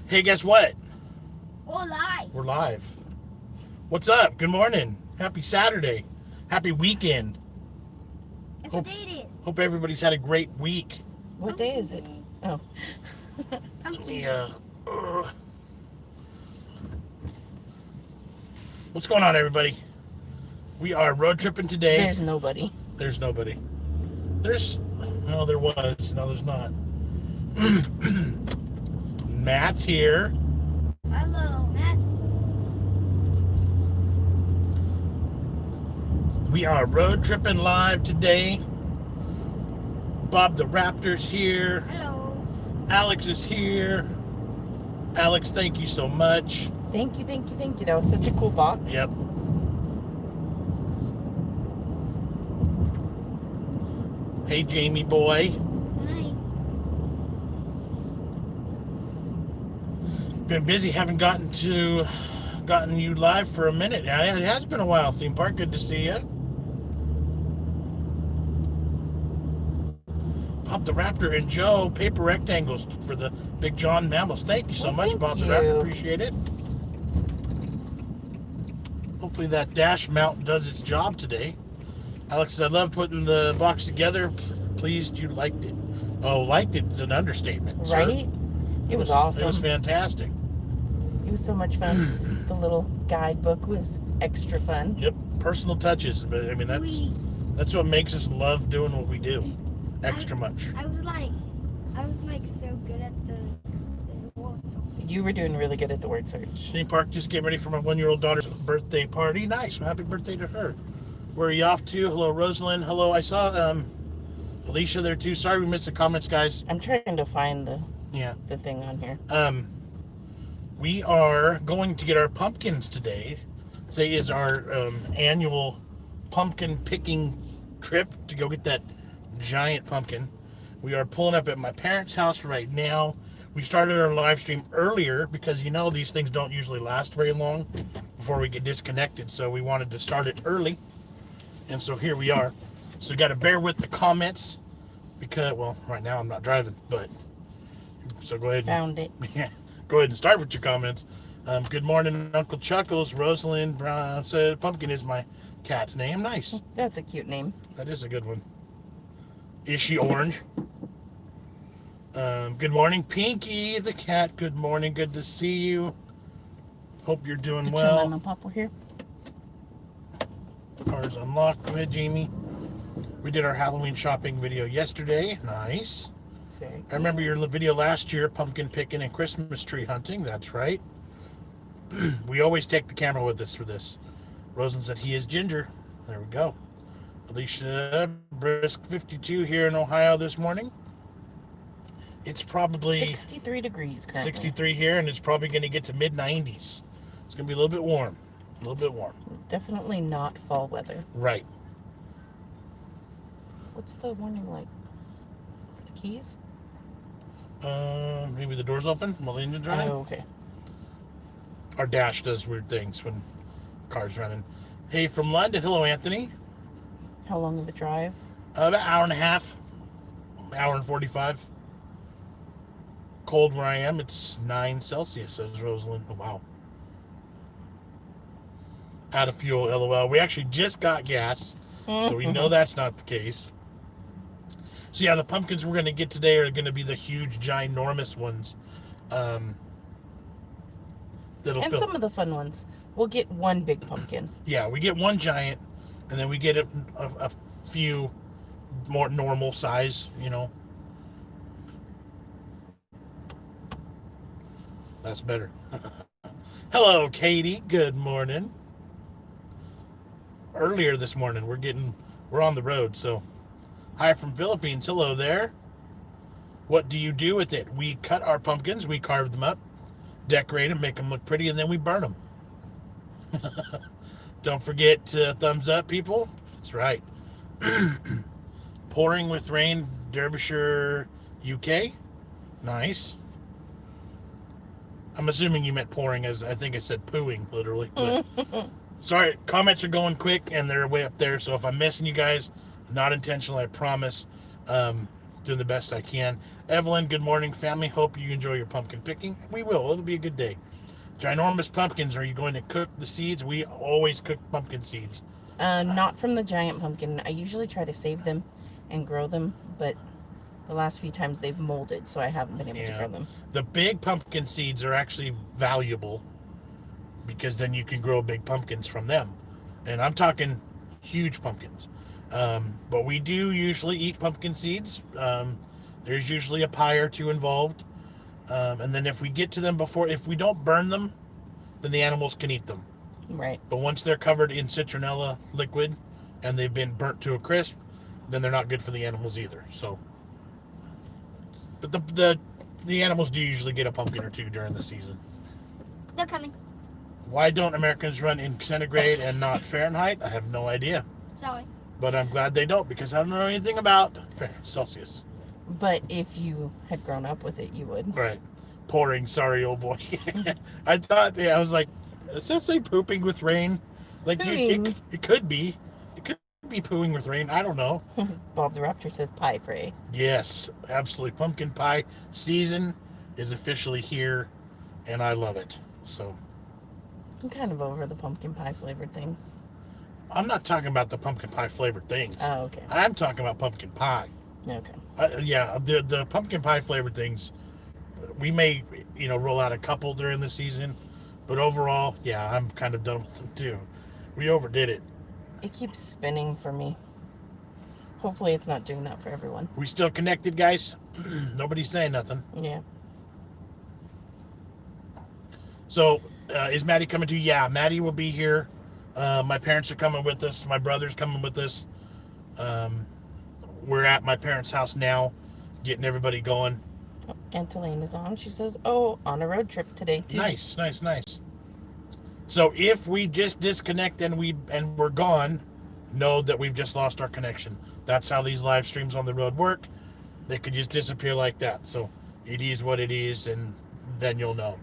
Hey, guess what? We're live. We're live. What's up? Good morning. Happy Saturday. Happy weekend. Guess Hope, what day it is? hope everybody's had a great week. What day is it? Oh. Yeah. What's going on, everybody? We are road tripping today. There's nobody. There's nobody. No, there was. No, there's not. Matt's here. Hello, Matt. We are road tripping live today. Bob the Raptor's here. Hello. Alex is here. Alex, thank you so much. Thank you, thank you, thank you. That was such a cool box. Yep. Hey, Jamie boy. Hi. Been busy. Haven't gotten you live for a minute. Yeah, it has been a while. Theme park, good to see you. Bob the Raptor and Joe, paper rectangles for the BigJon mammals. Thank you so much, thank Bob the you. Raptor. Appreciate it. Hopefully that dash mount does its job today. Alex says, I love putting the box together. Pleased you liked it. Oh, liked it is an understatement. Right? Sir. It was awesome. It was fantastic. It was so much fun. The little guidebook was extra fun. Yep, personal touches. But I mean, that's what makes us love doing what we do. Extra much. I was like so good at the word song. You were doing really good at the word search. Theme park, just getting ready for my 1-year-old daughter's birthday party. Nice. Well, happy birthday to her. Where are you off to? Hello, Rosalind. Hello. I saw Alicia there too. Sorry we missed the comments, guys. I'm trying to find the thing on here. We are going to get our pumpkins today. Today is our annual pumpkin picking trip to go get that giant pumpkin. We are pulling up at my parents' house right now. We started our live stream earlier because these things don't usually last very long before we get disconnected, so we wanted to start it early, and so here we are. So you got to bear with the comments because, well, right now I'm not driving, but so go ahead. Found it. Go ahead and start with your comments. Good morning, Uncle Chuckles. Rosalind Brown said Pumpkin is my cat's name. Nice. That's a cute name. That is a good one. Is she orange? Good morning, Pinky the cat. Good morning. Good to see you. Hope you're doing well. Your mom and pop were here. Car's unlocked. Go ahead, Jamie. We did our Halloween shopping video yesterday. Nice. Very cool. I remember your video last year, pumpkin picking and Christmas tree hunting. That's right. We always take the camera with us for this. Rosen said he is Ginger. There we go. Alicia, brisk 52 here in Ohio this morning. It's probably 63 degrees currently. 63 here, and it's probably going to get to mid-90s. It's going to be a little bit warm. A little bit warm. Definitely not fall weather. Right. What's the warning light? For the keys? Maybe the door's open while the engine's running. Oh, okay. Our dash does weird things when the car's running. Hey, from London. Hello, Anthony. How long of a drive? About an hour and a half. Hour and 45. Cold where I am. It's 9 Celsius, says Rosalind. Oh, wow. Out of fuel, LOL. We actually just got gas, so we know that's not the case. So yeah, the pumpkins we're going to get today are going to be the huge, ginormous ones. And some of the fun ones. We'll get one big pumpkin. Yeah, we get one giant, and then we get a few more normal size, That's better. Hello, Katie. Good morning. Earlier this morning, we're on the road, so hi from Philippines. Hello there. What do you do with it? We cut our pumpkins, we carve them up, decorate them, make them look pretty, and then we burn them. Don't forget thumbs up, people. That's right. Pouring with rain, Derbyshire, UK. Nice. I'm assuming you meant pouring, as I think I said pooing, literally. But sorry, comments are going quick, and they're way up there, so if I'm missing you guys, not intentional, I promise. doing the best I can. Evelyn, good morning, family. Hope you enjoy your pumpkin picking. We will. It'll be a good day. Ginormous pumpkins. Are you going to cook the seeds? We always cook pumpkin seeds. Not from the giant pumpkin. I usually try to save them and grow them, but the last few times they've molded, so I haven't been able to grow them. The big pumpkin seeds are actually valuable because then you can grow big pumpkins from them. And I'm talking huge pumpkins. But we do usually eat pumpkin seeds. There's usually a pie or two involved. And then if we get to them if we don't burn them, then the animals can eat them. Right. But once they're covered in citronella liquid and they've been burnt to a crisp, then they're not good for the animals either. So, but the animals do usually get a pumpkin or two during the season. They're coming. Why don't Americans run in centigrade and not Fahrenheit? I have no idea. Sorry. But I'm glad they don't because I don't know anything about Celsius. But if you had grown up with it, you would. Right. Pouring, sorry, old boy. I thought, I was like, does that say pooping with rain? Like, it could be. It could be pooing with rain. I don't know. Bob the Raptor says pie, pray. Yes, absolutely. Pumpkin pie season is officially here, and I love it. So, I'm kind of over the pumpkin pie flavored things. I'm not talking about the pumpkin pie flavored things. Oh, okay. I'm talking about pumpkin pie. Okay. Yeah, the pumpkin pie flavored things, we may, roll out a couple during the season, but overall, yeah, I'm kind of done with them too. We overdid it. It keeps spinning for me. Hopefully it's not doing that for everyone. We still connected, guys? Nobody's saying nothing. Yeah. So, is Maddie coming too? Yeah, Maddie will be here. My parents are coming with us. My brother's coming with us. We're at my parents' house now, getting everybody going. Aunt Elaine is on. She says, on a road trip today, too. Nice. So if we just disconnect and we're gone, know that we've just lost our connection. That's how these live streams on the road work. They could just disappear like that. So it is what it is, and then you'll know.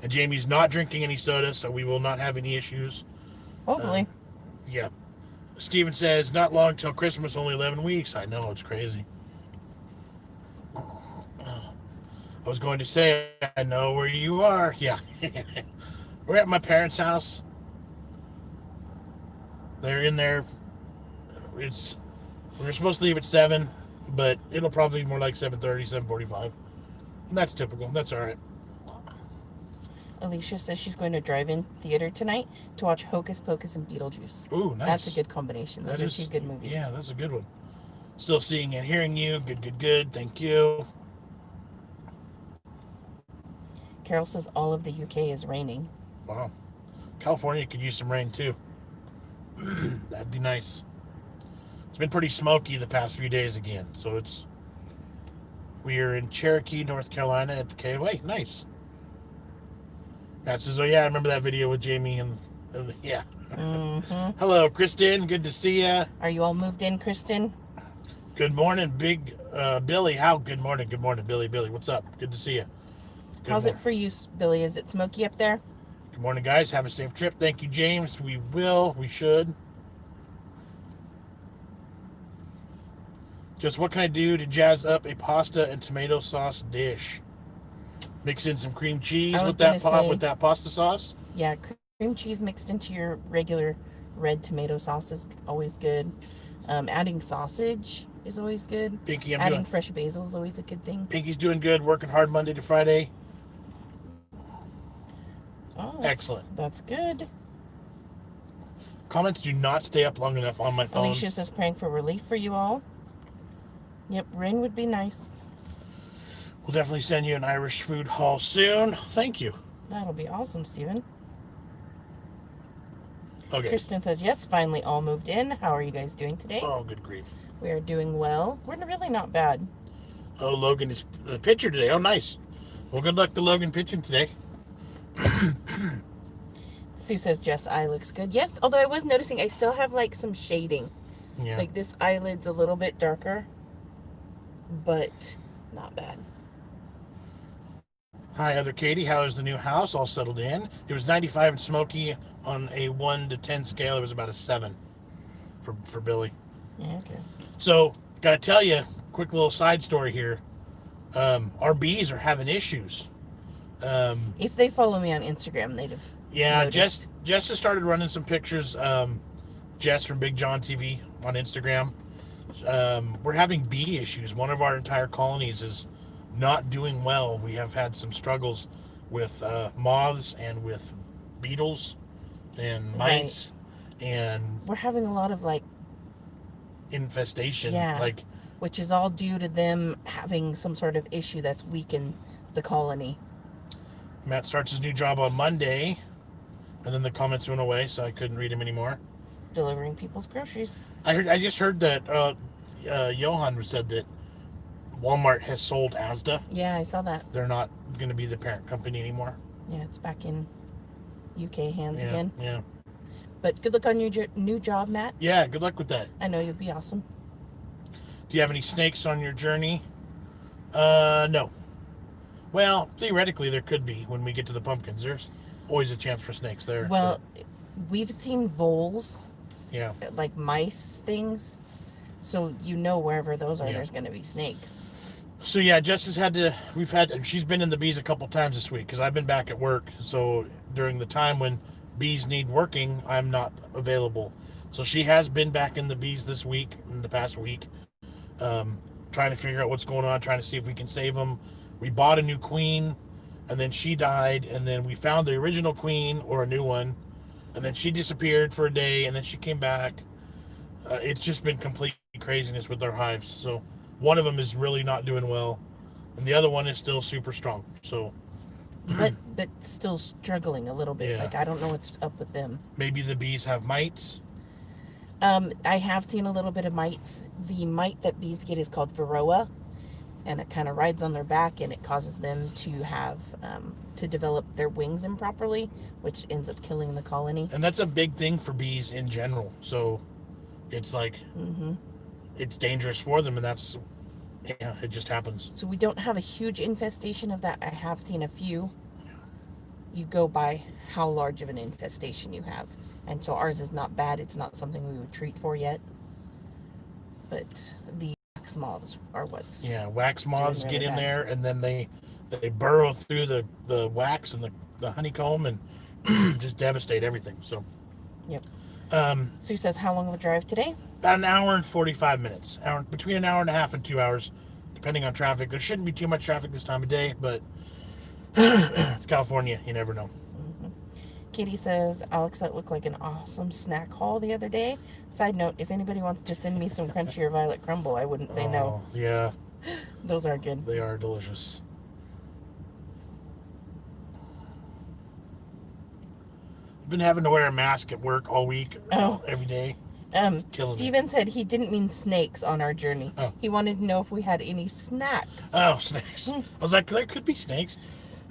And Jamie's not drinking any soda, so we will not have any issues. Hopefully. Yeah. Steven says, not long till Christmas, only 11 weeks. I know, it's crazy. I was going to say, I know where you are. Yeah. We're at my parents' house. They're in there. We're supposed to leave at 7, but it'll probably be more like 7:30, 7:45. And that's typical. That's all right. Alicia says she's going to drive-in theater tonight to watch Hocus Pocus and Beetlejuice. Ooh, nice. That's a good combination. Those are two good movies. Yeah, that's a good one. Still seeing and hearing you. Good. Thank you. Carol says all of the UK is raining. Wow. California could use some rain, too. That'd be nice. It's been pretty smoky the past few days again, so we are in Cherokee, North Carolina at the KOA. Nice. Matt says, oh yeah, I remember that video with Jamie and yeah. Mm-hmm. Hello, Kristen. Good to see ya. Are you all moved in, Kristen? Good morning, Big Billy. Good morning, Billy. What's up? Good to see you. How's it for you, Billy? Is it smoky up there? Good morning, guys. Have a safe trip. Thank you, James. We will. We should. Just what can I do to jazz up a pasta and tomato sauce dish? Mix in some cream cheese with that pasta sauce. Yeah, cream cheese mixed into your regular red tomato sauce is always good. Adding sausage is always good. Pinky, adding fresh basil is always a good thing. Pinky's doing good, working hard Monday to Friday. Oh, excellent. That's good. Comments do not stay up long enough on my phone. Alicia says praying for relief for you all. Yep, rain would be nice. We'll definitely send you an Irish food haul soon. Thank you. That'll be awesome, Steven. Okay. Kristen says, yes, finally all moved in. How are you guys doing today? Oh, good grief. We are doing well. We're really not bad. Oh, Logan is the pitcher today. Oh, nice. Well, good luck to Logan pitching today. Sue says, Jess' eye looks good. Yes, although I was noticing I still have, some shading. Yeah. Like, this eyelid's a little bit darker, but not bad. Hi, other Katie. How is the new house? All settled in. It was 95 and smoky. On a 1 to 10 scale, it was about a 7 for Billy. Yeah, okay. So, Gotta tell you, quick little side story here. Our bees are having issues. If they follow me on Instagram, they'd have Yeah, noticed. Jess has started running some pictures. Jess from BigJon TV on Instagram. We're having bee issues. One of our entire colonies is not doing well. We have had some struggles with moths and with beetles and mites and We're having a lot of infestation. yeah, which is all due to them having some sort of issue that's weakened the colony. Matt starts his new job on Monday, and then the comments went away, so I couldn't read them anymore. Delivering people's groceries. I just heard that Johan said that Walmart has sold Asda. Yeah, I saw that. They're not going to be the parent company anymore. Yeah, it's back in UK hands again. Yeah. But good luck on your new job, Matt. Yeah, good luck with that. I know you'll be awesome. Do you have any snakes on your journey? No. Well, theoretically, there could be when we get to the pumpkins. There's always a chance for snakes there. Well, we've seen voles, yeah. like mice things. So wherever those are, Yeah. there's going to be snakes. So yeah, Jess has she's been in the bees a couple times this week because I've been back at work. So during the time when bees need working, I'm not available. So she has been back in the bees this week, in the past week, trying to figure out what's going on, trying to see if we can save them. We bought a new queen, and then she died, and then we found the original queen or a new one, and then she disappeared for a day, and then she came back. It's just been complete craziness with our hives. So one of them is really not doing well, and the other one is still super strong. So, but still struggling a little bit. Yeah. I don't know what's up with them. maybe the bees have mites. I have seen a little bit of mites. The mite that bees get is called varroa, and it kind of rides on their back, and it causes them to have to develop their wings improperly, which ends up killing the colony. And that's a big thing for bees in general. So it's like, it's dangerous for them, and it just happens. So we don't have a huge infestation of that. I have seen a few. You go by how large of an infestation you have. And so ours is not bad. It's not something we would treat for yet. But the wax moths are what's... Yeah, wax moths doing get really in bad. there, and then they burrow through the wax and the honeycomb and just devastate everything. So Yep. Sue says, how long of a drive today? about an hour and 45 minutes. Between an hour and a half and 2 hours, depending on traffic. There shouldn't be too much traffic this time of day, but it's California. You never know. Katie says, Alex, that looked like an awesome snack haul the other day. Side note, if anybody wants to send me some crunchy or violet crumble, I wouldn't say no. Yeah, Those are good. they are delicious. I've been having to wear a mask at work all week, every day. Killing me. Steven said he didn't mean snakes on our journey. Oh. He wanted to know if we had any snacks. Oh, snakes. I was like, there could be snakes.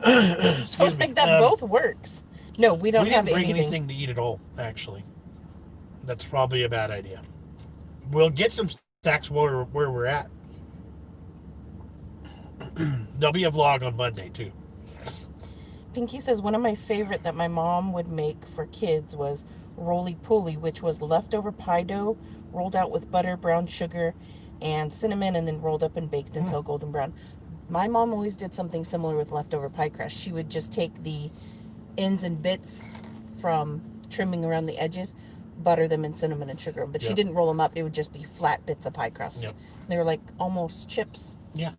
I was like, that both works. No, we don't We have didn't bring anything. anything to eat at all, actually. That's probably a bad idea. We'll get some snacks where we're at. There'll be a vlog on Monday, too. Pinky says, one of my favorite that my mom would make for kids was roly-poly, which was leftover pie dough rolled out with butter, brown sugar, and cinnamon, and then rolled up and baked until golden brown. My mom always did something similar with leftover pie crust. She would just take the ends and bits from trimming around the edges, butter them in cinnamon and sugar. But she Yep. didn't roll them up. It would just be flat bits of pie crust. Yep. They were like almost chips. Yeah.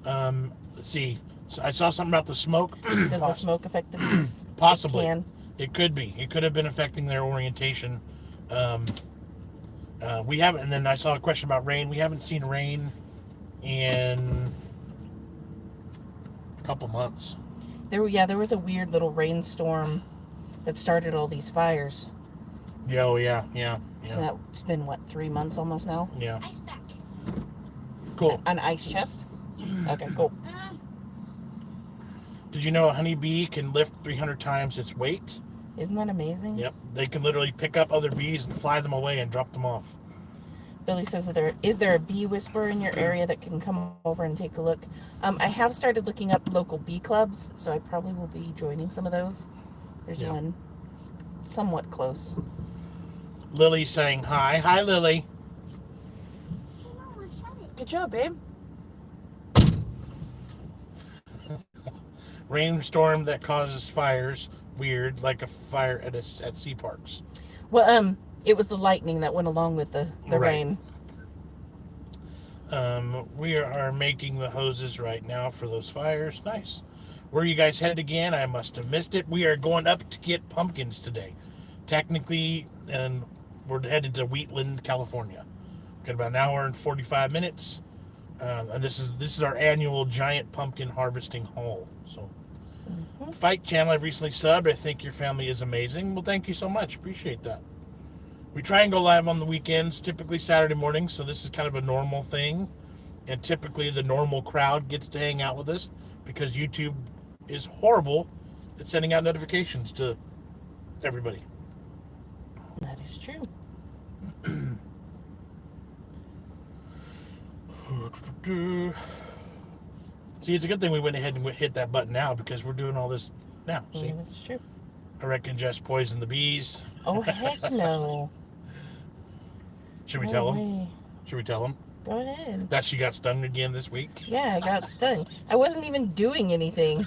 Let's see. So I saw something about the smoke. Does the smoke affect the bees? Possibly. It can. It could be. It could have been affecting their orientation. We haven't, and then I saw a question about rain. We haven't seen rain in a couple months. There was a weird little rainstorm that started all these fires. Yeah, oh, yeah. And that's been, 3 months almost now? Yeah. Ice pack. Cool. An ice chest? Okay, cool. Did you know a honeybee can lift 300 times its weight? Isn't that amazing? Yep. They can literally pick up other bees and fly them away and drop them off. Billy says, is there a bee whisperer in your area that can come over and take a look? I have started looking up local bee clubs, so I probably will be joining some of those. There's Yeah. one somewhat close. Lily's saying hi. Hi, Lily. Good job, babe. Rainstorm that causes fires. Weird, like a fire at sea parks. Well, it was the lightning that went along with the Right. rain. We are making the hoses right now for those fires. Nice. Where are you guys headed again? I must have missed it. We are going up to get pumpkins today. Technically, and we're headed to Wheatland, California. Got about an hour and 45 minutes. And this is our annual giant pumpkin harvesting haul. So, Fight Channel, I've recently subbed. I think your family is amazing. Well, thank you so much. Appreciate that. We try and go live on the weekends, typically Saturday mornings, so this is kind of a normal thing. And typically the normal crowd gets to hang out with us because YouTube is horrible at sending out notifications to everybody. That is true. See, it's a good thing we went ahead and hit that button now because we're doing all this now. See, That's true. I reckon Jess poisoned the bees. Oh, heck no. Should we No tell way. them? Should we tell them Go ahead. that she got stung again this week? Yeah, I got stung. I wasn't even doing anything.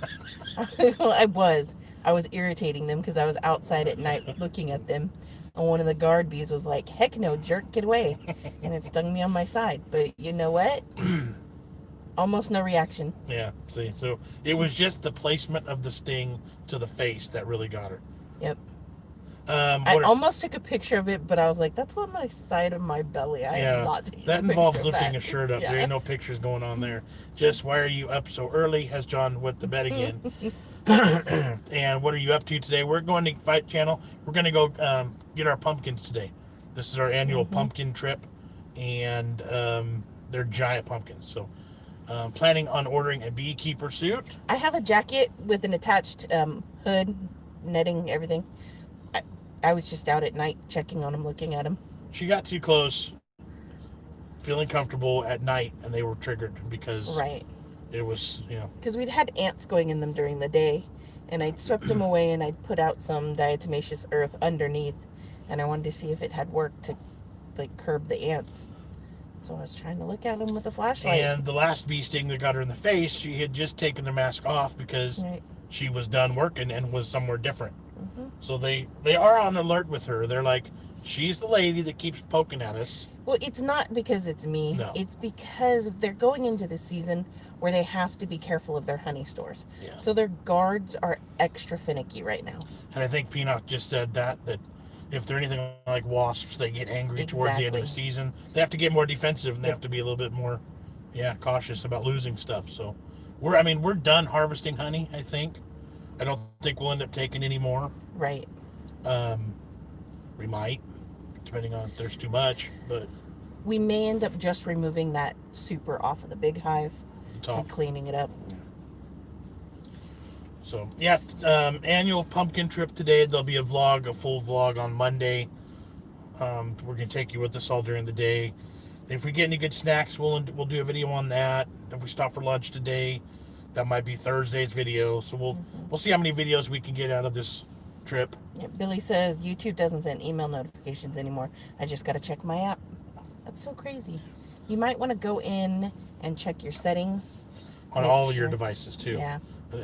I was irritating them because I was outside at night looking at them. And one of the guard bees was like, heck no, jerk, get away. And it stung me on my side. But you know what? Almost no reaction. Yeah, see, so it was just the placement of the sting to the face that really got her. Yep. I What- almost took a picture of it, but I was like, that's on the side of my belly. I am not taking that a picture involves of lifting that. a shirt up. Yeah. There ain't no pictures going on there. Just why are you up so early? Has John went to bed again? And what are you up to today? We're going to Fight Channel. We're going to go get our pumpkins today. This is our annual pumpkin trip, and they're giant pumpkins. So, planning on ordering a beekeeper suit. I have a jacket with an attached hood, netting, everything. I was just out at night checking on them, looking at them. She got too close, feeling comfortable at night, and they were triggered because Right. it was, Because we'd had ants going in them during the day, and I'd swept them away, and I'd put out some diatomaceous earth underneath, and I wanted to see if it had worked to, like, curb the ants. So I was trying to look at them with a flashlight. And the last bee sting that got her in the face, she had just taken the mask off because Right. she was done working and was somewhere different. So they are on alert with her. They're like, she's the lady that keeps poking at us. Well, it's not because it's me. No. It's because they're going into the season where they have to be careful of their honey stores. Yeah. So their guards are extra finicky right now. And I think Peanut just said that if they're anything like wasps, they get angry towards the end of the Exactly. season. They have to get more defensive and they have to be a little bit more, cautious about losing stuff. So we're done harvesting honey, I think. I don't think we'll end up taking any more. Right. We might, depending on if there's too much, but We may end up just removing that super off of the big hive the top. and cleaning it up. So, annual pumpkin trip today. There'll be a full vlog on Monday. We're going to take you with us all during the day. If we get any good snacks, we'll do a video on that. If we stop for lunch today, that might be Thursday's video. So we'll see how many videos we can get out of this trip. Yeah, Billy says YouTube doesn't send email notifications anymore. I just got to check my app. That's so crazy. You might want to go in and check your settings. On Make all of your sure. devices too. Yeah.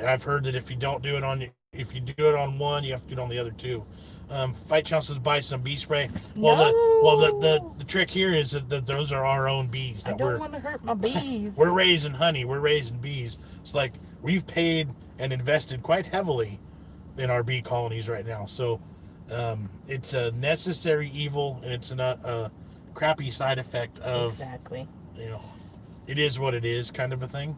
I've heard that if you do it on one, you have to do it on the other two. Fight Channel says buy some bee spray. The trick here is that those are our own bees I that don't want to hurt my bees. we're raising honey. We're raising bees. It's like we've paid and invested quite heavily in our bee colonies right now. So it's a necessary evil, and it's not a crappy side effect of Exactly. it is what it is kind of a thing.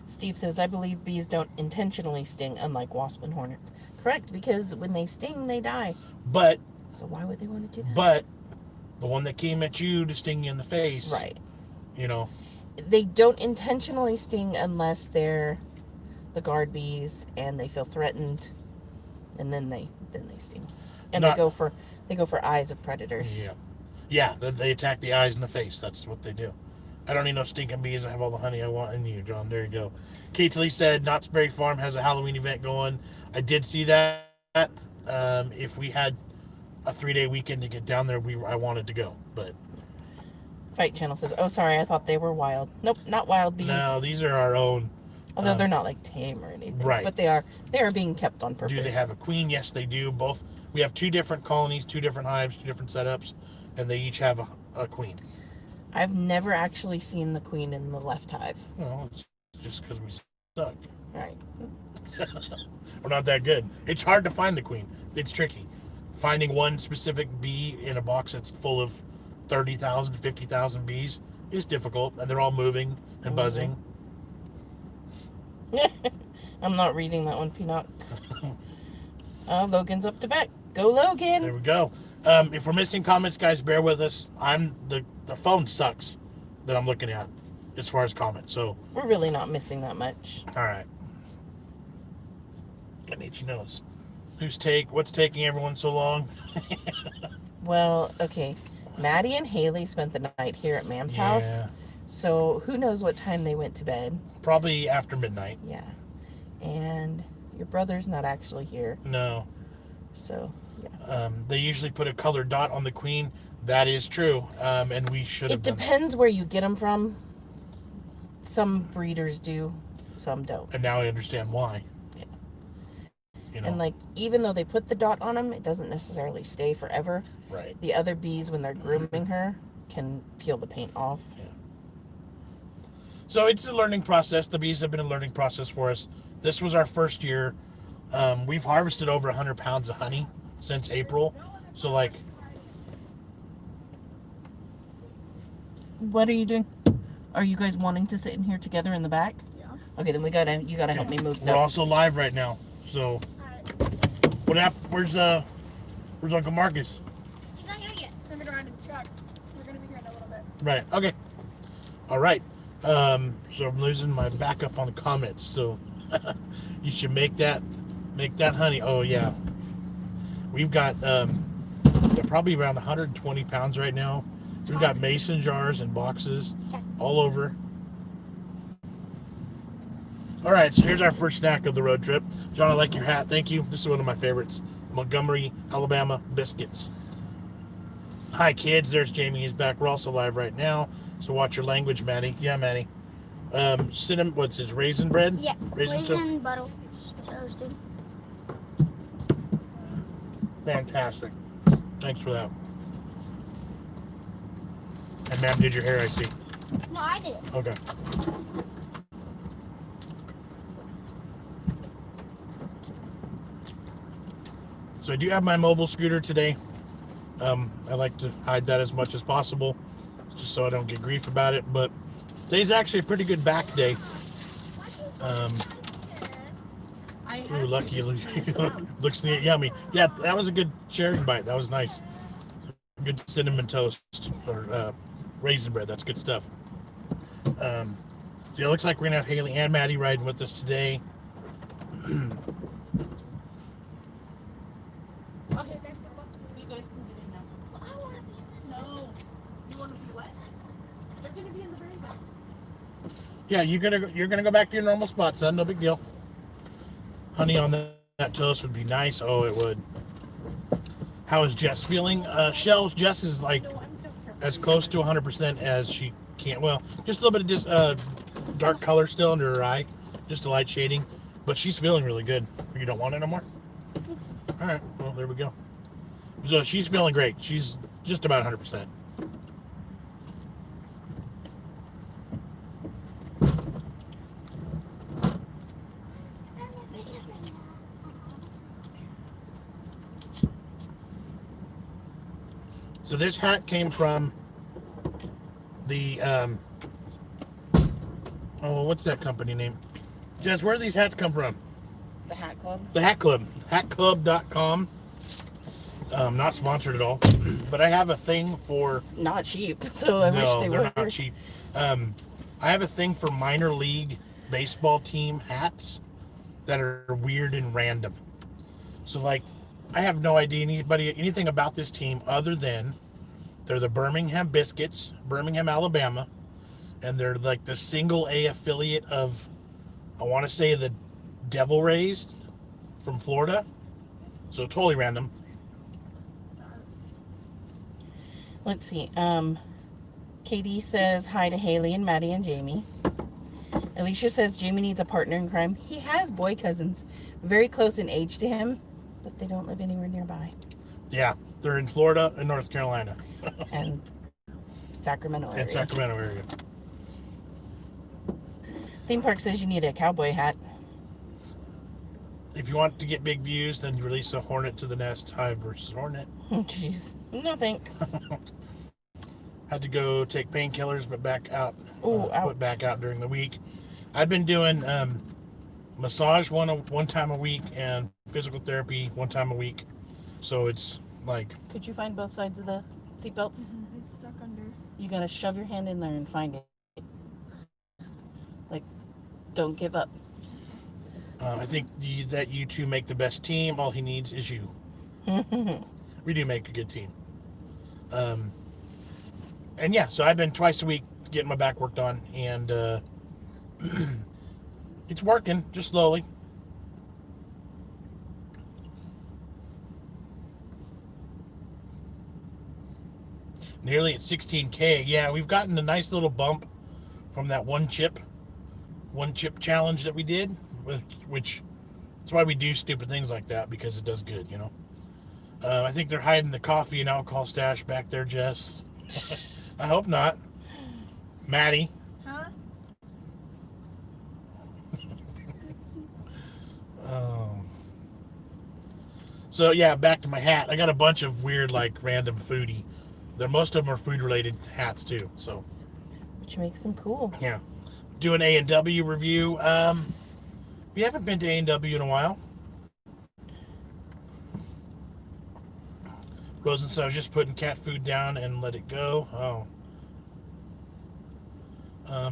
Steve says, I believe bees don't intentionally sting, unlike wasp and hornets. Correct, because when they sting, they die. But So why would they want to do that? But the one that came at you to sting you in the face, Right. They don't intentionally sting unless they're the guard bees and they feel threatened, and then they sting. And Not- they go for eyes of predators. Yeah, they attack the eyes and the face. That's what they do. I don't need no stinking bees. I have all the honey I want in you, John. There you go. Kate Lee said Knott's Berry Farm has a Halloween event going. I did see that. If we had a 3-day weekend to get down there, I wanted to go. But Fight Channel says, oh, sorry, I thought they were wild. Nope, not wild bees. No, these are our own. Although they're not like tame or anything. Right. But they are being kept on purpose. Do they have a queen? Yes, they do. Both. We have 2 different colonies, 2 different hives, 2 different setups, and they each have a queen. I've never actually seen the queen in the left hive. Well, it's just because we suck. Right. We're not that good. It's hard to find the queen. It's tricky. Finding one specific bee in a box that's full of 30,000, 50,000 bees is difficult, and they're all moving and buzzing. I'm not reading that one, Peanut. Logan's up to bat. Go, Logan. There we go. If we're missing comments, guys, bear with us. The phone sucks that I'm looking at as far as comments. So we're really not missing that much. All right. I need your nose. What's taking everyone so long? Well, okay. Maddie and Haley spent the night here at Mam's house. So who knows what time they went to bed. Probably after midnight. Yeah. And your brother's not actually here. No. So, yeah. They usually put a colored dot on the queen. That is true. And we should have It depends where you get them from. Some breeders do, some don't. And now I understand why. Yeah. You know? And like, even though they put the dot on them, it doesn't necessarily stay forever. Right. The other bees, when they're grooming her, can peel the paint off. Yeah. So it's a learning process. The bees have been a learning process for us. This was our first year. We've harvested over 100 pounds of honey since April. So like, what are you doing? Are you guys wanting to sit in here together in the back? Yeah. Okay, then you gotta help me move stuff. we're also live right now. So what happened? Where's Uncle Marcus? He's not here yet. We're gonna ride in the truck. We're gonna be here in a little bit. Right. Okay. All right. So I'm losing my backup on the comments. So you should make that honey. Oh yeah. We've got they're probably around 120 pounds right now. We've got mason jars and boxes all over. All right, so here's our first snack of the road trip. John, I like your hat. Thank you. This is one of my favorites. Montgomery, Alabama Biscuits. Hi, kids. There's Jamie. He's back. We're also live right now. So watch your language, Maddie. Yeah, Maddie. Cinnamon, what's his, raisin bread? Yeah, raisin butter toasted. Fantastic. Thanks for that. And ma'am did your hair, I see. No, I did it. Okay. So I do have my mobile scooter today. I like to hide that as much as possible, just so I don't get grief about it. But today's actually a pretty good back day. Ooh, lucky. Looks yummy. Yeah, that was a good cherry bite. That was nice. Good cinnamon toast or raisin bread. That's good stuff. So it looks like we're gonna have Haley and Maddie riding with us today. Yeah, you're gonna go back to your normal spot, son. No big deal. Honey on that toast would be nice. Oh, it would. How is Jess feeling? Jess is like as close to 100% as she can. Well, just a little bit of dark color still under her eye, just a light shading, but she's feeling really good. You don't want it no more? All right. Well, there we go. So she's feeling great. She's just about 100%. So this hat came from the, what's that company name? Jess, where do these hats come from? The Hat Club? The Hat Club. Hatclub.com. Not sponsored at all. But I have a thing for... Not cheap, so I wish they were. No, they're not cheap. I have a thing for minor league baseball team hats that are weird and random. So, like, I have no idea anything about this team other than they're the Birmingham Biscuits, Birmingham, Alabama, and they're like the single A affiliate of, I want to say, the Devil Rays from Florida. So totally random. Katie says hi to Haley and Maddie and Jamie. Alicia says Jamie needs a partner in crime. He has boy cousins, very close in age to him, but they don't live anywhere nearby. Yeah, they're in Florida and North Carolina. And Sacramento area. And Sacramento area. Theme Park says you need a cowboy hat. If you want to get big views, then you release a hornet to the nest. Hive versus hornet. Jeez. No thanks. Had to go take painkillers, but back out. Ooh, ouch. Put back out during the week. I've been doing massage one time a week and physical therapy one time a week. So it's like... Could you find both sides of the seatbelts? It's stuck under. You gotta shove your hand in there and find it. Like, don't give up. I think that you two make the best team. All he needs is you. We do make a good team. And yeah, so I've been twice a week getting my back worked on, and it's working, just slowly. Nearly at 16K. Yeah, we've gotten a nice little bump from that one chip challenge that we did, which that's why we do stupid things like that, because it does good, you know. I think they're hiding the coffee and alcohol stash back there, Jess. I hope not. Maddie. Huh? So yeah, back to my hat. I got a bunch of weird, like, random foodie. Most of them are food-related hats too. So, Which makes them cool. yeah, doing A&W review. We haven't been to A&W in a while. Rosen said I was just putting cat food down and let it go. Oh.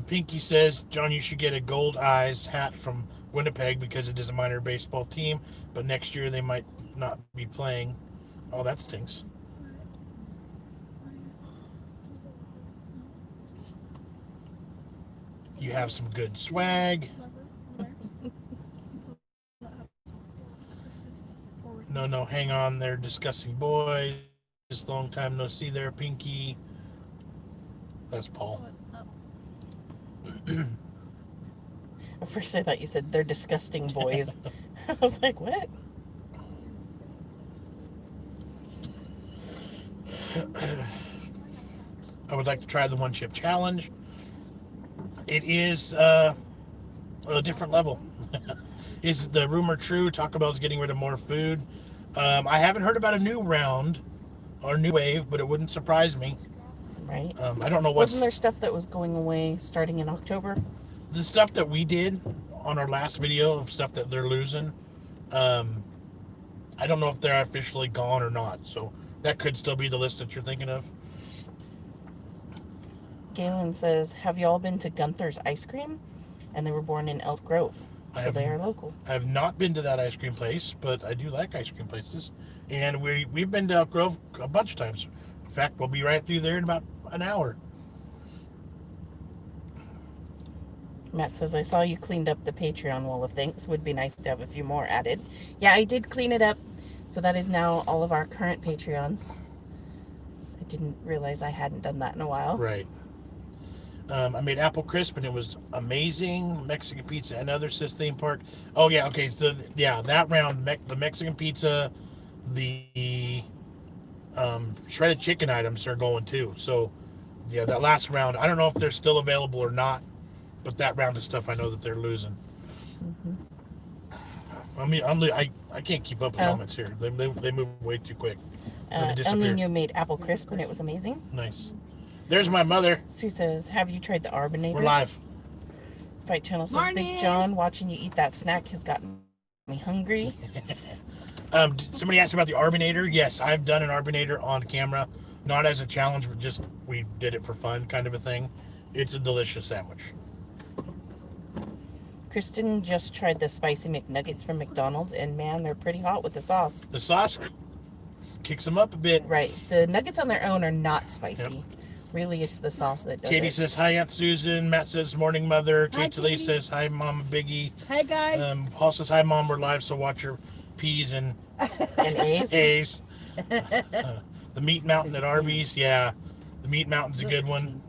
Pinky says, John, you should get a Gold Eyes hat from Winnipeg because it is a minor baseball team, but next year they might not be playing. Oh, that stinks. You have some good swag. No, hang on there, discussing boys. Just long time no see there, Pinky. That's Paul. At first I thought you said they're disgusting boys. I was like, what? I would like to try the one chip challenge. It is a different level. Is the rumor true? Taco Bell's getting rid of more food. I haven't heard about a new round or new wave, but it wouldn't surprise me. Right. I don't know what's... Wasn't there stuff that was going away starting in October? The stuff that we did on our last video of stuff that they're losing, I don't know if they're officially gone or not. So that could still be the list that you're thinking of. Galen says, have you all been to Gunther's Ice Cream? And they were born in Elk Grove. So they are local. I have not been to that ice cream place, but I do like ice cream places. And we've been to Elk Grove a bunch of times. In fact, we'll be right through there in about an hour. Matt says, I saw you cleaned up the Patreon wall of thanks. Would be nice to have a few more added. Yeah, I did clean it up. So that is now all of our current Patreons. I didn't realize I hadn't done that in a while. Right. I made apple crisp and it was amazing. Mexican pizza and other sis theme park. Oh yeah, okay. So yeah, that round, the Mexican pizza, the shredded chicken items are going too. So yeah, that last round, I don't know if they're still available or not, but that round of stuff I know that they're losing. I mean, I can't keep up with elements here. They move way too quick. El Nino made apple crisp and it was amazing. Nice. There's my mother. Sue says, have you tried the Arbinator? We're live. Fight Channel says, Morning. Big John, watching you eat that snack has gotten me hungry. Somebody asked about the Arbinator. Yes, I've done an Arbinator on camera. Not as a challenge, but just we did it for fun kind of a thing. It's a delicious sandwich. Kristen just tried the spicy McNuggets from McDonald's, and man, they're pretty hot with the sauce. The sauce kicks them up a bit. Right. The nuggets on their own are not spicy. Yep. Really, it's the sauce that does Katie it. says, hi, Aunt Susan. Matt says, morning, Mother. Hi, Kate Lee Katie. says, hi, Mama Biggie. Hi, guys. Paul says, hi, Mom. We're live, so watch your P's and And A's. A's. The Meat Mountain at Arby's. Yeah, the Meat Mountain's a good one.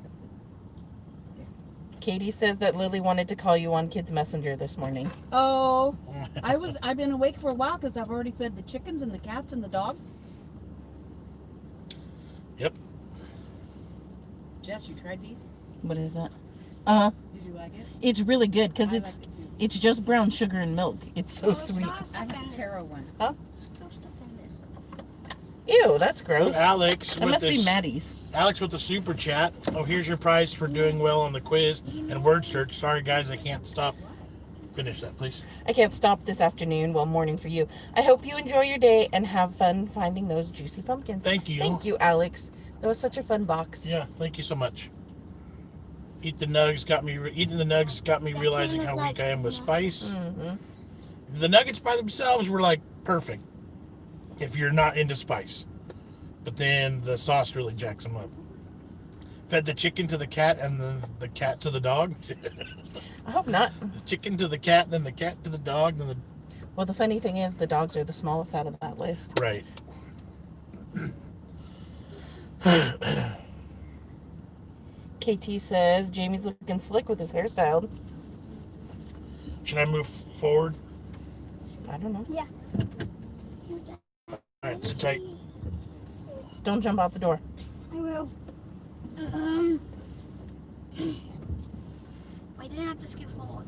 Katie says that Lily wanted to call you on Kids Messenger this morning. Oh, I've been awake for a while because I've already fed the chickens and the cats and the dogs. Yep. Jess, you tried these? What is that? Did you like it? It's really good because I it's liked it too. it's just brown sugar and milk. It's so sweet. I had a taro one. Huh? Still stuff in this. Ew, that's gross. Alex That with must be this. Maddie's. Alex with the super chat. Oh, here's your prize for doing well on the quiz and word search. Sorry, guys, I can't stop. Finish that, please. I can't stop this afternoon. Well, morning for you. I hope you enjoy your day and have fun finding those juicy pumpkins. Thank you. Thank you, Alex. That was such a fun box. Yeah, thank you so much. Eating the nuggets got me realizing how weak I am with spice. The nuggets by themselves were like perfect if you're not into spice, but then the sauce really jacks them up. Fed the chicken to the cat and the cat to the dog. I hope not. The chicken to the cat, then the cat to the dog, then the Well, the funny thing is the dogs are the smallest out of that list. right. KT says Jamie's looking slick with his hairstyle. Should I move forward? I don't know. Yeah. All right, sit tight. Don't jump out the door. I will. I didn't have to scoot forward.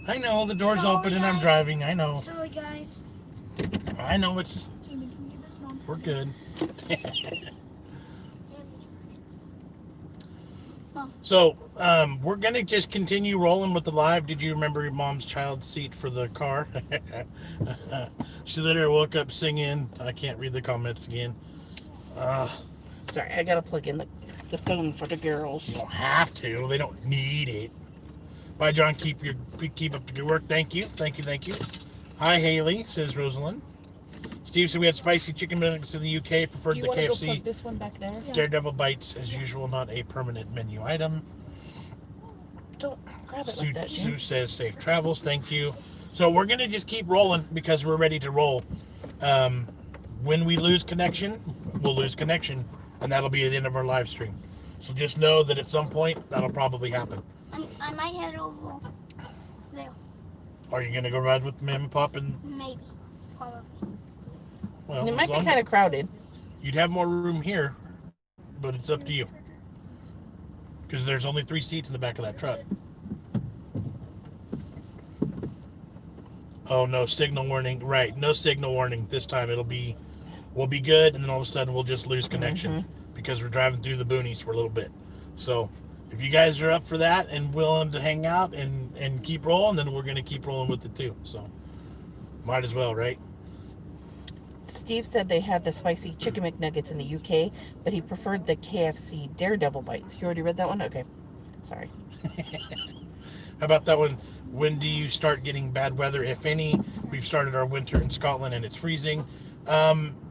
I know the door's Sorry, open and I'm guys. driving. I know. Sorry, guys. I know it's. Jamie, can you get this one? We're good. So, we're gonna just continue rolling with the live. Did you remember your mom's child seat for the car? She literally woke up singing. I can't read the comments again. Sorry, I gotta plug in the phone for the girls. You don't have to. They don't need it. Bye, John. Keep up the good work. Thank you. Hi, Haley, says Rosalind. Steve said we had spicy chicken nuggets in the UK. Preferred Do you the want to go plug KFC. this one back there? Daredevil bites, as usual, not a permanent menu item. Don't grab it Sue, like that, Sue Jim. says safe travels. Thank you. So we're going to just keep rolling because we're ready to roll. When we lose connection, we'll lose connection. And that'll be the end of our live stream. So just know that at some point, that'll probably happen. I might head over there. Are you going to go ride with Mim and Pop? And, Maybe. Probably. well, It as might be long- kind of crowded. You'd have more room here, but it's up to you. Because there's only 3 seats in the back of that truck. Oh, no signal warning. Right, no signal warning. This time we'll be good, and then all of a sudden we'll just lose connection because we're driving through the boonies for a little bit. So if you guys are up for that and willing to hang out and keep rolling, then we're going to keep rolling with it too. So might as well, right? Steve said they had the spicy chicken McNuggets in the UK, but he preferred the KFC Daredevil bites. You already read that one? Okay. Sorry. How about that one? When do you start getting bad weather, if any? We've started our winter in Scotland and it's freezing.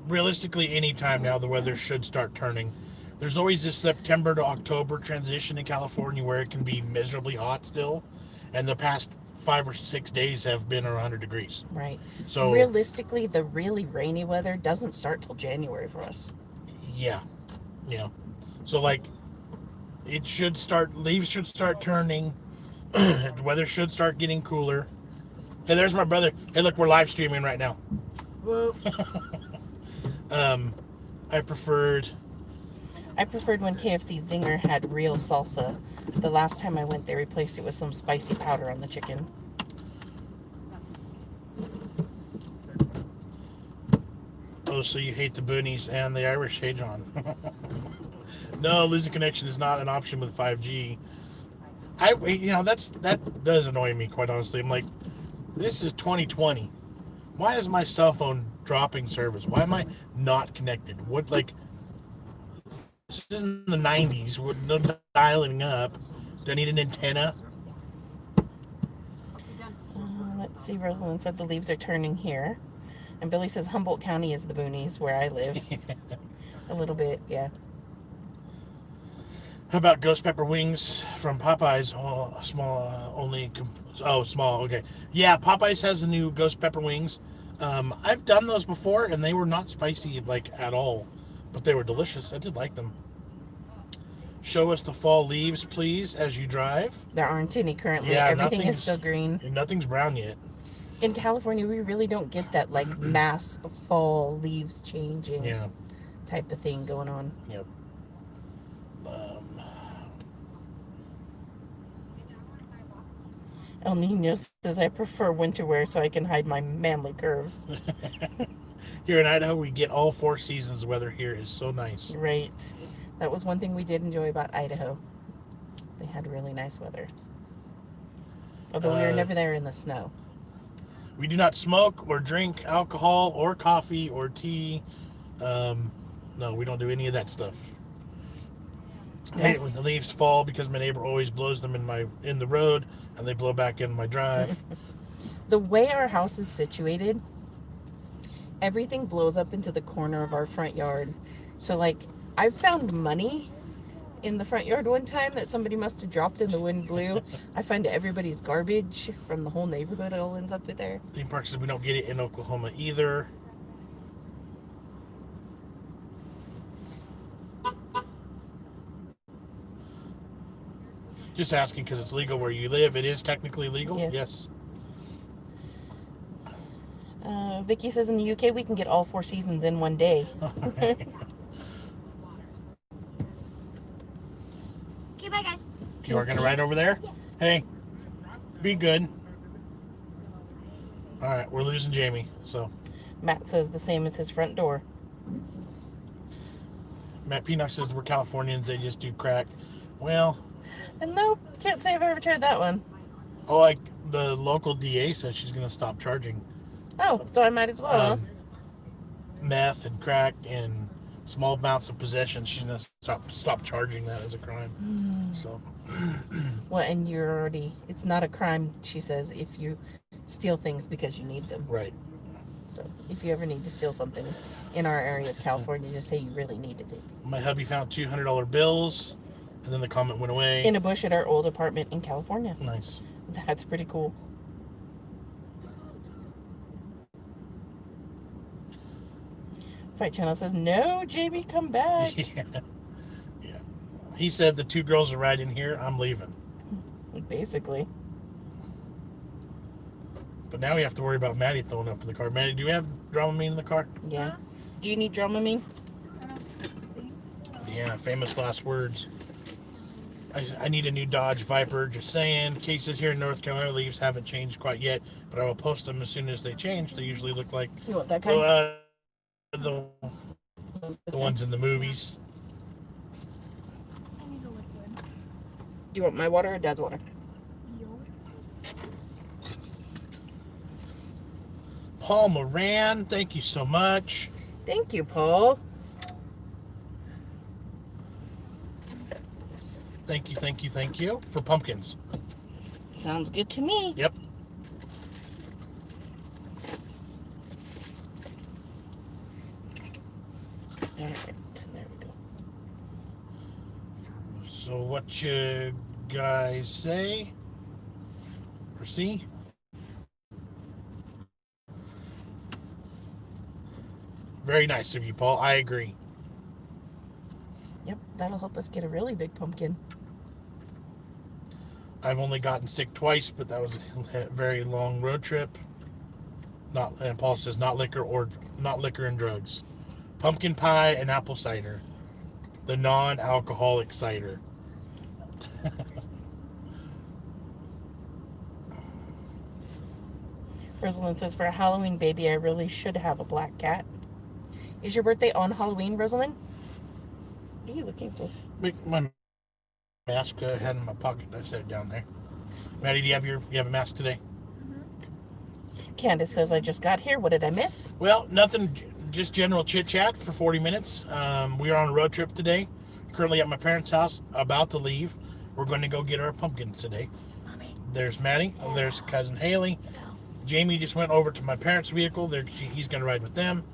Realistically, any time now the weather should start turning. There's always this September to October transition in California where it can be miserably hot still. And the past 5 or 6 days have been around 100 degrees. Right. So Realistically, the really rainy weather doesn't start till January for us. yeah. So like leaves should start turning. The weather should start getting cooler. Hey, there's my brother. Hey, look, we're live streaming right now. I preferred when KFC Zinger had real salsa. The last time I went, they replaced it with some spicy powder on the chicken. Oh, so you hate the boonies and the Irish. Hey, John. No, losing connection is not an option with 5G. That does annoy me, quite honestly. I'm like, this is 2020. Why is my cell phone dropping service? Why am I not connected? This is in the 90s. With no dialing up. Do I need an antenna? Let's see, Rosalind said the leaves are turning here. And Billy says Humboldt County is the boonies where I live. A little bit, yeah. How about ghost pepper wings from Popeyes? Oh, small. Okay. Yeah, Popeyes has the new ghost pepper wings. I've done those before, and they were not spicy, like, at all. But they were delicious. I did like them. show us the fall leaves, please, as you drive. There aren't any currently. Yeah, Everything is still green. Nothing's brown yet. In California, we really don't get that like mass fall leaves changing type of thing going on. Yep. El Nino says, I prefer winter wear so I can hide my manly curves. Here in Idaho, we get all 4 seasons. The weather here is so nice. Right. That was one thing we did enjoy about Idaho. They had really nice weather. Although we were never there in the snow. We do not smoke or drink alcohol or coffee or tea. No, we don't do any of that stuff. I hate it when the leaves fall because my neighbor always blows them in the road and they blow back in my drive. The way our house is situated, everything blows up into the corner of our front yard. So like I found money in the front yard one time that somebody must have dropped and the wind blew. I find everybody's garbage from the whole neighborhood all ends up there. Theme park says we don't get it in Oklahoma either. Just asking because it's legal where you live. It is technically legal? Yes. Vicky says in the UK we can get all 4 seasons in one day. Okay, bye guys. You are going to ride over there? Yeah. Hey, be good. All right, we're losing Jamie, so. Matt says the same as his front door. Matt Peanut says we're Californians, they just do crack. Well. And no, can't say I've ever tried that one. Oh, the local DA says she's going to stop charging. Oh, so I might as well. Meth and crack and small amounts of possession. She's going to stop charging that as a crime. So. Well, and it's not a crime, she says, if you steal things because you need them. Right. So if you ever need to steal something in our area of California, just say you really needed it. My hubby found $200 bills, and then the comment went away. In a bush at our old apartment in California. Nice. That's pretty cool. Fight Channel says, no, JB, come back. Yeah. He said the 2 girls are riding here. I'm leaving. Basically. But now we have to worry about Maddie throwing up in the car. Maddie, do you have Dramamine in the car? Yeah. Do you need Dramamine? Yeah, famous last words. I need a new Dodge Viper, just saying. Cases here in North Carolina, leaves haven't changed quite yet, but I will post them as soon as they change. They usually look like You want that kind? the ones in the movies. I need a liquid. Do you want my water or Dad's water? Paul Moran, thank you so much. Thank you, Paul. Thank you for pumpkins. Sounds good to me. Yep. All right, there we go. So what you guys say or see? Very nice of you, Paul. I agree. Yep, that'll help us get a really big pumpkin. I've only gotten sick twice, but that was a very long road trip. And Paul says not liquor and drugs. Pumpkin pie and apple cider. The non-alcoholic cider. Rosalind says, for a Halloween baby, I really should have a black cat. Is your birthday on Halloween, Rosalind? What are you looking for? My mask I had in my pocket. I set it down there. Maddie, do you have a mask today? Candace says, I just got here. What did I miss? Well, nothing. Just general chit chat for 40 minutes. We are on a road trip today. Currently at my parents' house, about to leave. We're going to go get our pumpkins today. There's Maddie. There's cousin Haley. Jamie just went over to my parents' vehicle. He's going to ride with them.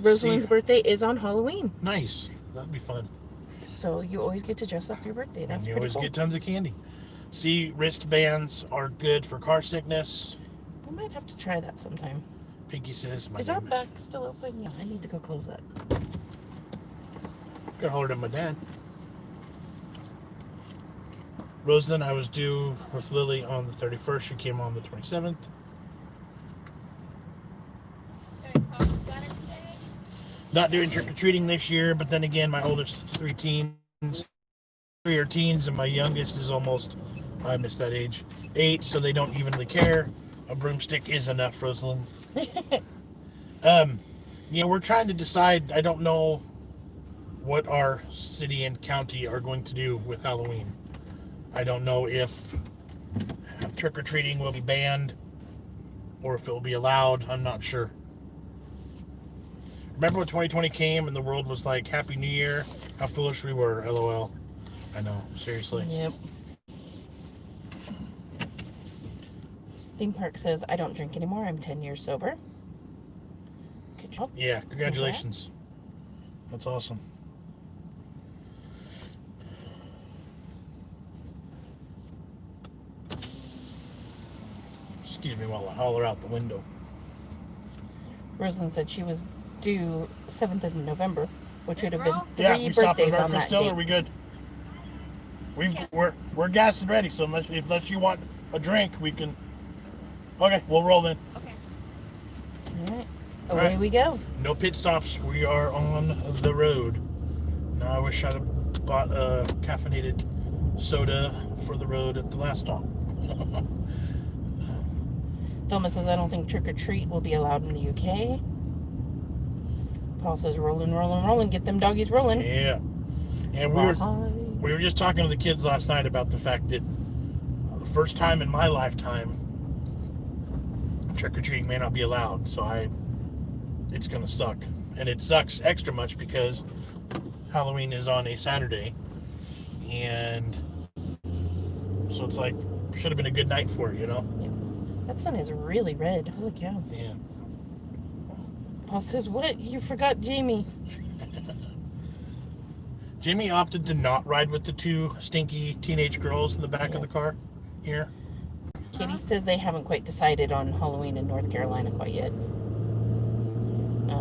Rosalind's birthday is on Halloween. Nice. That'd be fun. So you always get to dress up for your birthday. That's and you pretty always cool. get tons of candy. See, wristbands are good for car sickness. We might have to try that sometime. Pinky says, Is our back still open? Yeah, I need to go close that. Got hollered at my dad. Rosalind, I was due with Lily on the 31st. She came on the 27th. Not doing trick-or-treating this year, but then again, my oldest three are teens, and my youngest is almost, I missed that age, 8, so they don't evenly care. A broomstick is enough, Rosalind. We're trying to decide. I don't know what our city and county are going to do with Halloween. I don't know if trick-or-treating will be banned or if it will be allowed. I'm not sure. Remember when 2020 came and the world was like, Happy New Year? How foolish we were, LOL. I know, seriously. Yep. Theme Park says, I don't drink anymore. I'm 10 years sober. Good job. Yeah, congratulations. That's awesome. Excuse me while I holler out the window. Rosalind said she was due 7th of November, which would have been Yeah, three we stopped at birthdays on America that still, date. or are we good? We're gassed and ready, so unless you want a drink, we can. Okay, we'll roll then. Okay. All right. Away we go. No pit stops. We are on the road. Now I wish I'd have bought a caffeinated soda for the road at the last stop. Thelma says, I don't think trick or treat will be allowed in the UK. Paul says, rolling, rolling, rolling. Get them doggies rolling. Yeah. And we were just talking to the kids last night about the fact that the first time in my lifetime, trick or treating may not be allowed. So it's gonna suck, and it sucks extra much because Halloween is on a Saturday, and so it's like should have been a good night for it, you know. That sun is really red. Holy cow. Yeah. Paul says, what? You forgot Jamie. Jimmy opted to not ride with the two stinky teenage girls in the back of the car here. Kitty says they haven't quite decided on Halloween in North Carolina quite yet.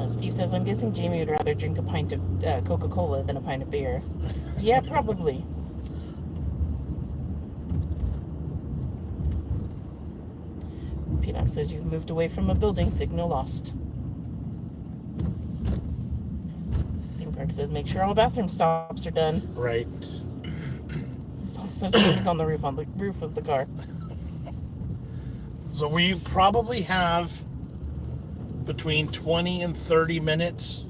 Steve says, I'm guessing Jamie would rather drink a pint of Coca-Cola than a pint of beer. Yeah, probably. Peanut says, you've moved away from a building, signal lost. Theme Park says, make sure all bathroom stops are done. Right. Paul says, Jamie's on the roof of the car. So we probably have between 20 and 30 minutes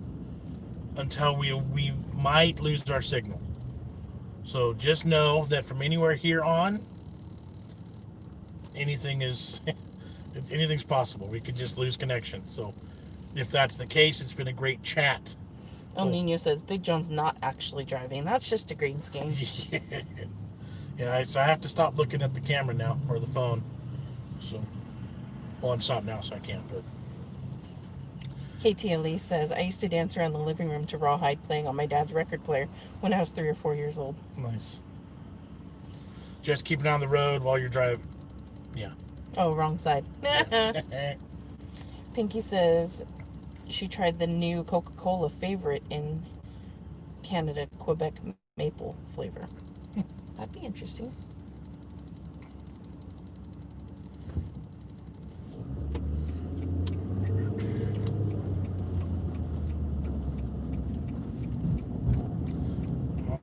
until we might lose our signal. So just know that from anywhere here on, anything's possible. We could just lose connection. So if that's the case, it's been a great chat. El Nino says, Big John's not actually driving. That's just a green scheme. Yeah, so I have to stop looking at the camera now, or the phone. So, well, I'm stopped now, so I can't, but. KTLE says, I used to dance around the living room to Rawhide playing on my dad's record player when I was 3 or 4 years old. Nice. Just keep it on the road while you're driving. Yeah. Oh, wrong side. Pinky says she tried the new Coca-Cola favorite in Canada, Quebec maple flavor. That'd be interesting.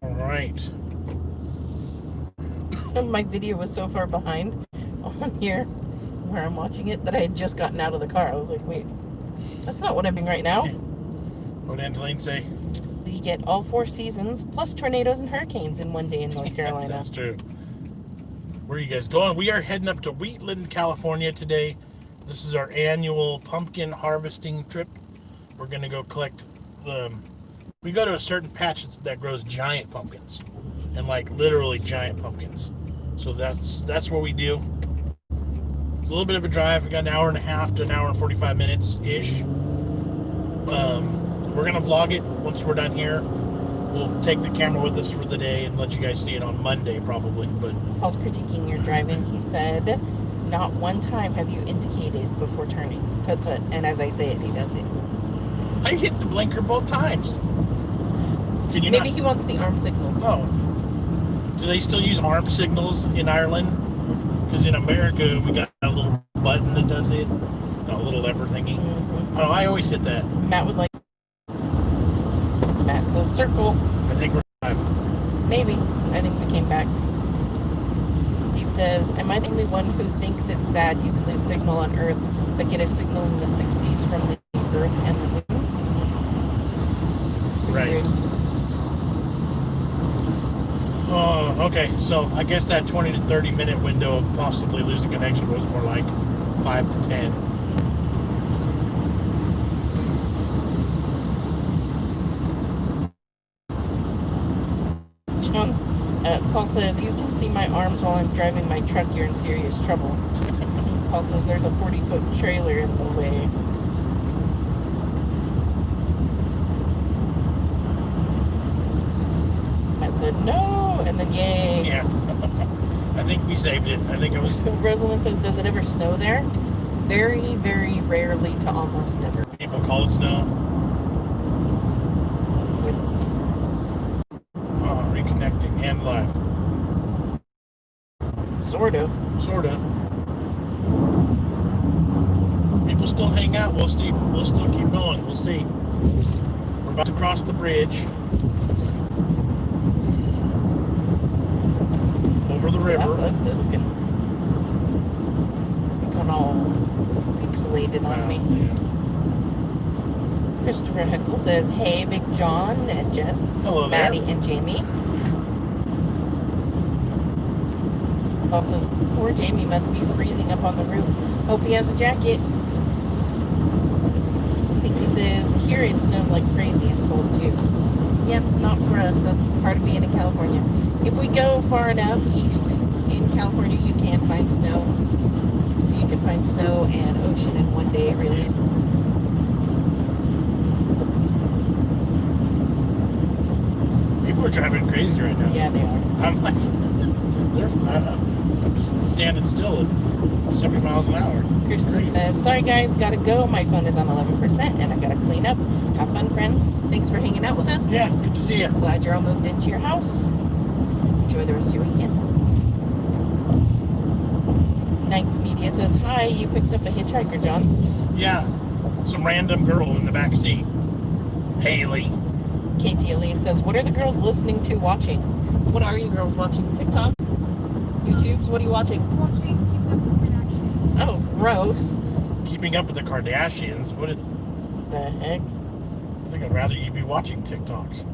All right. My video was so far behind on here where I'm watching it that I had just gotten out of the car. I was like, wait, that's not what I'm doing right now. What did Angeline say? You get all 4 seasons plus tornadoes and hurricanes in one day in North Carolina. That's true. Where are you guys going? We are heading up to Wheatland, California today. This is our annual pumpkin harvesting trip. We're going to go collect we go to a certain patch that grows giant pumpkins. And like literally giant pumpkins. So that's what we do. It's a little bit of a drive. We got an hour and a half to an hour and 45 minutes-ish. We're going to vlog it once we're done here. We'll take the camera with us for the day and let you guys see it on Monday probably. But Paul's critiquing your driving. He said, not one time have you indicated before turning. Tut-tut. And as I say it, he does it. I hit the blinker both times. Can you Maybe not? he wants the arm signals. Oh. Do they still use arm signals in Ireland? Because in America, we got a little button that does it. A little lever thingy. Oh, I always hit that. Matt would like. Matt says circle. I think we're 5. Maybe. I think we came back. Steve says, am I the only one who thinks it's sad you can lose signal on Earth, but get a signal in the 60s from the Earth and the Moon? Right. Oh, okay. So I guess that 20 to 30 minute window of possibly losing connection was more like 5 to 10. Paul says, you can see my arms while I'm driving my truck. You're in serious trouble. Paul says, there's a 40-foot trailer in the way. Matt said, no, and then yay. Yeah. I think we saved it. I think it was... Rosalind says, does it ever snow there? Very, very rarely to almost never. People call it snow. Yep. Oh, reconnecting and live. Sort of. Sort of. People still hang out. We'll still keep going. We'll see. We're about to cross the bridge. Over the river. That's ugly looking. Got all pixelated on me. Yeah. Christopher Heckle says, hey, Big John and Jess, Hello there. Maddie and Jamie. Paul says, poor Jamie must be freezing up on the roof. Hope he has a jacket. Pinky says, here it snows like crazy and cold too. Yep, not for us. That's part of being in California. If we go far enough east in California, you can find snow. So you can find snow and ocean in one day, really. People are driving crazy right now. Yeah, they are. I'm like, I'm standing still at 70 miles an hour. Kristen says, sorry guys, gotta go. My phone is on 11% and I gotta clean up. Have fun, friends. Thanks for hanging out with us. Yeah, good to see you. Glad you're all moved into your house. Enjoy the rest of your weekend. Knights Media says, hi, you picked up a hitchhiker, John. Yeah, some random girl in the back seat. Haley. Katie Elise says, what are the girls listening to watching? What are you girls watching? TikToks? YouTubes? What are you watching? Watching Keeping Up with the Kardashians. Oh, gross. Keeping Up with the Kardashians. What The heck? I think I'd rather you be watching TikToks.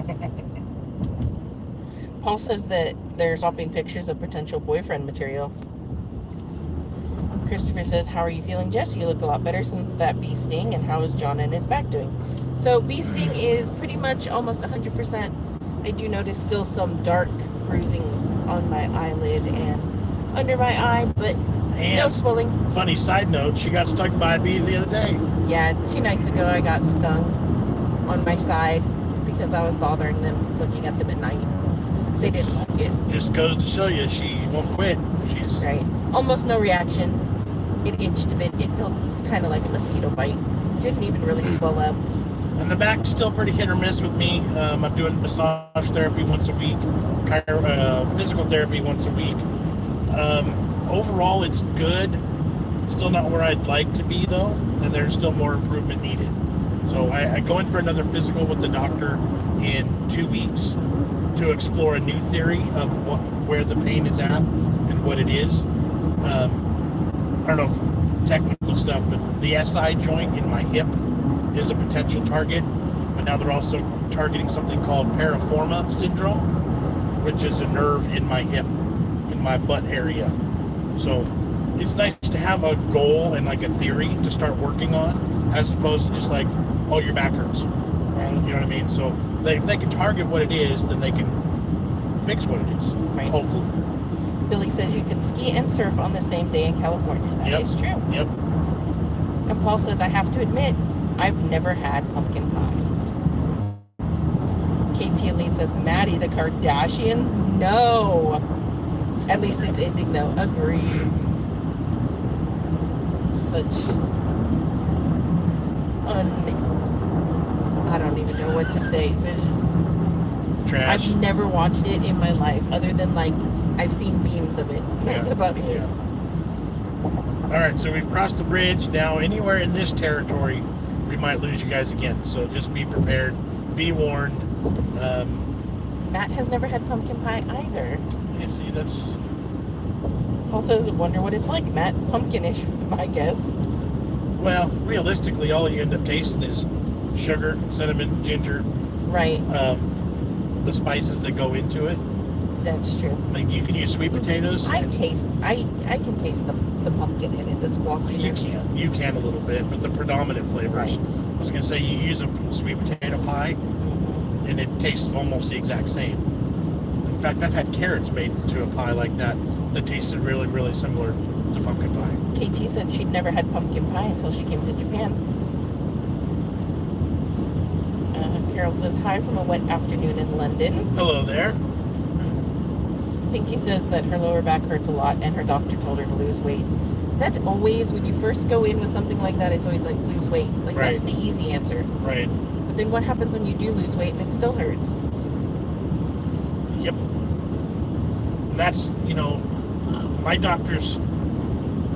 Paul says that they're swapping pictures of potential boyfriend material. Christopher says, how are you feeling, Jess? You look a lot better since that bee sting, and how is John and his back doing? So bee sting is pretty much almost 100%. I do notice still some dark bruising on my eyelid and under my eye, but And no swelling. funny side note, she got stung by a bee the other day. Yeah, 2 nights ago I got stung on my side because I was bothering them, looking at them at night. They didn't like it. Just goes to show you she won't quit. She's Right. Almost no reaction. It itched a bit. It felt kind of like a mosquito bite. Didn't even really swell up. and the back's still pretty hit or miss with me. I'm doing massage therapy once a week, physical therapy once a week. Overall, it's good. Still not where I'd like to be though, and there's still more improvement needed. So I go in for another physical with the doctor in 2 weeks to explore a new theory of where the pain is at and what it is. I don't know if technical stuff, but the SI joint in my hip is a potential target. But now they're also targeting something called piriform syndrome, which is a nerve in my hip, in my butt area. So it's nice to have a goal and like a theory to start working on, as opposed to just like, oh, your back hurts. Right. You know what I mean? So if they can target what it is, then they can fix what it is. Right. Hopefully. Billy says you can ski and surf on the same day in California. That is true. Yep. And Paul says, I have to admit, I've never had pumpkin pie. KT Lee says, Maddie, the Kardashians? No. At least it's ending though. Agreed. Such I don't even know what to say. So it's just Trash. I've never watched it in my life, other than like I've seen memes of it. That's about it. Yeah. All right, so we've crossed the bridge. Now, anywhere in this territory, we might lose you guys again. So just be prepared. Be warned. Matt has never had pumpkin pie either. Yeah, see, that's... Paul says, wonder what it's like, Matt. Pumpkinish, I guess. Well, realistically, all you end up tasting is sugar, cinnamon, ginger. Right. The spices that go into it. That's true. Like, you can use sweet potatoes. I can taste the pumpkin in it, the squashiness. You can a little bit, but the predominant flavors. Right. I was going to say, you use a sweet potato pie, and it tastes almost the exact same. In fact, I've had carrots made into a pie like that tasted really, really similar to pumpkin pie. KT said she'd never had pumpkin pie until she came to Japan. Carol says, hi from a wet afternoon in London. Hello there. Pinky says that her lower back hurts a lot and her doctor told her to lose weight. That's always, when you first go in with something like that, it's always like, lose weight. Like, Right. That's the easy answer. Right. But then what happens when you do lose weight and it still hurts? Yep. And that's, my doctors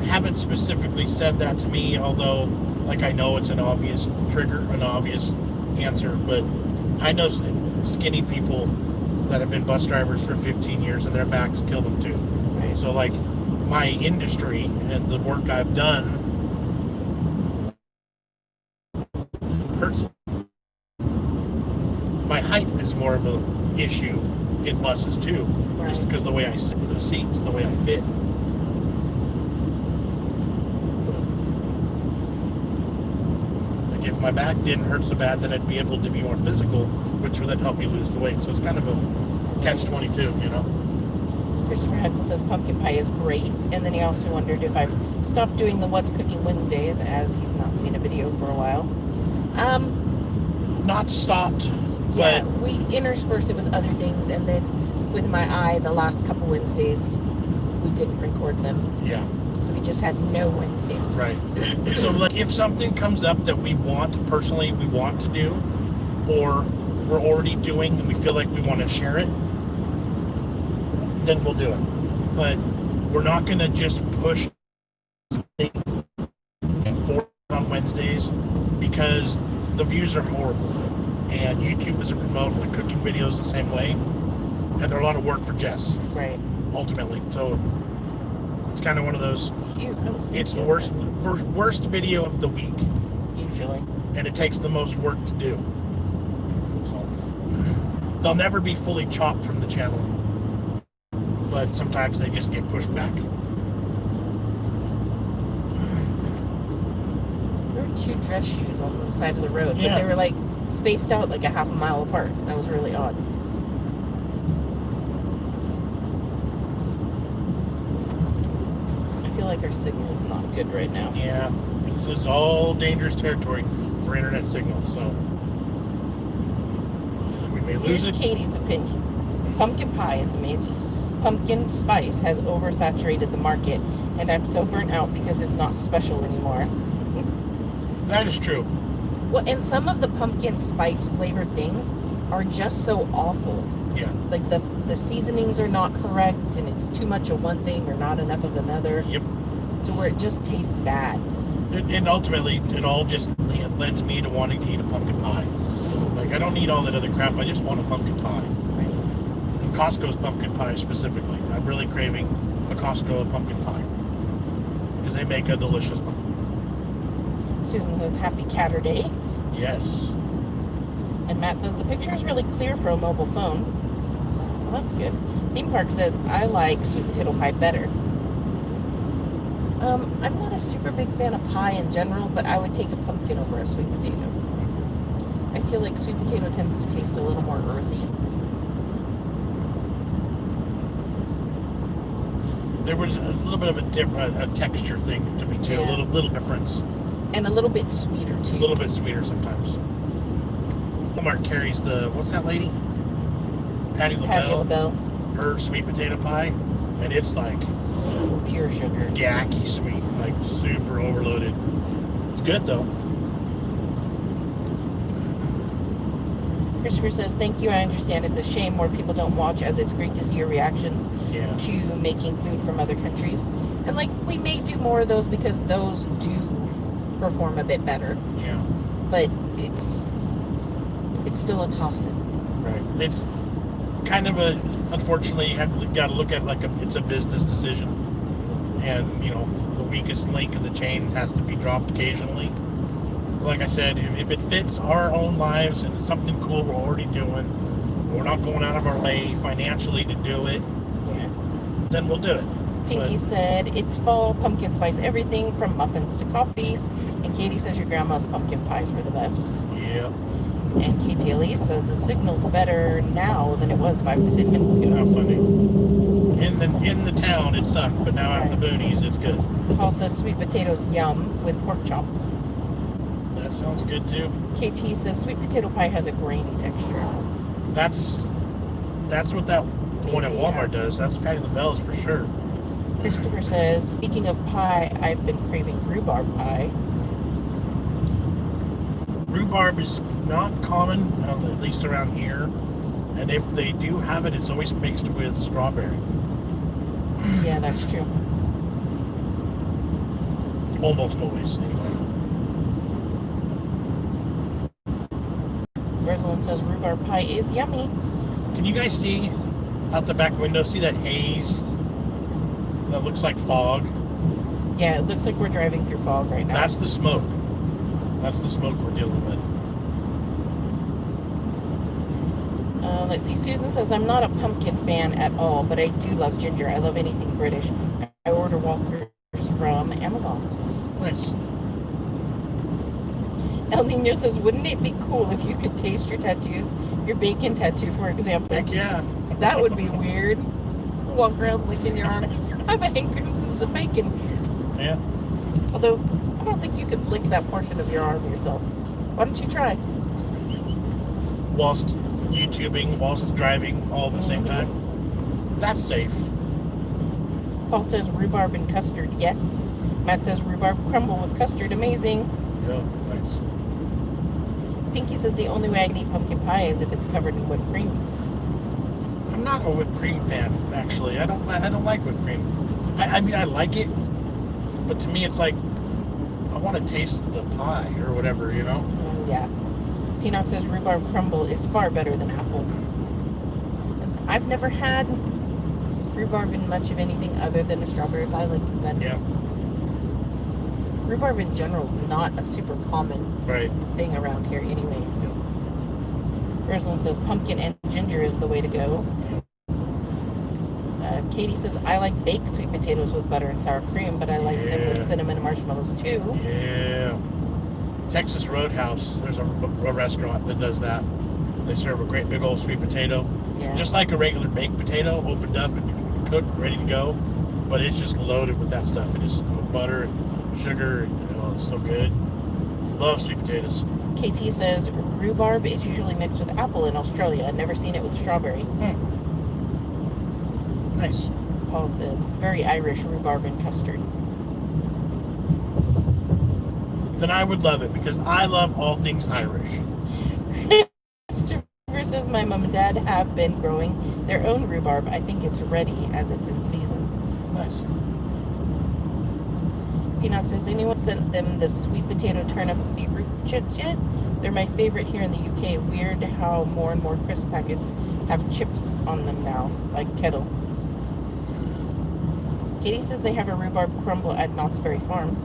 haven't specifically said that to me, although, like, I know it's an obvious trigger, an obvious answer, but I know skinny people that have been bus drivers for 15 years and their backs kill them too. Right. So, like, my industry and the work I've done hurts. My height is more of an issue in buses too, just because the way I sit in those seats, the way I fit. Like, if my back didn't hurt so bad, then I'd be able to be more physical, which would then help me lose the weight. So it's kind of a catch-22, Christopher Heckle says pumpkin pie is great, and then he also wondered if I've stopped doing the What's Cooking Wednesdays, as he's not seen a video for a while. Not stopped, Yeah, but we intersperse it with other things, and then with my eye, the last couple Wednesdays, we didn't record them. yeah, So we just had no Wednesday. right. So, like, if something comes up that we want to do, or we're already doing and we feel like we want to share it, then we'll do it. But we're not going to just push something and forth on Wednesdays, because the views are horrible. And YouTube doesn't promote the cooking videos the same way. And they're a lot of work for Jess, Right. ultimately. So it's kind of one of those, Cute. it's the worst video of the week. Usually. And it takes the most work to do. So they'll never be fully chopped from the channel. But sometimes they just get pushed back. There were two dress shoes on the side of the road, Yeah. but they were like spaced out like a half a mile apart. That was really odd. I feel like our signal's not good right now. Yeah, this is all dangerous territory for internet signal, so we may lose Here's it. Katie's opinion. Pumpkin pie is amazing. Pumpkin spice has oversaturated the market, and I'm so burnt out because it's not special anymore. That is true. Well, and some of the pumpkin spice flavored things are just so awful. Yeah. Like the seasonings are not correct, and it's too much of one thing or not enough of another. Yep. So where it just tastes bad. And ultimately, it all just lends me to wanting to eat a pumpkin pie. Like, I don't need all that other crap. I just want a pumpkin pie. Right. And Costco's pumpkin pie specifically. I'm really craving a Costco pumpkin pie, because they make a delicious pumpkin. Susan says happy Catter Day. Yes. And Matt says the picture is really clear for a mobile phone. Well, that's good. Theme Park says I like sweet potato pie better. I'm not a super big fan of pie in general, but I would take a pumpkin over a sweet potato. I feel like sweet potato tends to taste a little more earthy. There was a little bit of a texture thing to me too. Yeah. A little difference. And a little bit sweeter too. A little bit sweeter sometimes. Walmart carries what's that lady? Patty LaBelle. Her sweet potato pie, and it's like Pure sugar. gacky sweet, like super overloaded. It's good though. Christopher says, thank you. I understand it's a shame more people don't watch, as it's great to see your reactions to making food from other countries. And, like, we may do more of those because those do perform a bit better. Yeah. But it's still a toss-up. Right. It's kind of a, unfortunately, you got to look at like it's a business decision. And, the weakest link in the chain has to be dropped occasionally. Like I said, if it fits our own lives and it's something cool we're already doing, we're not going out of our way financially to do it, then we'll do it. Pinky said, it's fall, pumpkin spice everything from muffins to coffee. And Katie says your grandma's pumpkin pies were the best. Yeah. And Katie Elise says the signal's better now than it was 5 to 10 minutes ago. How funny. In the town it sucked, but now out in the boonies it's good. Paul says sweet potatoes yum with pork chops. That sounds good too. KT says sweet potato pie has a grainy texture. That's what that one at Walmart does. That's Patty LaBelle's for sure. Christopher says, speaking of pie, I've been craving rhubarb pie. Rhubarb is not common, at least around here. And if they do have it, it's always mixed with strawberry. Yeah, that's true. Almost always, anyway. Rosalind says rhubarb pie is yummy. Can you guys see out the back window? See that haze? That looks like fog. Yeah, it looks like we're driving through fog right now. That's the smoke. That's the smoke we're dealing with. Let's see. Susan says, I'm not a pumpkin fan at all, but I do love ginger. I love anything British. I order Walkers from Amazon. Nice. El Nino says, wouldn't it be cool if you could taste your tattoos? Your bacon tattoo, for example. Heck yeah. That would be weird. Walk around licking your arm. I have a hankering for some bacon. Yeah. Although, I don't think you could lick that portion of your arm yourself. Why don't you try? Whilst YouTubing, whilst driving, all at the same time. That's safe. Paul says rhubarb and custard, yes. Matt says rhubarb crumble with custard, amazing. Yeah, nice. Pinky says the only way I can eat pumpkin pie is if it's covered in whipped cream. I'm not a whipped cream fan, actually. I don't like whipped cream. I mean, I like it, but to me, it's like I want to taste the pie or whatever, Yeah. Peanut says rhubarb crumble is far better than apple. I've never had rhubarb in much of anything other than a strawberry pie, like you said. Yeah. Rhubarb in general is not a super common thing around here anyways. Rosalind says pumpkin and ginger is the way to go. Katie says, I like baked sweet potatoes with butter and sour cream, but I like them with cinnamon and marshmallows too. Yeah. Texas Roadhouse, there's a restaurant that does that. They serve a great big old sweet potato. Yeah. Just like a regular baked potato, opened up and cooked, ready to go. But it's just loaded with that stuff. It is butter and sugar, it's so good. Love sweet potatoes. KT says, rhubarb is usually mixed with apple in Australia. I've never seen it with strawberry. Nice. Paul says, very Irish rhubarb and custard. Then I would love it because I love all things Irish. Christopher says, my mom and dad have been growing their own rhubarb. I think it's ready as it's in season. Nice. Peanut says, anyone sent them the sweet potato turnip beetroot chips yet? They're my favorite here in the UK. Weird how more and more crisp packets have chips on them now, like Kettle. Katie says they have a rhubarb crumble at Knott's Berry Farm.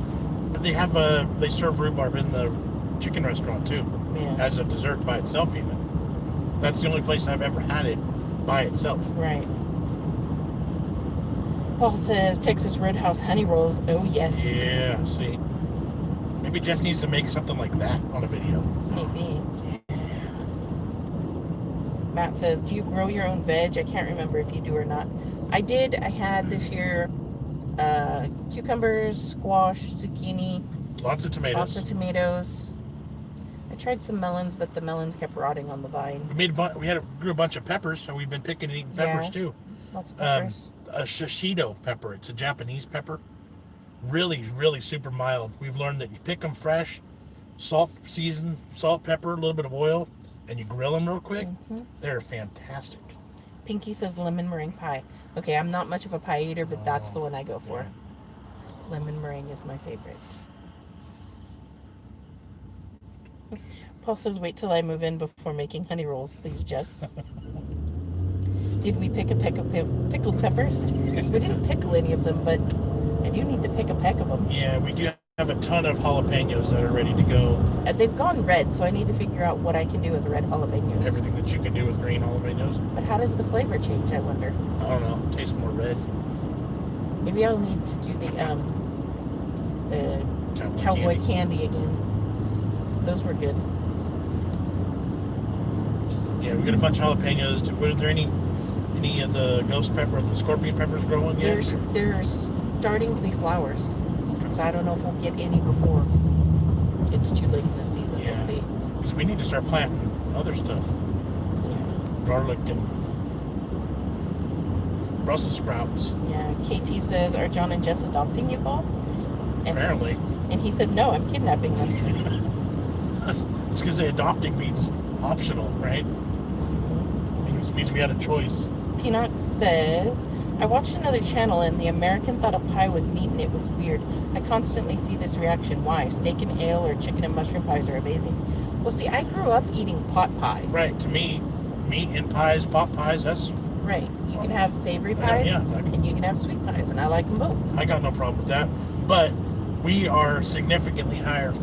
They serve rhubarb in the chicken restaurant too, as a dessert by itself even. That's the only place I've ever had it by itself. Right. Paul says Texas Roadhouse honey rolls. Oh yes. Yeah. See, maybe Jess needs to make something like that on a video. Maybe. Matt says, do you grow your own veg? I can't remember if you do or not. I did. I had this year cucumbers, squash, zucchini. Lots of tomatoes. I tried some melons, but the melons kept rotting on the vine. We grew a bunch of peppers, so we've been picking and eating peppers too. Lots of peppers. A shishito pepper. It's a Japanese pepper. Really, really super mild. We've learned that you pick them fresh, salt, pepper, a little bit of oil, and you grill them real quick, they're fantastic. Pinky says lemon meringue pie. Okay, I'm not much of a pie eater, but that's the one I go for. Yeah. Lemon meringue is my favorite. Paul says, wait till I move in before making honey rolls, please, Jess. Did we pick a peck of pickled peppers? We didn't pickle any of them, but I do need to pick a peck of them. Yeah, we do have a ton of jalapenos that are ready to go. They've gone red, so I need to figure out what I can do with red jalapenos. Everything that you can do with green jalapenos. But how does the flavor change, I wonder? I don't know. Tastes more red. Maybe I'll need to do the cowboy candy again. Those were good. Yeah, we got a bunch of jalapenos. Were there any of the ghost pepper or the scorpion peppers growing yet? There's starting to be flowers. So I don't know if we'll get any before it's too late in the season. Yeah. We'll see. Because we need to start planting other stuff. Yeah. Garlic and Brussels sprouts. Yeah. KT says, are John and Jess adopting you, Paul? Apparently. And he said, no, I'm kidnapping them. It's because adopting means optional, right? It means we had a choice. Peanut says, I watched another channel and the American thought a pie with meat in it was weird. I constantly see this reaction. Why? Steak and ale or chicken and mushroom pies are amazing. Well, see, I grew up eating pot pies. Right. To me, meat and pies, pot pies, that's... Right. You can have savory pies and you can have sweet pies, and I like them both. I got no problem with that. But we are significantly higher in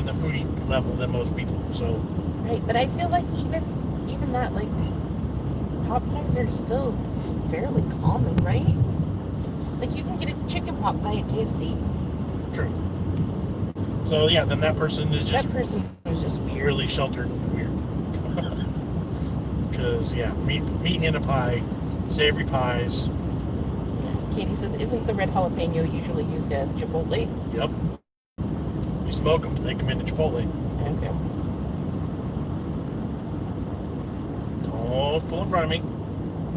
the foodie level than most people, so... Right, but I feel like even that, like, pot pies are still fairly common, right? Like, you can get a chicken pot pie at KFC. True. So, yeah, then that person is just... That person was just weird. Really sheltered and weird. Because, yeah, meat in a pie, savory pies. Katie says, isn't the red jalapeno usually used as Chipotle? Yep. You smoke them, make them into Chipotle. Okay. Don't pull in front of me.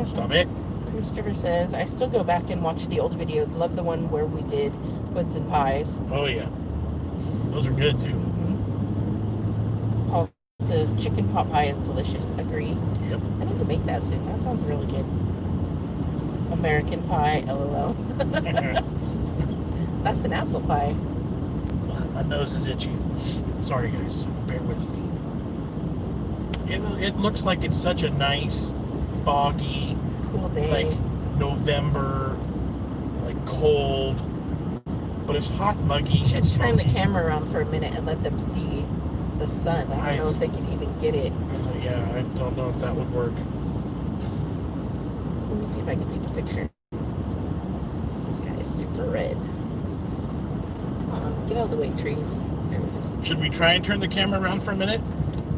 Stop it. Christopher says, I still go back and watch the old videos. Love the one where we did puds and pies. Oh, yeah. Those are good, too. Paul says, chicken pot pie is delicious. Agree. Yep. I need to make that soon. That sounds really good. American pie, LOL. That's an apple pie. My nose is itchy. Sorry, guys. Bear with me. It looks like it's such a nice, foggy, cool day. Like November, like cold, but it's hot, muggy. You should turn the camera around for a minute and let them see the sun. I don't know if they can even get it. Yeah, I don't know if that would work. Let me see if I can take a picture. This guy is super red. Come on, get out of the way, trees. There we go. Should we try and turn the camera around for a minute?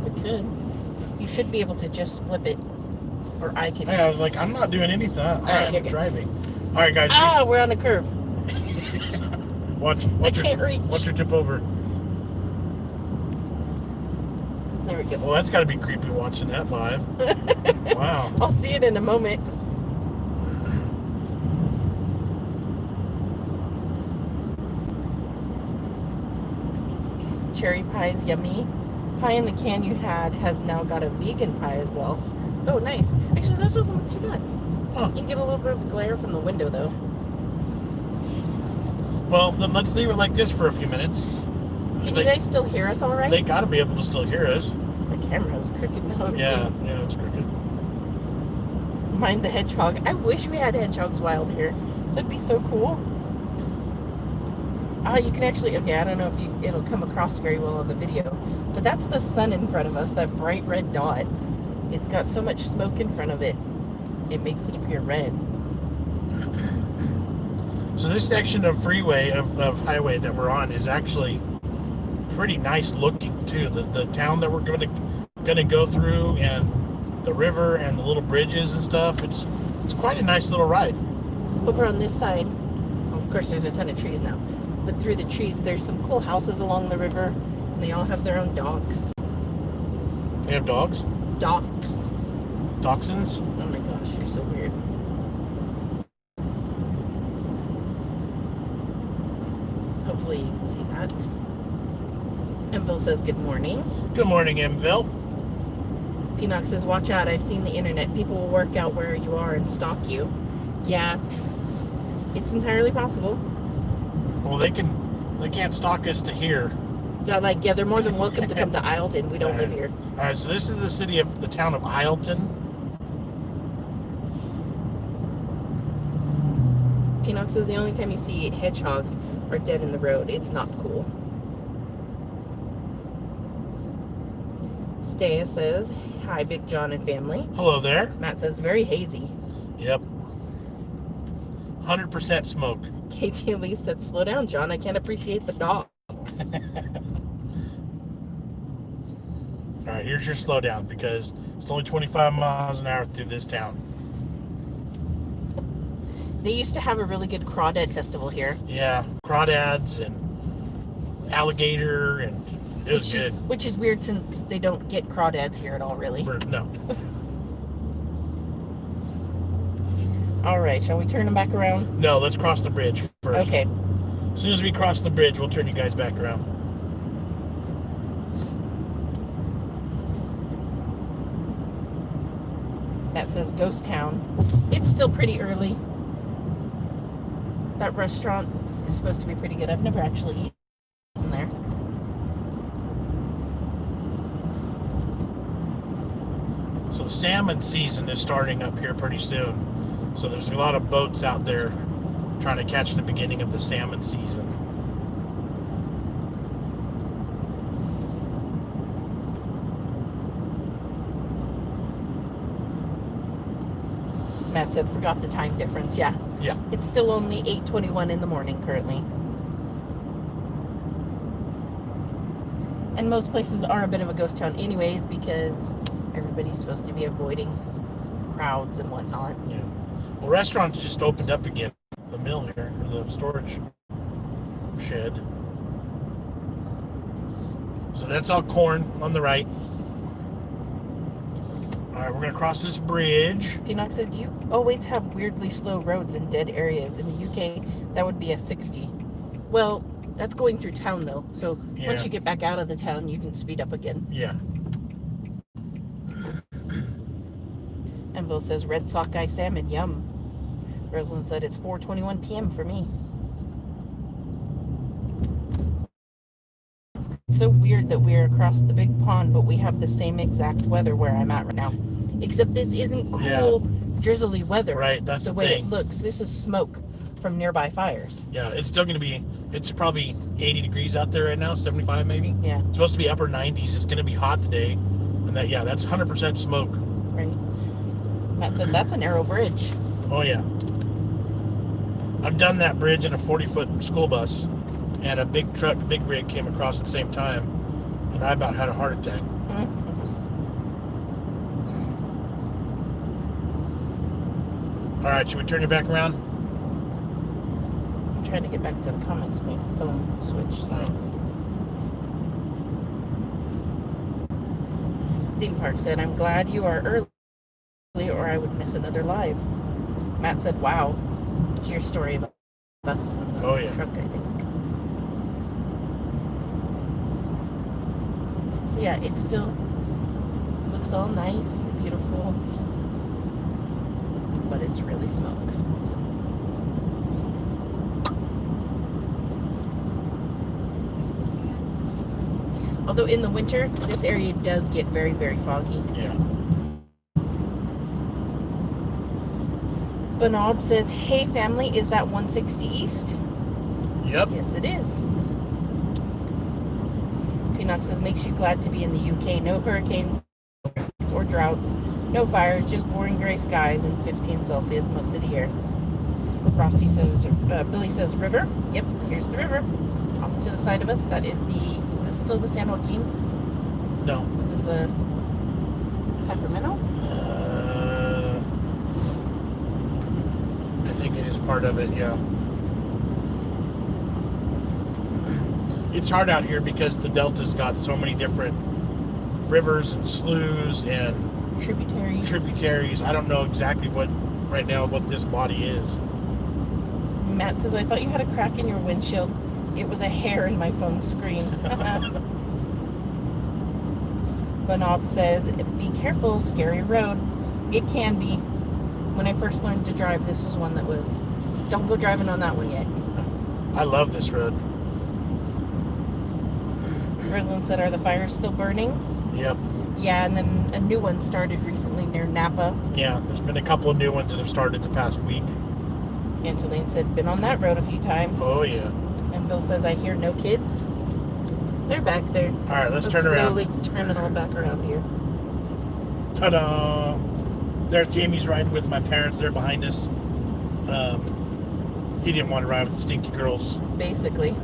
We could. You should be able to just flip it. Or I can. Yeah, like, I'm not doing anything. I'm driving. All right, guys. We're on a curve. Watch I can't reach. Watch her tip over. There we go. Well, that's got to be creepy watching that live. Wow. I'll see it in a moment. Cherry pie's yummy. Pie in the can you had has now got a vegan pie as well. Oh, nice. Actually, that doesn't look too bad. Huh. You can get a little bit of glare from the window, though. Well, then let's leave it like this for a few minutes. Can you guys still hear us all right? They got to be able to still hear us. The camera is crooked now. Yeah, it's crooked. Mind the hedgehog. I wish we had hedgehogs wild here. That'd be so cool. You can actually, okay, I don't know if it'll come across very well on the video, but that's the sun in front of us, that bright red dot. It's got so much smoke in front of it, it makes it appear red. So this section of freeway, of highway that we're on is actually pretty nice looking too. The town that we're gonna go through, and the river and the little bridges and stuff, it's quite a nice little ride. Over on this side, of course there's a ton of trees now, but through the trees there's some cool houses along the river, and they all have their own docks. They have dogs? Docks. Dachshunds? Oh my gosh, you're so weird. Hopefully you can see that. Enville says good morning. Good morning, Mville. Peanox says, watch out, I've seen the internet. People will work out where you are and stalk you. Yeah, it's entirely possible. Well, they can't stalk us to here. Yeah, they're more than welcome to come to Ileton. We don't live here. All right, so this is the town of Ileton. Peanox says the only time you see hedgehogs are dead in the road. It's not cool. Stea says, hi, Big John and family. Hello there. Matt says, very hazy. Yep. 100% smoke. Katie Elise said, slow down, John. I can't appreciate the dogs. All right, here's your slowdown because it's only 25 miles an hour through this town. They used to have a really good crawdad festival here. Yeah, crawdads and alligator, and it was good. Which is weird since they don't get crawdads here at all, really. No. All right, shall we turn them back around? No, let's cross the bridge first. Okay. As soon as we cross the bridge, we'll turn you guys back around. Matt says ghost town. It's still pretty early. That restaurant is supposed to be pretty good. I've never actually eaten there. So the salmon season is starting up here pretty soon. So there's a lot of boats out there trying to catch the beginning of the salmon season. Matt said, forgot the time difference. Yeah. Yeah. It's still only 8:21 in the morning currently. And most places are a bit of a ghost town anyways because everybody's supposed to be avoiding crowds and whatnot. Yeah. Well, restaurants just opened up again. The mill here, or the storage shed. So that's all corn on the right. All right, we're going to cross this bridge. Peanox said, you always have weirdly slow roads in dead areas. In the UK, that would be a 60. Well, that's going through town, though. So Yeah. once you get back out of the town, you can speed up again. Yeah. Enville says, red sockeye salmon, yum. Rosalind said, it's 4:21 p.m. for me. It's so weird that we're across the big pond, but we have the same exact weather where I'm at right now. Except this isn't cool, drizzly weather. Right, that's the way thing. it looks. This is smoke from nearby fires. Yeah, it's still going to be, it's probably 80 degrees out there right now, 75 maybe. Yeah. It's supposed to be upper 90s. It's going to be hot today. And that's 100% smoke. Right. Matt said, that's a narrow bridge. Oh, yeah. I've done that bridge in a 40-foot school bus, and a big rig came across at the same time, and I about had a heart attack. All right, should we turn you back around? I'm trying to get back to the comments. My phone switched sides. Theme Park said, I'm glad you are early or I would miss another live. Matt said, wow. It's your story about the bus and the truck, I think. So yeah, it still looks all nice and beautiful, but it's really smoke. Although in the winter, this area does get very, very foggy. Yeah. Benob says, hey family, is that 160 East? Yep. Yes, it is. Peanox says, makes you glad to be in the UK. No hurricanes or droughts, no fires, just boring gray skies and 15 Celsius most of the year. Rossi says, Billy says, river. Yep, here's the river. Off to the side of us, that is is this still the San Joaquin? No. Is this the Sacramento? I think it is part of it, yeah. It's hard out here because the Delta's got so many different rivers and sloughs and tributaries. I don't know exactly what this body is. Matt says, I thought you had a crack in your windshield. It was a hair in my phone screen. Bonob says, be careful, scary road. It can be. When I first learned to drive, this was one that was, don't go driving on that one yet. I love this road. Rosalind said, are the fires still burning? Yep. Yeah, and then a new one started recently near Napa. Yeah, there's been a couple of new ones that have started the past week. Angeline said, been on that road a few times. Oh, yeah. And Phil says, I hear no kids. They're back there. All right, let's turn around. Slowly turn it all back around here. Ta-da! There's Jamie's riding with my parents there behind us. He didn't want to ride with the stinky girls. Basically.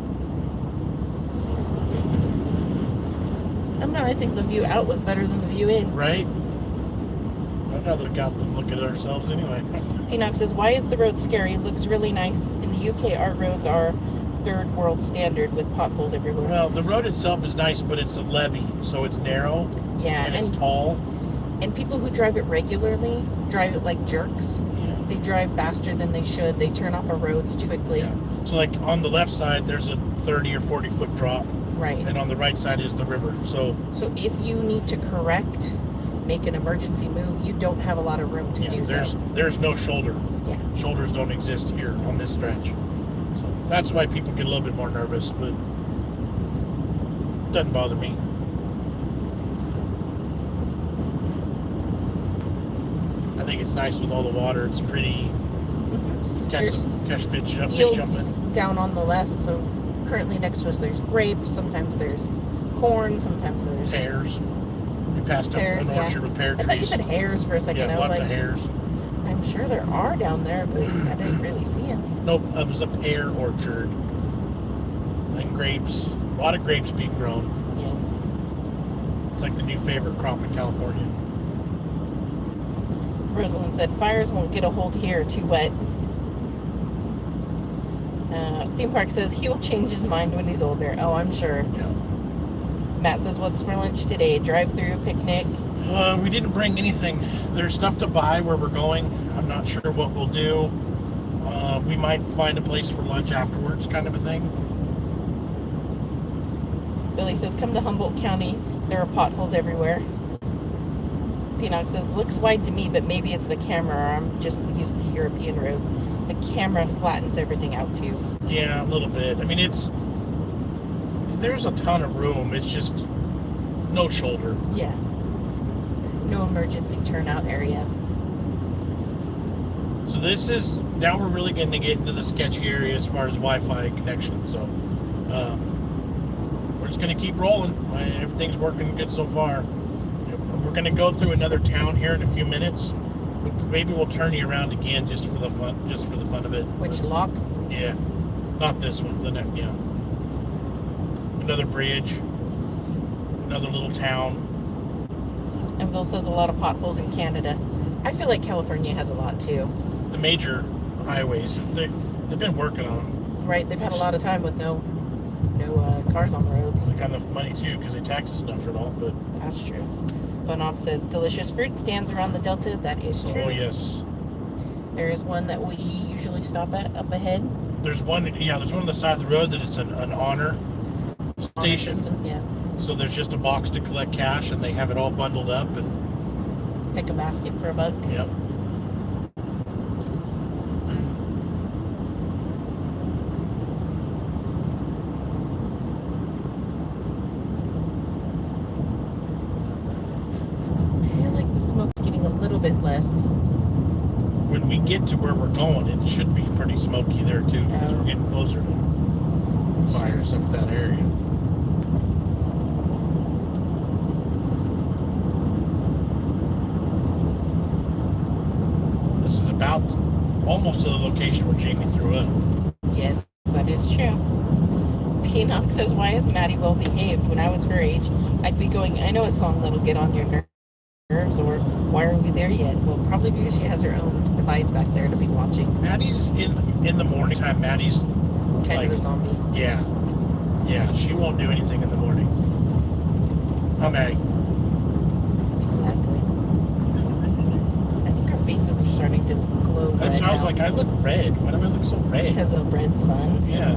I don't know, I think the view out was better than the view in. Right? I'd rather got them look at ourselves anyway. Enoch says, why is the road scary? Looks really nice. In the UK, our roads are third world standard with potholes everywhere. Well, the road itself is nice, but it's a levee, so it's narrow. Yeah, and it's tall. And people who drive it regularly drive it like jerks. Yeah. They drive faster than they should. They turn off our roads too quickly. Yeah. So, like, on the left side, there's a 30 or 40 foot drop. Right. And on the right side is the river. So if you need to correct, make an emergency move, you don't have a lot of room to do there's no shoulder. Yeah. Shoulders don't exist here on this stretch. So that's why people get a little bit more nervous, but doesn't bother me. I think it's nice with all the water. It's pretty. Catch fish jumping. Down on the left, so currently next to us there's grapes, sometimes there's corn, sometimes there's pears. We passed up pears, an orchard with pear trees. I thought you said hares for a second. Yeah, I was lots like, of hares. I'm sure there are down there, but I didn't really see them. Nope, it was a pear orchard. And grapes. A lot of grapes being grown. Yes. It's like the new favorite crop in California. Rosalind said, fires won't get a hold here, too wet. Theme Park says he will change his mind when he's older. Oh, I'm sure. Yeah. Matt says, what's for lunch today? Drive-through, picnic? We didn't bring anything. There's stuff to buy where we're going. I'm not sure what we'll do. We might find a place for lunch afterwards, kind of a thing. Billy says, come to Humboldt County. There are potholes everywhere. Peanut says, looks wide to me, but maybe it's the camera. I'm just used to European roads. The camera flattens everything out, too. Yeah, a little bit. I mean, there's a ton of room. It's just no shoulder. Yeah. No emergency turnout area. So now we're really going to get into the sketchy area as far as Wi-Fi connection. So we're just going to keep rolling. Everything's working good so far. We're going to go through another town here in a few minutes. Maybe we'll turn you around again just for the fun of it. Which lock? Yeah, not this one. The next, yeah. Another bridge. Another little town. And Bill says a lot of potholes in Canada. I feel like California has a lot too. The major highways, they've been working on them. Right, they've had a lot of time with no cars on the roads. They got enough money too because they tax us enough for it all. But that's true. Bonob says delicious fruit stands around the Delta. That is true. Oh yes. There is one that we usually stop at up ahead. There's one on the side of the road that is an honor station. System, yeah. So there's just a box to collect cash, and they have it all bundled up and pick a basket for $1. Yep. I feel like the smoke's getting a little bit less. When we get to where we're going, it should be pretty smoky there too, because we're getting closer to fires up that area. This is about almost to the location where Jamie threw up. Yes, that is true. Peanut says, why is Maddie well behaved? When I was her age, I'd be going, I know a song that'll get on your nerves, or why are we there yet? Well, probably because she has her own device back there to be watching. Maddie's in the morning time. Maddie's kind of a zombie. Yeah. Yeah, she won't do anything in the morning. Oh, Maddie. Exactly. I think our faces are starting to glow. That's why I was like, I look red. Why do I look so red? Because of red sun. Yeah.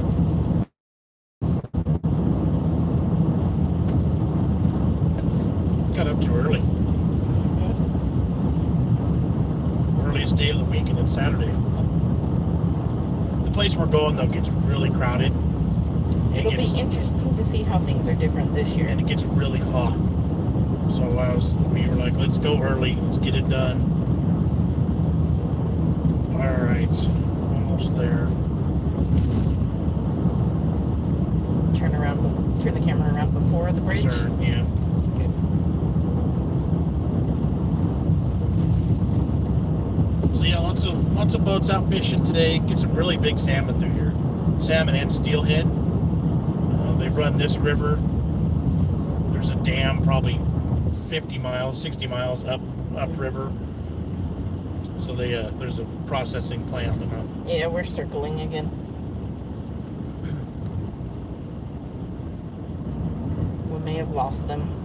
got up too early. Earliest day of the week, and it's Saturday. The place we're going, though, gets really crowded. It'll be interesting to see how things are different this year. And it gets really hot. So we were like, let's go early. Let's get it done. All right. Almost there. Turn the camera around before the bridge. Turn, yeah. Good. So yeah, lots of boats out fishing today. Get some really big salmon through here. Salmon and steelhead. They run this river. There's a dam probably 50 miles, 60 miles upriver. So there's a processing plant. Yeah, we're circling again. We may have lost them.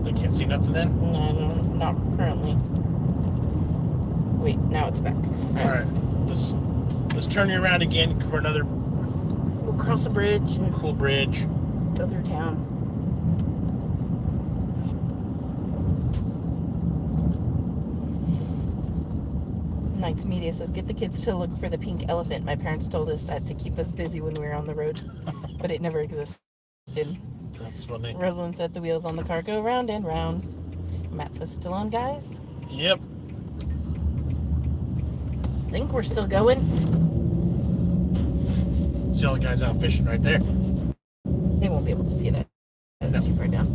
They can't see nothing then? No, not currently. Wait, now it's back. All right. Let's turn you around again for another We'll cross a bridge and cool bridge. go through town. Knights Media says, get the kids to look for the pink elephant. My parents told us that to keep us busy when we were on the road, but it never existed. That's funny. Rosalind said the wheels on the car go round and round. Matt says, still on, guys? Yep. I think we're still going. See all the guys out fishing right there. They won't be able to see that. That's too far down.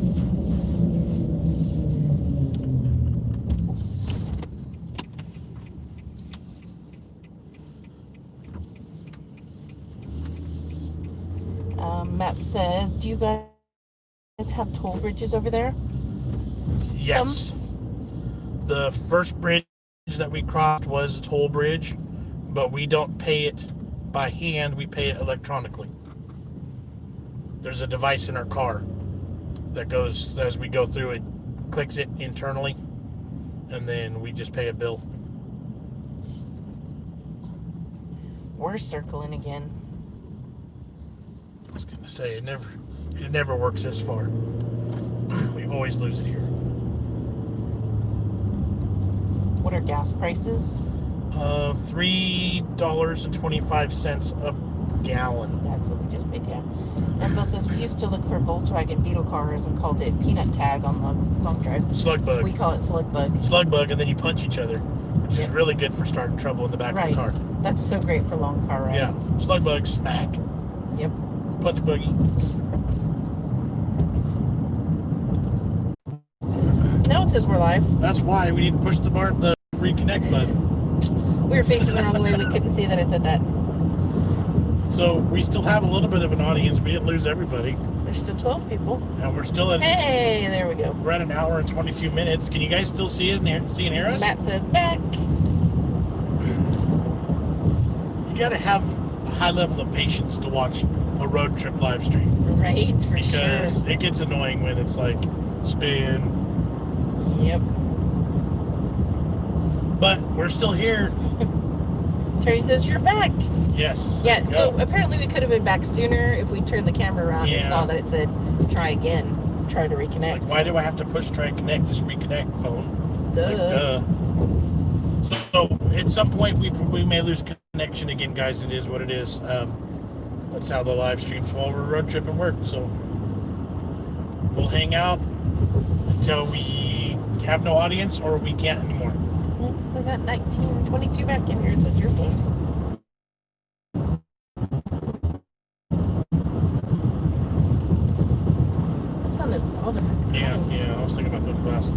Matt says, do you guys have toll bridges over there? Yes. The first bridge that we crossed was a toll bridge, but we don't pay it by hand, we pay it electronically. There's a device in our car that goes, as we go through it, clicks it internally, and then we just pay a bill. We're circling again. I was gonna say it never works this far. We always lose it here. What are gas prices? $3.25 a gallon. That's what we just paid, yeah. And Bill says, we used to look for Volkswagen Beetle cars and called it peanut tag on long drives. Slug bug. We call it slug bug. Slug bug, and then you punch each other, which is really good for starting trouble in the back of the car. That's so great for long car rides. Yeah. Slug bug, smack. Yep. Punch buggy. Now it says we're live. That's why we didn't push the reconnect button. We were facing the wrong way. We couldn't see that I said that. So we still have a little bit of an audience. We didn't lose everybody. There's still 12 people. And we're still at... Hey, there we go. We're at an hour and 22 minutes. Can you guys still see it and hear us? Matt says back. You got to have a high level of patience to watch a road trip live stream. Right, for Because it gets annoying when it's like spin. Yep. But we're still here. Terry says you're back. Yes. Yeah, so apparently we could have been back sooner if we turned the camera around and saw that it said try again, try to reconnect. Like, why do I have to push try connect? Just reconnect phone. Duh. Like, duh. So at some point we may lose connection again, guys. It is what it is. That's how the live streams while we're road tripping work. So we'll hang out until we have no audience or we can't anymore. We got 1922 back in here. It says your phone. The sun is bothering. Yeah, I was thinking about those glasses.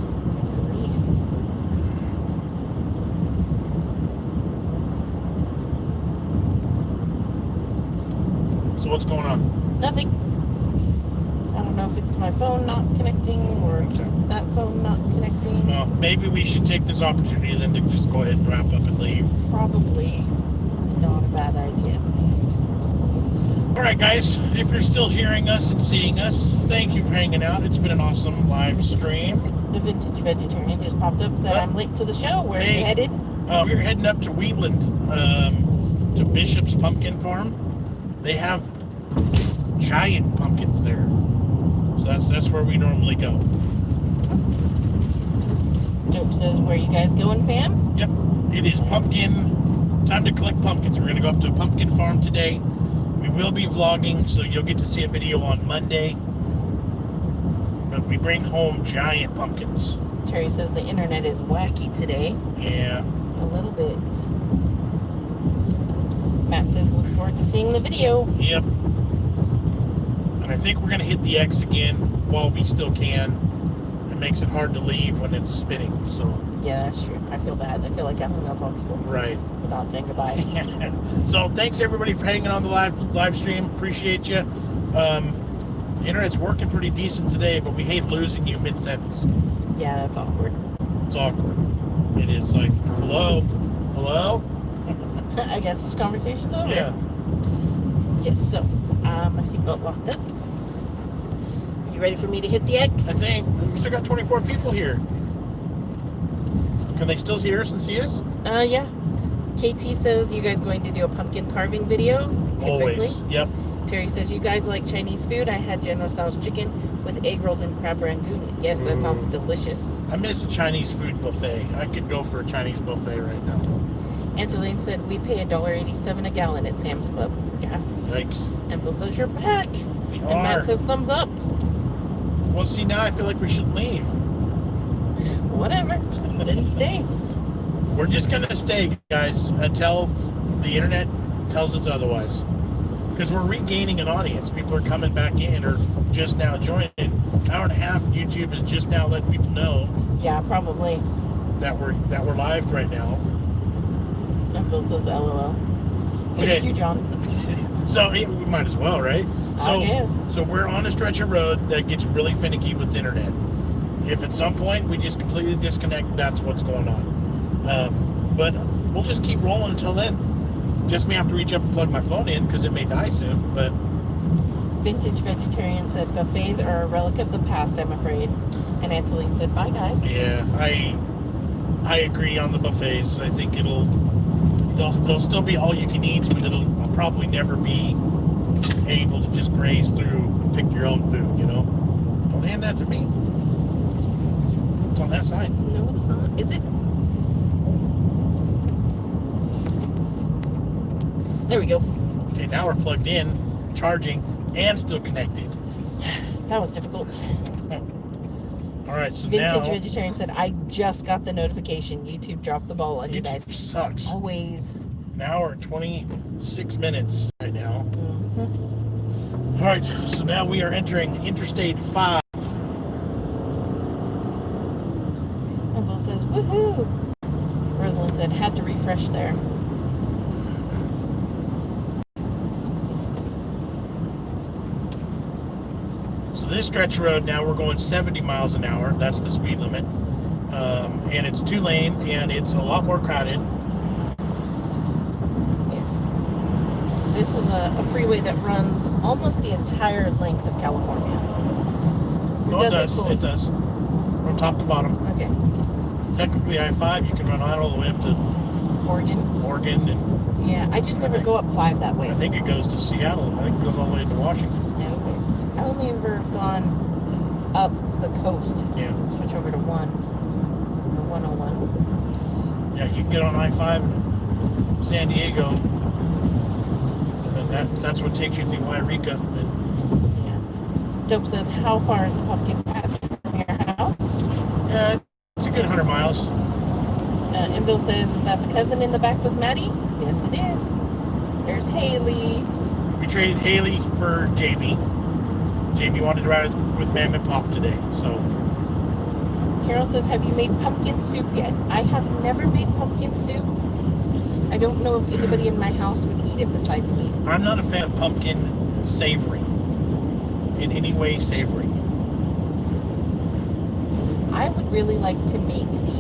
So what's going on? Nothing. I don't know if it's my phone not connecting or that phone not connecting. Well, maybe we should take this opportunity then to just go ahead and wrap up and leave. Probably not a bad idea. All right, guys, if you're still hearing us and seeing us, thank you for hanging out. It's been an awesome live stream. The Vintage Vegetarian just popped up and said, I'm late to the show. Where are Hey, you headed? We're heading up to Wheatland, to Bishop's Pumpkin Farm. They have giant pumpkins there. So that's where we normally go. Dope says, where you guys going, fam? Yep, it is pumpkin, time to collect pumpkins. We're going to go up to a pumpkin farm today. We will be vlogging, so you'll get to see a video on Monday. But we bring home giant pumpkins. Terry says the internet is wacky today. Yeah. A little bit. Matt says, look forward to seeing the video. Yep. And I think we're going to hit the X again while we still can. It makes it hard to leave when it's spinning, so. Yeah, that's true. I feel bad. I feel like I hung up on people. Right. Without saying goodbye. So thanks everybody for hanging on the live stream. Appreciate you. The internet's working pretty decent today, but we hate losing you mid-sentence. Yeah, that's awkward. It's awkward. It is like, hello? I guess this conversation's over. Yeah. Yes, so, my seatbelt locked up. You ready for me to hit the X? I think we still got 24 people here. Can they still hear us and see us? Yeah. KT says, you guys going to do a pumpkin carving video? Typically. Always. Yep. Terry says, you guys like Chinese food? I had General Tso's chicken with egg rolls and crab rangoon. Yes, that sounds delicious. I miss a Chinese food buffet. I could go for a Chinese buffet right now. Angeline said, we pay $1.87 a gallon at Sam's Club for gas. Yikes. And Bill says, you're back. We And are. Matt says, thumbs up. Well, see, now I feel like we should leave. Whatever. Then stay. We're just going to stay, guys, until the internet tells us otherwise. Because we're regaining an audience. People are coming back in or just now joining. Hour and a half, YouTube is just now letting people know Yeah, probably. that we're live right now. And Bill says, LOL. Thank Okay. you, John. So we might as well, right? So, I guess. So we're on a stretch of road that gets really finicky with the internet. If at some point we just completely disconnect, that's what's going on. But we'll just keep rolling until then. Just may have to reach up and plug my phone in because it may die soon. But Vintage Vegetarian said, buffets are a relic of the past, I'm afraid. And Angeline said, bye, guys. yeah, I agree on the buffets. I think they'll still be all you can eat, but it'll probably never be able to just graze through and pick your own food, you know? Don't hand that to me. It's on that side. No, it's not. Is it? There we go. Okay, now we're plugged in, charging, and still connected. That was difficult. All right, so Vintage now Vegetarian said, I just got the notification. YouTube dropped the ball on you YouTube guys. sucks. Always. Now we're at 26 minutes right now. Mm-hmm. All right, so now we are entering Interstate 5. And Bill says, woohoo. Rosalind said, had to refresh there. So this stretch of road now we're going 70 miles an hour. That's the speed limit. And it's 2-lane and it's a lot more crowded. Yes. This is a freeway that runs almost the entire length of California. No, it does. It does. From top to bottom. Okay. Technically I-5, you can run all the way up to Oregon and Yeah, I just never go up 5 that way. I think it goes to Seattle. I think it goes all the way into Washington. Yeah, okay. I only ever have gone up the coast. Yeah. Switch over to 101. Yeah, you can get on I-5 in San Diego. And then that's what takes you through Wairika. And Yeah. Dope says, how far is the pumpkin patch from your house? it's a good 100 miles. Bill says, is that the cousin in the back with Maddie? Yes, it is. There's Haley. We traded Haley for Jamie. Jamie wanted to ride with Mam and Pop today, so. Carol says, have you made pumpkin soup yet? I have never made pumpkin soup. I don't know if anybody in my house would eat it besides me. I'm not a fan of pumpkin savory. In any way savory. I would really like to make the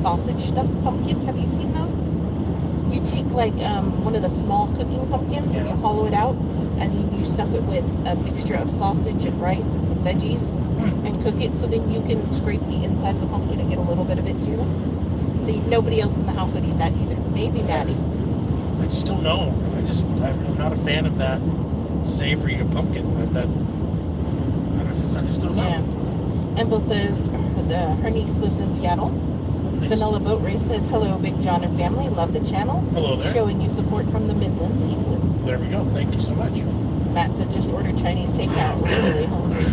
sausage stuffed pumpkin. Have you seen those? You take like one of the small cooking pumpkins and you hollow it out, and then you stuff it with a mixture of sausage and rice and some veggies, and cook it so then you can scrape the inside of the pumpkin and get a little bit of it too. See, nobody else in the house would eat that either. Maybe Maddie. I just don't know. I'm not a fan of that savory of pumpkin. I just don't know. Yeah. Envil says her niece lives in Seattle. Nice. Vanilla Boat Race says, hello, Big John and family. Love the channel. Hello there. Showing you support from the Midlands, England. There we go. Thank you so much. Matt said, just order Chinese takeout. We're really hungry.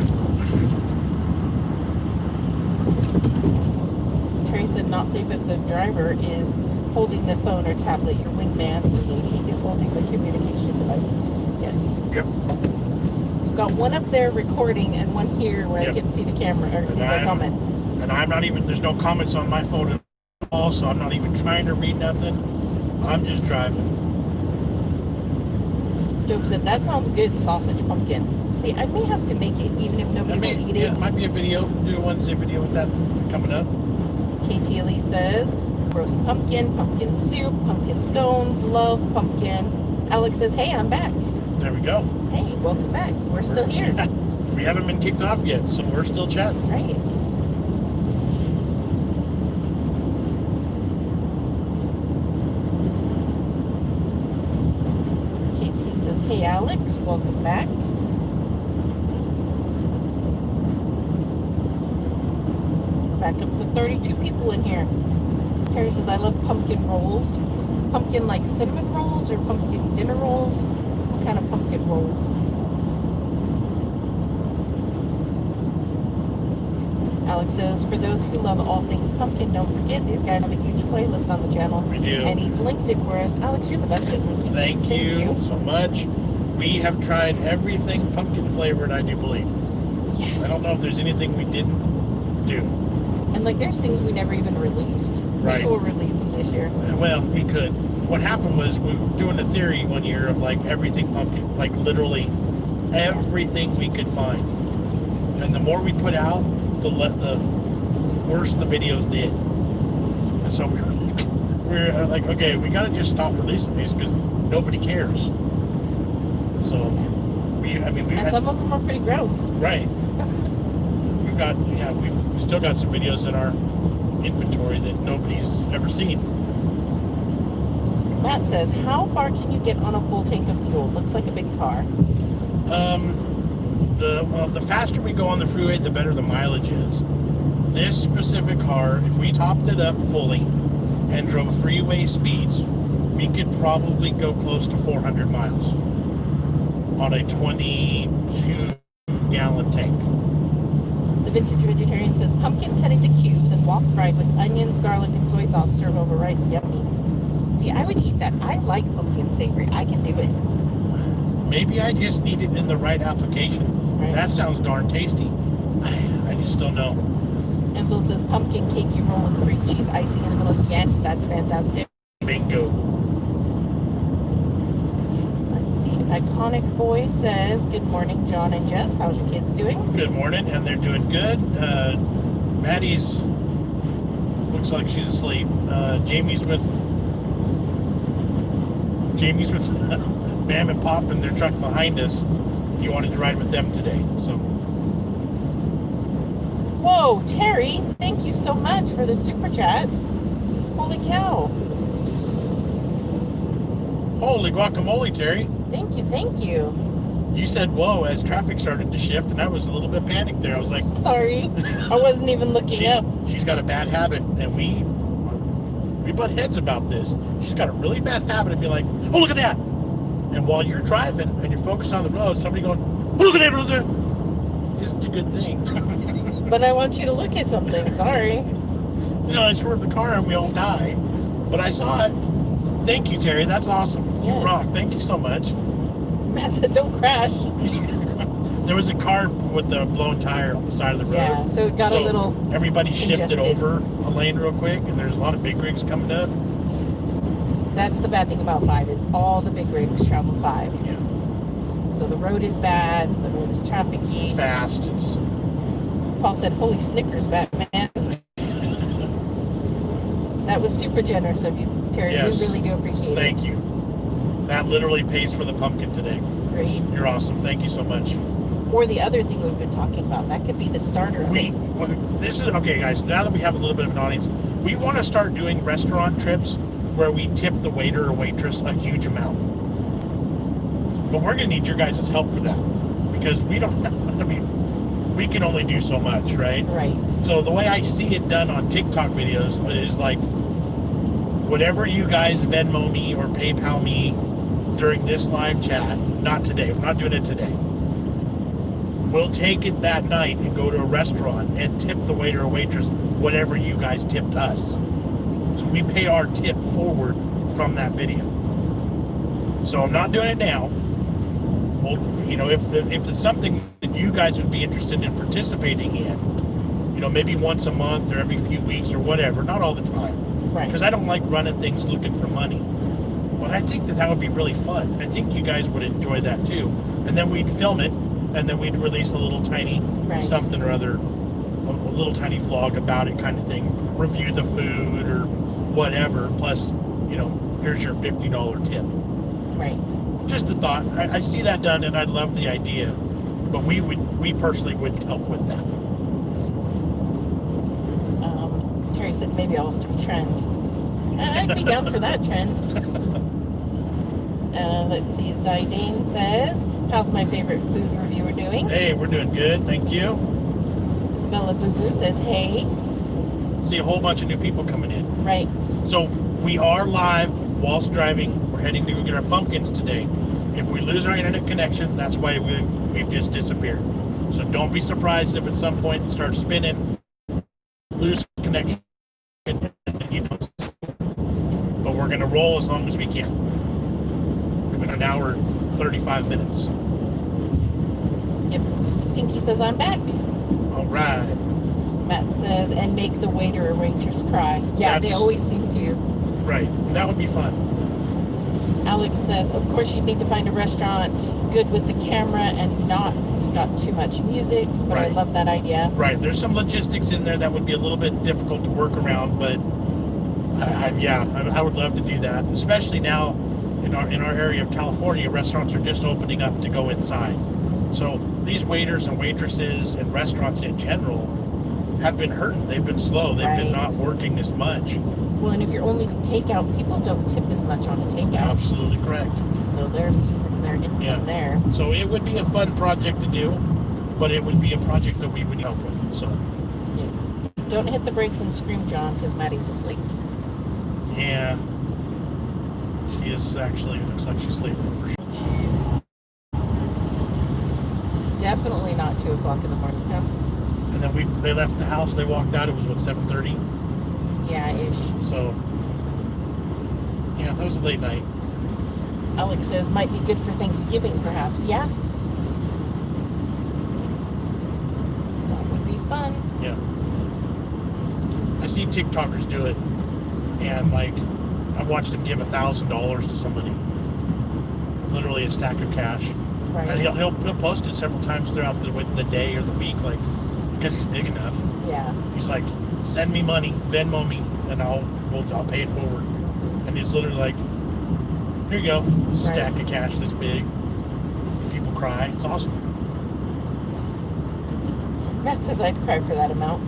Terry said, not safe if the driver is holding the phone or tablet. Your wingman, the lady, is holding the communication device. Yes. Yep. We've got one up there recording and one here where I can see the camera or see the comments. And I'm not even, there's no comments on my phone at all, so I'm not even trying to read nothing. I'm just driving. Job said, that sounds good, sausage pumpkin. See, I may have to make it even if nobody will eat it. Yeah, it might be a video. Do a Wednesday video with that coming up. Katie Lee says, roast pumpkin, pumpkin soup, pumpkin scones, love pumpkin. Alex says, hey, I'm back. There we go. Hey, welcome back. We're still here. We haven't been kicked off yet, so we're still chatting. Right. KT says, hey, Alex, welcome back. Back up to 32 people in here. Terry says, I love pumpkin rolls. Pumpkin like cinnamon rolls or pumpkin dinner rolls? What kind of pumpkin rolls? Alex says, for those who love all things pumpkin, don't forget these guys have a huge playlist on the channel. We do. And he's linked it for us. Alex, you're the best at linking Thank things. you so much. We have tried everything pumpkin flavored, I do believe. Yeah. I don't know if there's anything we didn't do. And like there's things we never even released. Right. Maybe we'll release them this year. Well, we could. What happened was we were doing a theory one year of like everything pumpkin, like literally everything we could find. And the more we put out, the worse the videos did. And so we were like, okay, we got to just stop releasing these because nobody cares. So And some of them are pretty gross. Right. We've still got some videos in our inventory that nobody's ever seen. Matt says, how far can you get on a full tank of fuel? Looks like a big car. The faster we go on the freeway, the better the mileage is. This specific car, if we topped it up fully and drove freeway speeds, we could probably go close to 400 miles on a 22-gallon tank. The Vintage Vegetarian says, pumpkin cut into cubes and wok fried with onions, garlic, and soy sauce. Serve over rice. Yummy. See, I would eat that. I like pumpkin savory. I can do it. Maybe I just need it in the right application. Right. That sounds darn tasty. I just don't know. Envil says, pumpkin cake you roll with cream cheese icing in the middle. Yes, that's fantastic. Bingo. Let's see. Iconic Boy says, good morning, John and Jess. How's your kids doing? Good morning, and they're doing good. Maddie's looks like she's asleep. Jamie's with Ma'am and Pop in their truck behind us. He wanted to ride with them today. So. Whoa, Terry, thank you so much for the super chat. Holy cow. Holy guacamole, Terry. Thank you, thank you. You said whoa as traffic started to shift, and I was a little bit panicked there. I was like, sorry. I wasn't even looking up. She's got a bad habit, and we butt heads about this. She's got a really bad habit of being like, oh, look at that. And while you're driving and you're focused on the road, somebody going, oh, look at that over there, isn't a good thing. But I want you to look at something. Sorry. I swerved the car and we all die. But I saw it. Thank you, Terry. That's awesome. Yes. You rock. Thank you so much. Matt said, don't crash. There was a car with the blown tire on the side of the road. Yeah, so it got a little everybody shifted congested. over a lane real quick, and there's a lot of big rigs coming up. That's the bad thing about 5 is all the big rigs travel 5. Yeah. So the road is bad. The road is trafficy. It's fast. Paul said, holy Snickers, Batman. That was super generous of you, Terry. Yes. We really do appreciate Thank you. That literally pays for the pumpkin today. it. Right. You're awesome. Thank you so much. Or the other thing we've been talking about. That could be the starter of it. This is okay, guys. Now that we have a little bit of an audience, we want to start doing restaurant trips where we tip the waiter or waitress a huge amount. But we're gonna need your guys' help for that because we don't have. I mean, we can only do so much, right? Right. So the way I see it done on TikTok videos is like, whatever you guys Venmo me or PayPal me during this live chat. Not today. We're not doing it today. We'll take it that night and go to a restaurant and tip the waiter or waitress whatever you guys tipped us. So we pay our tip forward from that video. So I'm not doing it now. Well, you know, if it's something that you guys would be interested in participating in, you know, maybe once a month or every few weeks or whatever, not all the time. Right. Because I don't like running things looking for money. But I think that would be really fun. I think you guys would enjoy that too. And then we'd film it, and then we'd release a little tiny something or other, a little tiny vlog about it kind of thing. Review the food or whatever. Plus, you know, here's your $50 tip. Right. Just a thought. I see that done, and I love the idea. But we personally wouldn't help with that. Terry said maybe I'll start a trend. I'd be down for that trend. Let's see. Zidane says, how's my favorite food reviewer doing? Hey, we're doing good. Thank you. Bella Boo Boo says, hey. See a whole bunch of new people coming in. Right. So we are live whilst driving. We're heading to go get our pumpkins today. If we lose our internet connection, that's why we've just disappeared. So don't be surprised if at some point it starts spinning, lose connection, and you don't. But we're gonna roll as long as we can. We've been an hour and 35 minutes. Yep. Pinky says, I'm back. All right. Matt says, and make the waiter or waitress cry. Yeah, they always seem to. Right. That would be fun. Alex says, of course you'd need to find a restaurant good with the camera and not got too much music, but I love that idea. Right. There's some logistics in there that would be a little bit difficult to work around, but I would love to do that, especially now in our area of California. Restaurants are just opening up to go inside. So these waiters and waitresses and restaurants in general have been hurting. They've been slow. They've been not working as much. Well, and if you're only takeout, people don't tip as much on a takeout. Absolutely correct. So they're losing their income there. So it would be a fun project to do, but it would be a project that we would help with. So yeah. Don't hit the brakes and scream, John, because Maddie's asleep. yeah, she is actually. Looks like she's sleeping for sure. Jeez. Definitely not 2 o'clock in the morning. No. And then they left the house. They walked out. It was what, 7:30. Yeah, ish. So yeah, that was a late night. Alex says might be good for Thanksgiving, perhaps. Yeah. That would be fun. Yeah. I see TikTokers do it, and like I watched him give $1,000 to somebody, literally a stack of cash. Right. And he'll post it several times throughout the day or the week, like because he's big enough. Yeah. He's like, send me money, Venmo me, and I'll pay it forward. And it's literally like, here you go, a stack of cash this big. People cry. It's awesome. Matt says I'd cry for that amount.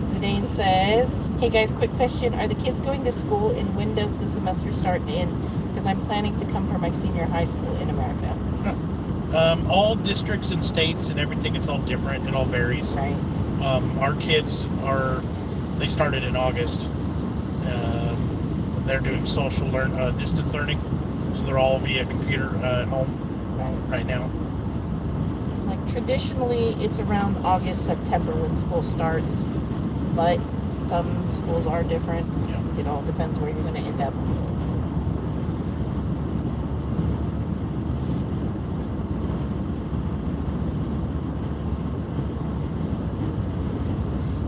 Zidane says, hey guys, quick question. Are the kids going to school and when does the semester start in? Because I'm planning to come for my senior high school in America. All districts and states and everything, it's all different. It all varies. Right. Our kids they started in August. They're doing distance learning. So they're all via computer at home right now. Like traditionally, it's around August, September when school starts. But some schools are different. Yeah. It all depends where you're going to end up.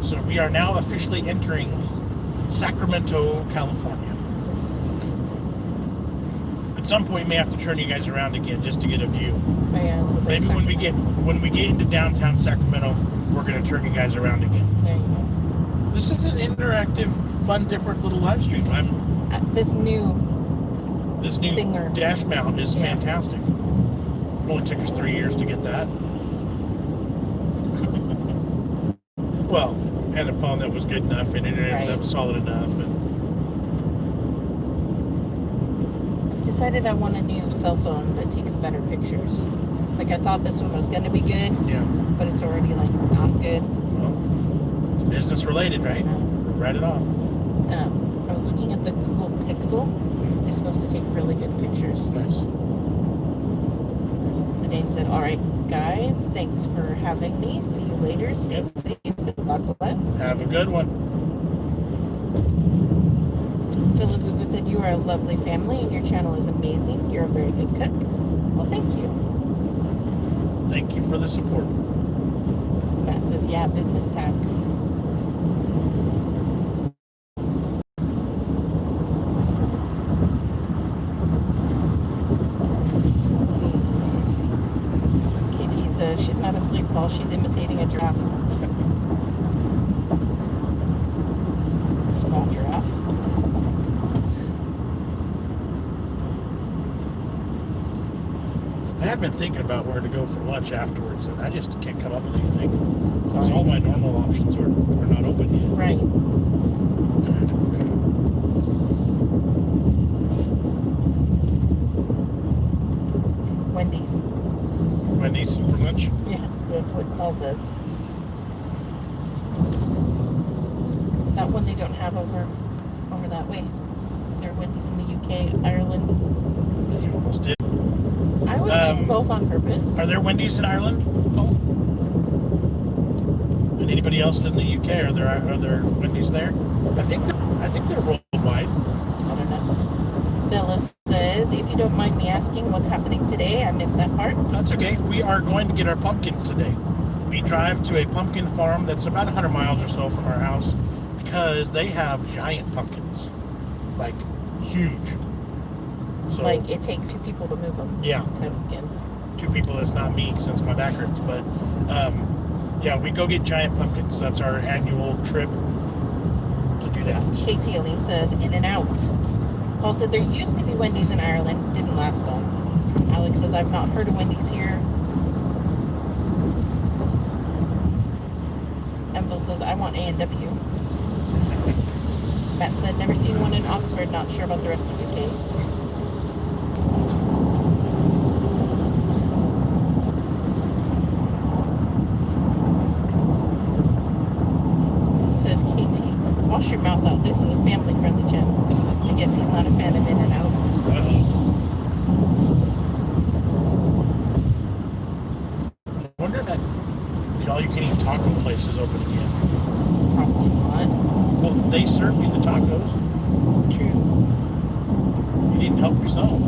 So we are now officially entering Sacramento, California. Yes. At some point, we may have to turn you guys around again just to get a view. Yeah, a little bit. Maybe when we get into downtown Sacramento, we're going to turn you guys around again. There you go. This is an interactive, fun, different little live stream. This new thinger. dash mount is Yeah. fantastic. It only took us 3 years to get that. Well, and a phone that was good enough and internet Right. that was solid enough. And I've decided I want a new cell phone that takes better pictures. Like, I thought this one was going to be good, yeah, but it's already, like, not good. well, it's business related, right? Write it off. I was looking at the Google Pixel. It's supposed to take really good pictures. Nice. Zidane said, all right, guys, thanks for having me. See you later. Stay Yep. safe and God bless. Have a good one. Philabubu said, you are a lovely family and your channel is amazing. You're a very good cook. Well, thank you. Thank you for the support. Matt says, yeah, business tax. KT says, she's not asleep, Paul. She's imitating a giraffe. Small giraffe. I have been thinking about where to go for lunch afterwards, and I just can't come up with anything. Sorry. So all my normal options are not open yet. Right. Wendy's. Wendy's for lunch? Yeah, that's what Paul says. Is that one they don't have over that way? Is there Wendy's in the UK, Ireland? You almost did. I was saying both on purpose. Are there Wendy's in Ireland? Oh. And anybody else in the UK? Are there Wendy's there? I think they're worldwide. I don't know. Bella says, if you don't mind me asking what's happening today, I missed that part. That's okay. We are going to get our pumpkins today. We drive to a pumpkin farm that's about 100 miles or so from our house because they have giant pumpkins, like huge. So Like, it takes 2 people to move them. yeah, Pumpkins. 2 people. That's not me since my back hurts, but yeah, we go get giant pumpkins. That's our annual trip to do that. KT Elise says, in and out. Paul said, there used to be Wendy's in Ireland. Didn't last long. Alex says, I've not heard of Wendy's here. Enville says, I want A&W. Matt said, never seen one in Oxford. Not sure about the rest of UK. Says KT, wash your mouth out. This is a family-friendly channel. I guess he's not a fan of In and Out. I wonder if that the all-you-can-eat taco place is open again. Probably not. Well, they served you the tacos. True. You didn't help yourself.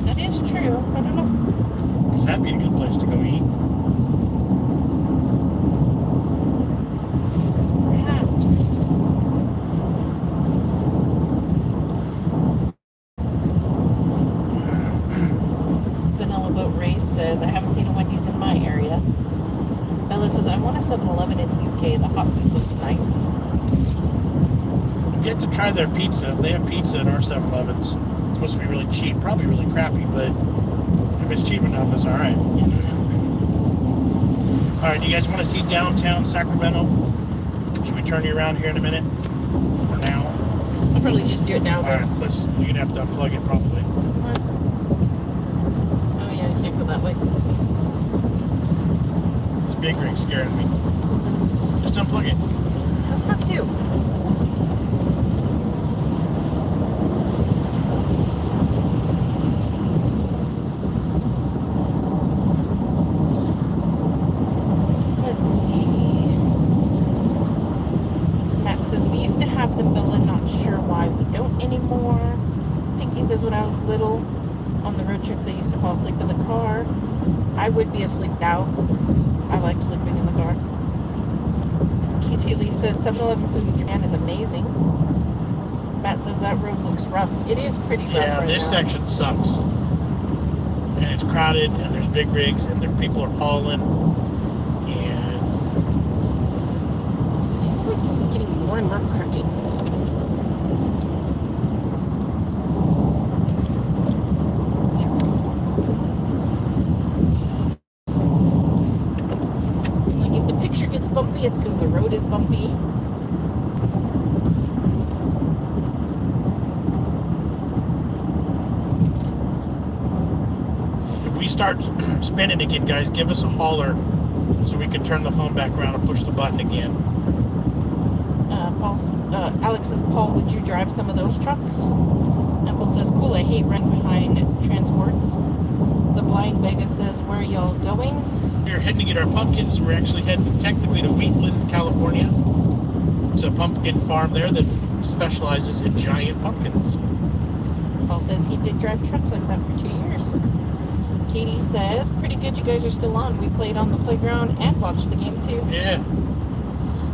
That is true. I don't know. Because that'd be a good place to go eat. Perhaps. Vanilla Boat Race says, I haven't seen a Wendy's in my area. Bella says, I want a 7-Eleven in the UK. The hot food looks nice. If you have to try their pizza, they have pizza at our 7-Elevens. It's supposed to be really cheap, probably really crappy, but if it's cheap enough, it's all right. All right, do you guys want to see downtown Sacramento? Should we turn you around here in a minute? Or now? I'll probably just do it now, All though. right, you're going to have to unplug it probably. What? Oh, yeah, I can't go that way. This big rig scaring me. Just unplug it. I don't have to. Let's see. Matt says, we used to have the villa, not sure why we don't anymore. Pinky says, when I was little, on the road trips, I used to fall asleep in the car. I would be asleep now. I like sleeping in the car. KT Lee says, 7-Eleven food in Japan is amazing. Matt says, that road looks rough. It is pretty rough Yeah, right this now. section sucks. And it's crowded, and there's big rigs, and people are hauling. And I feel like this is getting more and more crooked. gets bumpy, it's because the road is bumpy. If we start spinning again, guys, give us a holler so we can turn the phone back around and push the button again. Alex says, Paul, would you drive some of those trucks? Ethel says, cool, I hate running behind transports. The Blind Vega says, where are y'all going? We're heading to get our pumpkins. We're actually heading technically to Wheatland, California. It's a pumpkin farm there that specializes in giant pumpkins. Paul says he did drive trucks like that for 2 years. Katie says, pretty good you guys are still on. We played on the playground and watched the game too. Yeah.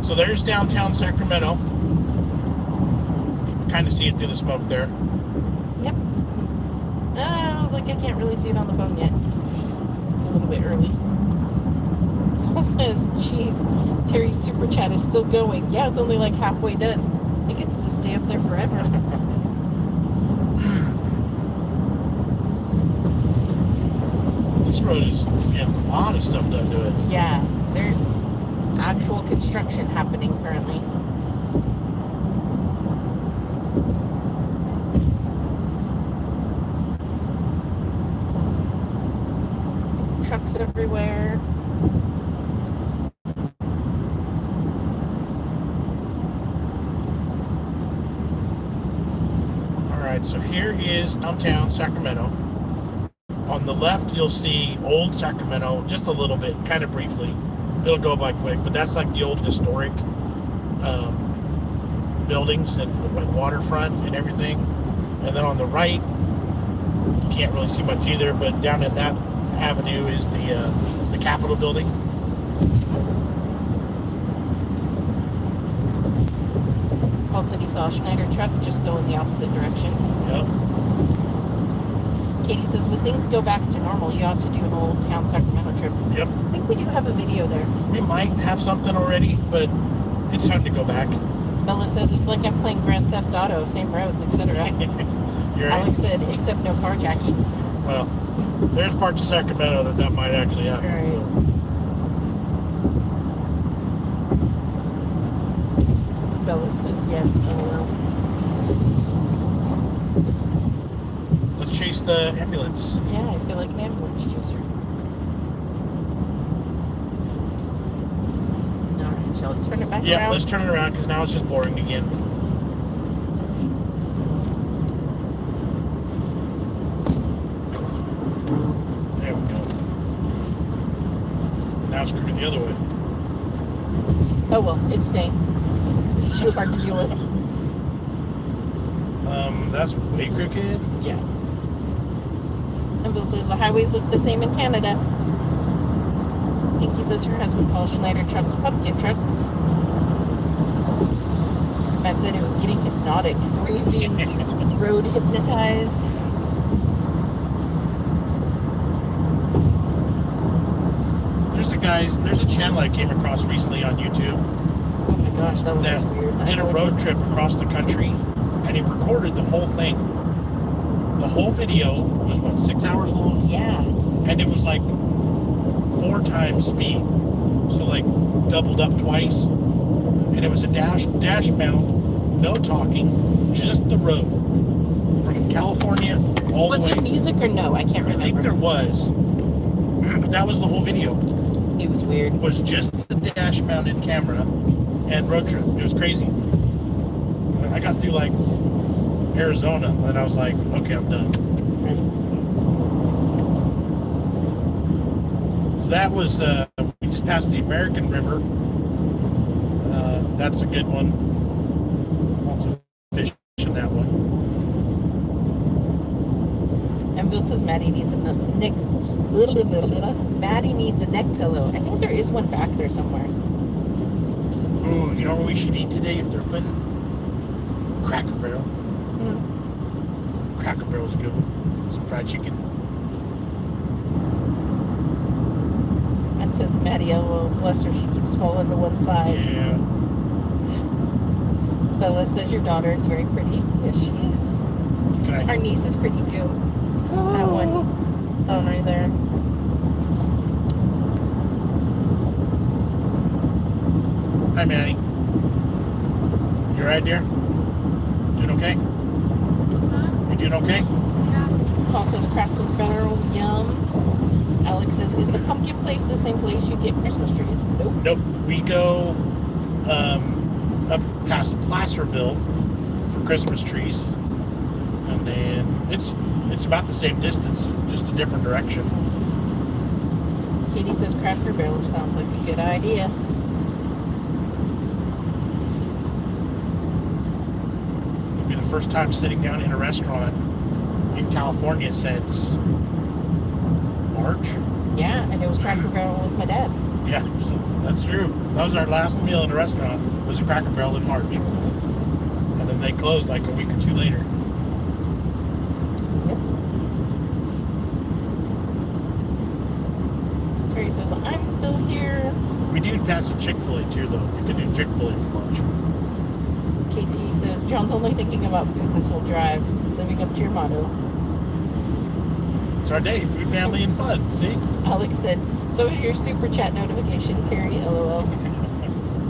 So there's downtown Sacramento. Kind of see it through the smoke there. Yep. I was like, I can't really see it on the phone yet. It's a little bit early. Paul says, geez, Terry's super chat is still going. Yeah, it's only like halfway done. It gets to stay up there forever. This road is getting a lot of stuff done to it. Yeah, there's actual construction happening currently. Trucks everywhere. Alright, so here is downtown Sacramento. On the left, you'll see old Sacramento, just a little bit, kind of briefly. It'll go by quick, but that's like the old historic buildings and waterfront and everything. And then on the right, you can't really see much either, but down in that avenue is the Capitol building. Paul said he saw a Schneider truck just go in the opposite direction. Yep. Katie says, when things go back to normal, you ought to do an old town Sacramento trip. Yep. I think we do have a video there. We might have something already, but it's time to go back. Bella says, it's like I'm playing Grand Theft Auto, same roads, etc. You're right. Alex said, except no carjackings. Well, there's parts of Sacramento that might actually happen. Right. So. Bella says, yes, LOL. Let's chase the ambulance. Yeah, I feel like an ambulance chaser. Alright, shall we turn it back Yeah, around? let's turn it around because now it's just boring again. There we go. Now it's crooked the other way. Oh well, it's staying. It's too hard to deal with. That's way crooked. Yeah. And Bill says the highways look the same in Canada. Pinky says her husband calls Schneider trucks pumpkin trucks. Matt said it was getting hypnotic. Were you being road hypnotized? There's a channel I came across recently on YouTube Oh my gosh, that was that weird. did a road trip across the country, and he recorded the whole thing. The whole video was, what, 6 hours long? Yeah. And it was like 4 times speed. So like doubled up twice. And it was a dash mount, no talking, just the road. From California all Was the way. there music or no? I can't I remember. think there was. But that was the whole video. It was weird. It was just the dash mounted camera and road trip. It was crazy. I got through like Arizona and I was like, okay, I'm done. Right. So that was, we just passed the American River. That's a good one. Lots of fish in that one. And Bill says Maddie needs a neck. Maddie needs a neck pillow. I think there is one back there somewhere. Ooh, you know what we should eat today if they're open? Cracker Barrel. Cracker Barrel's a good one. Some fried chicken. That says Maddie, LOL, bless her, she keeps falling to one side. Yeah. Bella says your daughter is very pretty. Yes, she is. Our niece is pretty too. That one. Oh, right there. Hi, Manny. You alright, dear? Doing okay? You doing okay? Paul says Cracker Barrel, yum. Alex says, is the pumpkin place the same place you get Christmas trees? Nope. Nope. We go up past Placerville for Christmas trees, and then it's about the same distance, just a different direction. Katie says Cracker Barrel sounds like a good idea. It'll be the first time sitting down in a restaurant in California since March. Yeah, and it was Cracker Barrel with my dad. Yeah, so that's true. That was our last meal in a restaurant. It was a Cracker Barrel in March. And then they closed like a week or two later. Yep. Terry says, I'm still here. We do pass a Chick-fil-A too, though. We could do Chick-fil-A for lunch. KT says, John's only thinking about food this whole drive, living up to your motto. It's our day, food, family, and fun. See? Alex said, so is your super chat notification, Terry, LOL.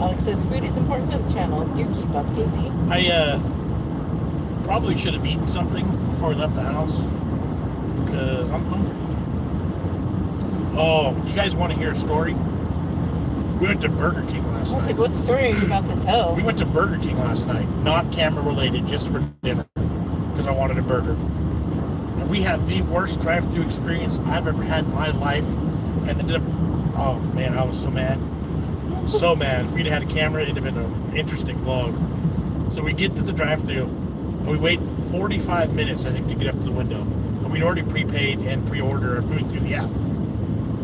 Alex says, food is important to the channel. Do keep up, KT. I probably should have eaten something before I left the house because I'm hungry. Oh, you guys want to hear a story? We went to Burger King last I was night. like, what story are you about to tell? We went to Burger King last night, not camera related, just for dinner because I wanted a burger. And we had the worst drive-thru experience I've ever had in my life, and ended up, oh man, I was so mad. So mad. If we'd had a camera, it'd have been an interesting vlog. So we get to the drive-thru, and we wait 45 minutes, I think, to get up to the window. And we'd already prepaid and pre-ordered our food through the app.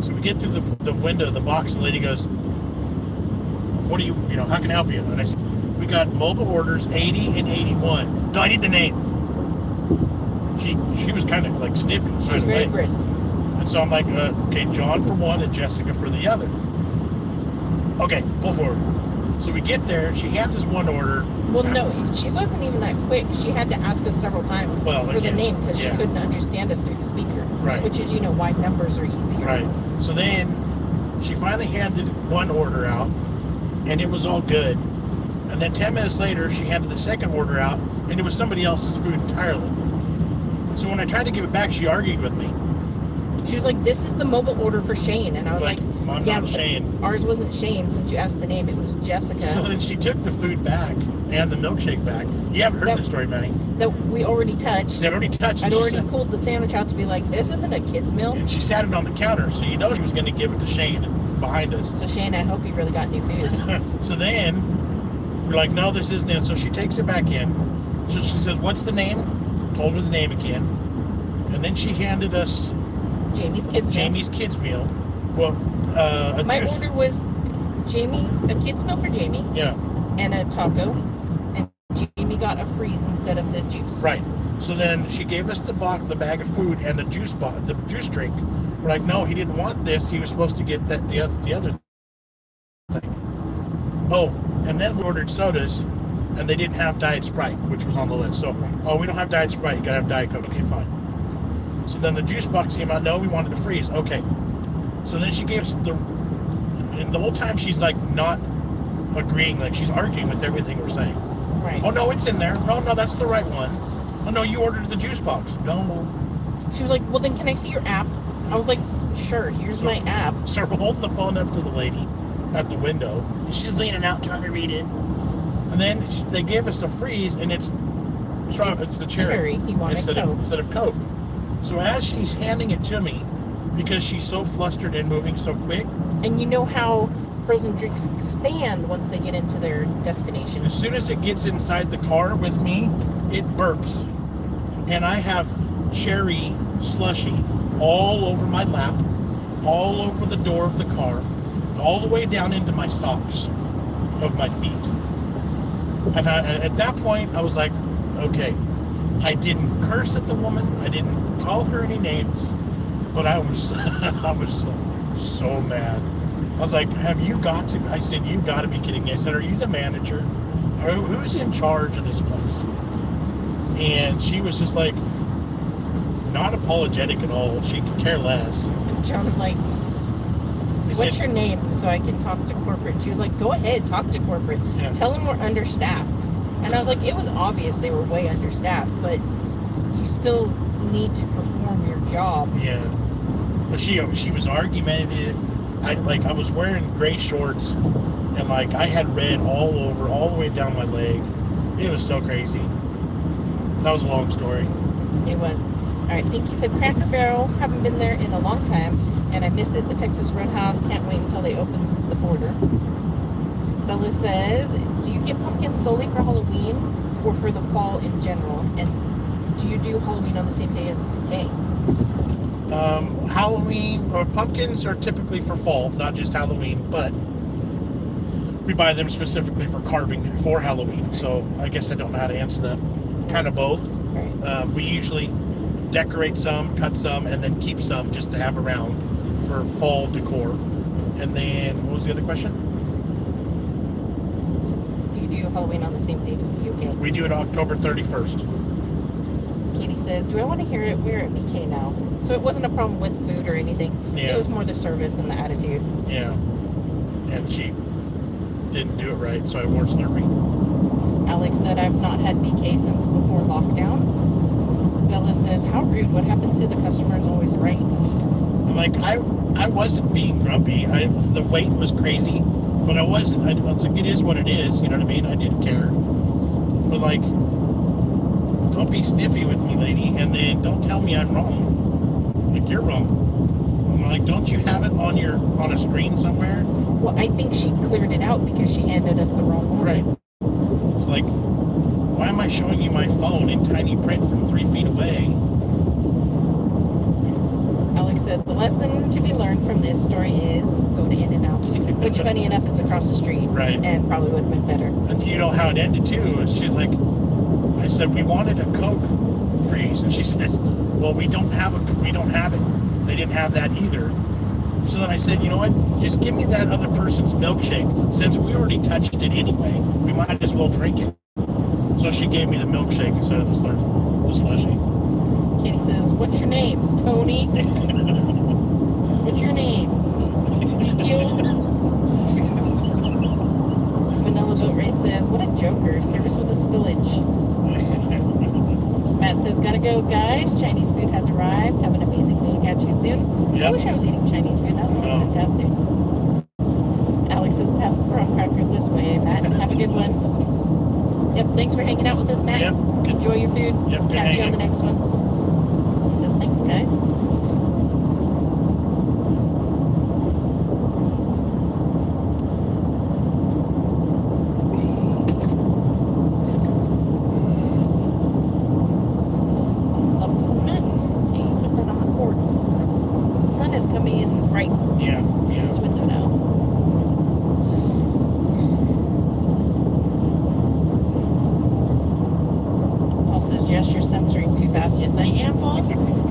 So we get to the window, the box, and the lady goes, what do you know, how can I help you? And I said, we got mobile orders 80 and 81. No, I need the name. She was kind of like snipping. She was very brisk. And so I'm like, okay, John for one and Jessica for the other. Okay, pull forward. So we get there, she hands us one order. Well, no, she wasn't even that quick. She had to ask us several times for the name because she couldn't understand us through the speaker. Right. Which is, why numbers are easier. Right. So then she finally handed one order out, and it was all good. And then 10 minutes later, she handed the second order out, and it was somebody else's food entirely. So when I tried to give it back, she argued with me. She was like, this is the mobile order for Shane. And I was like yeah, not Shane. Ours wasn't Shane since you asked the name. It was Jessica. So then she took the food back and the milkshake back. You haven't heard this story, Manny. That we already touched. They already touched. I'd already pulled the sandwich out to be like, this isn't a kid's meal. And she sat it on the counter, so you know she was going to give it to Shane behind us. So Shane, I hope you really got new food. So then we're like, no, this isn't it. So she takes it back in. So she says, what's the name? Told her the name again. And then she handed us Jamie's kids meal. Well, my order was a kid's meal for Jamie. Yeah. And a taco. And Jamie got a freeze instead of the juice. Right. So then she gave us the bag of food and the juice drink. We're like, no, he didn't want this. He was supposed to get the other thing. Oh, and then we ordered sodas, and they didn't have Diet Sprite, which was on the list. So, we don't have Diet Sprite. You gotta have Diet Coke. Okay, fine. So then the juice box came out. No, we wanted to freeze. Okay. So then she gave us and the whole time she's like not agreeing, like she's arguing with everything we're saying. Right. Oh no, it's in there. No, that's the right one. Oh no, you ordered the juice box. No. She was like, well then can I see your app? I was like, sure, here's my app. So we're holding the phone up to the lady at the window, and she's leaning out trying to read it. And then they gave us a freeze, and it's the cherry. He wanted Coke. Instead of Coke. So as she's handing it to me, because she's so flustered and moving so quick. And you know how frozen drinks expand once they get into their destination. As soon as it gets inside the car with me, it burps. And I have cherry slushy all over my lap, all over the door of the car, all the way down into my socks of my feet. And at that point, I was like, okay, I didn't curse at the woman. I didn't call her any names. But I was so mad. I was like, I said, you've got to be kidding me. I said, are you the manager? Who's in charge of this place? And she was just like, not apologetic at all. She could care less. And John was like, what's your name so I can talk to corporate? She was like, go ahead, talk to corporate. Yeah. Tell them we're understaffed. And I was like, it was obvious they were way understaffed, but you still need to perform your job. Yeah. But she was argumentative. I was wearing gray shorts, and like I had red all the way down my leg. It was so crazy. That was a long story. It was. All right, Pinky said Cracker Barrel. Haven't been there in a long time, and I miss it. The Texas Roadhouse. Can't wait until they open the border. Bella says, do you get pumpkins solely for Halloween or for the fall in general? And do you do Halloween on the same day as the UK? Halloween or pumpkins are typically for fall, not just Halloween, but we buy them specifically for carving for Halloween. So I guess I don't know how to answer that. Kind of both. Right. We usually decorate some, cut some, and then keep some just to have around for fall decor. And then, what was the other question? Do you do Halloween on the same date as the UK? We do it October 31st. Katie says, do I want to hear it? We're at BK now. So it wasn't a problem with food or anything. Yeah. It was more the service and the attitude. Yeah. And she didn't do it right, so I wore Slurpee. Alex said, I've not had BK since before lockdown. Bella says, how rude. What happened to the customers always right? Like, I wasn't being grumpy. The wait was crazy, but I wasn't. It's like, it is what it is. You know what I mean? I didn't care. But, like, don't be snippy with me, lady, and then don't tell me I'm wrong. Like, you're wrong. I'm like, don't you have it on a screen somewhere? Well, I think she cleared it out because she handed us the wrong order. Right. It's like, why am I showing you my phone in tiny print from 3 feet away? Yes. Alex said, the lesson to be learned from this story is go to In-N-Out, which, funny enough, is across the street. Right. And probably would have been better. And you know how it ended, too. She's like, I said, we wanted a Coke freeze. And she says, well, we don't have it. They didn't have that either. So then I said, you know what? Just give me that other person's milkshake. Since we already touched it anyway, we might as well drink it. So she gave me the milkshake instead of the slushie. Katie says, what's your name? Tony? What's your name? Ezekiel? Vanilla Boat Race says, what a joker. Service with a spillage. Matt says, gotta go, guys. Chinese food has arrived. Have an amazing day. Catch you soon. Yep. I wish I was eating Chinese food. That sounds fantastic. Alex says, pass the graham crackers this way, Matt. Have a good one. Yep, thanks for hanging out with us, Matt. Yep. Enjoy your food. Yep, good Catch you hanging. on the next one. He says, thanks, guys. Thumbs up for Matt. Hey, put that on record. The sun is coming in bright Yeah. this window now. Paul says, Jess, you're censoring too fast. Yes, I am, Paul.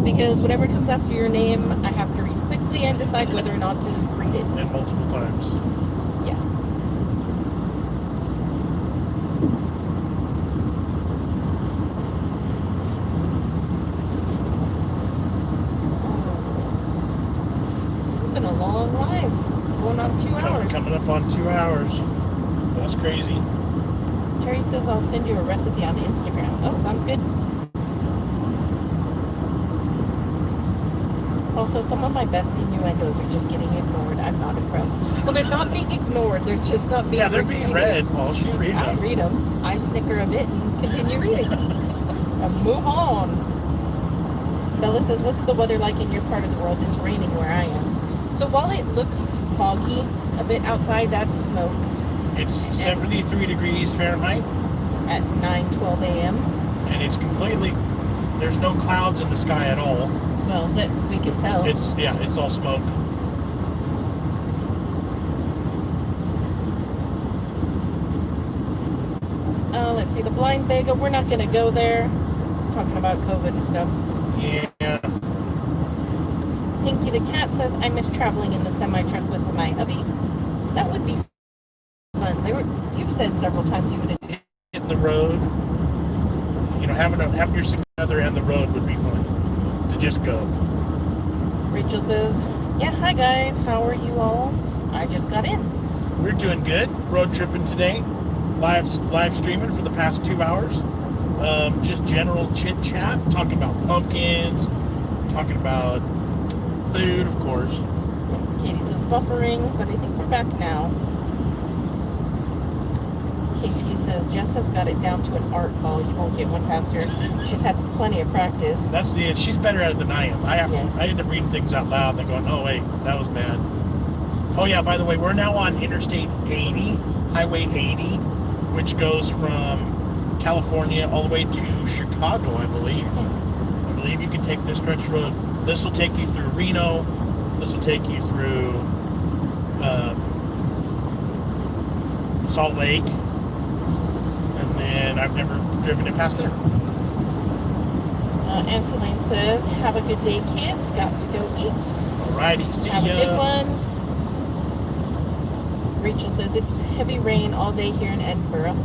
Because whatever comes after your name, I have to read quickly and decide whether or not to read it. And multiple times. Yeah. This has been a long live. Going on 2 hours. Coming up on 2 hours. That's crazy. Terry says, I'll send you a recipe on Instagram. Oh, sounds good. Also, some of my best innuendos are just getting ignored. I'm not impressed. Well, they're not being ignored. They're just not being Yeah, they're being read. Well, she's reading I them. read them. I snicker a bit and continue reading. And move on. Bella says, what's the weather like in your part of the world? It's raining where I am. So while it looks foggy a bit outside, that's smoke. It's 73 degrees Fahrenheit, At 9:12 a.m. and it's completely, there's no clouds in the sky at all. Well, that we can tell. It's all smoke. Let's see, the blind bagel. We're not going to go there. Talking about COVID and stuff. Yeah. Pinky the cat says, I miss traveling in the semi-truck with my hubby. That would be fun. You've said several times you would. Hitting the road. You know, having your significant other and the road would be fun. To just go. Rachel says, Yeah, hi guys. How are you all? I just got in. We're doing good. Road tripping today. Live streaming for the past 2 hours. Just general chit chat, talking about pumpkins, talking about food, of course. Katie says buffering, but I think we're back now. KT says Jess has got it down to an art, Paul. You won't get one past her. She's had plenty of practice. She's better at it than I am. I Yes. end up reading things out loud and then going, oh wait, that was bad. Oh yeah, by the way, we're now on Interstate 80, Highway 80, which goes from California all the way to Chicago, I believe. I believe you can take this stretch road. This will take you through Reno. This will take you through Salt Lake. And then I've never driven it past there. Angeline says, have a good day, kids. Got to go eat. Alrighty, see ya. Have a good one. Rachel says, it's heavy rain all day here in Edinburgh.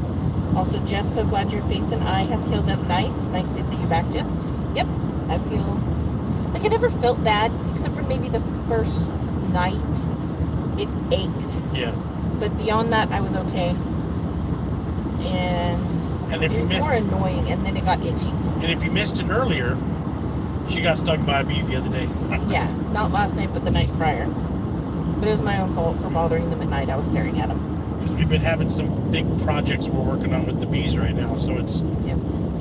Also, Jess, so glad your face and eye has healed up nice. Nice to see you back, Jess. Yep, I feel like I never felt bad, except for maybe the first night. It ached. Yeah. But beyond that, I was okay. And if it you was more annoying, and then it got itchy. And if you missed it earlier, she got stung by a bee the other day. Yeah, not last night, but the night prior. But it was my own fault for bothering them at night. I was staring at them. Because we've been having some big projects we're working on with the bees right now, so it's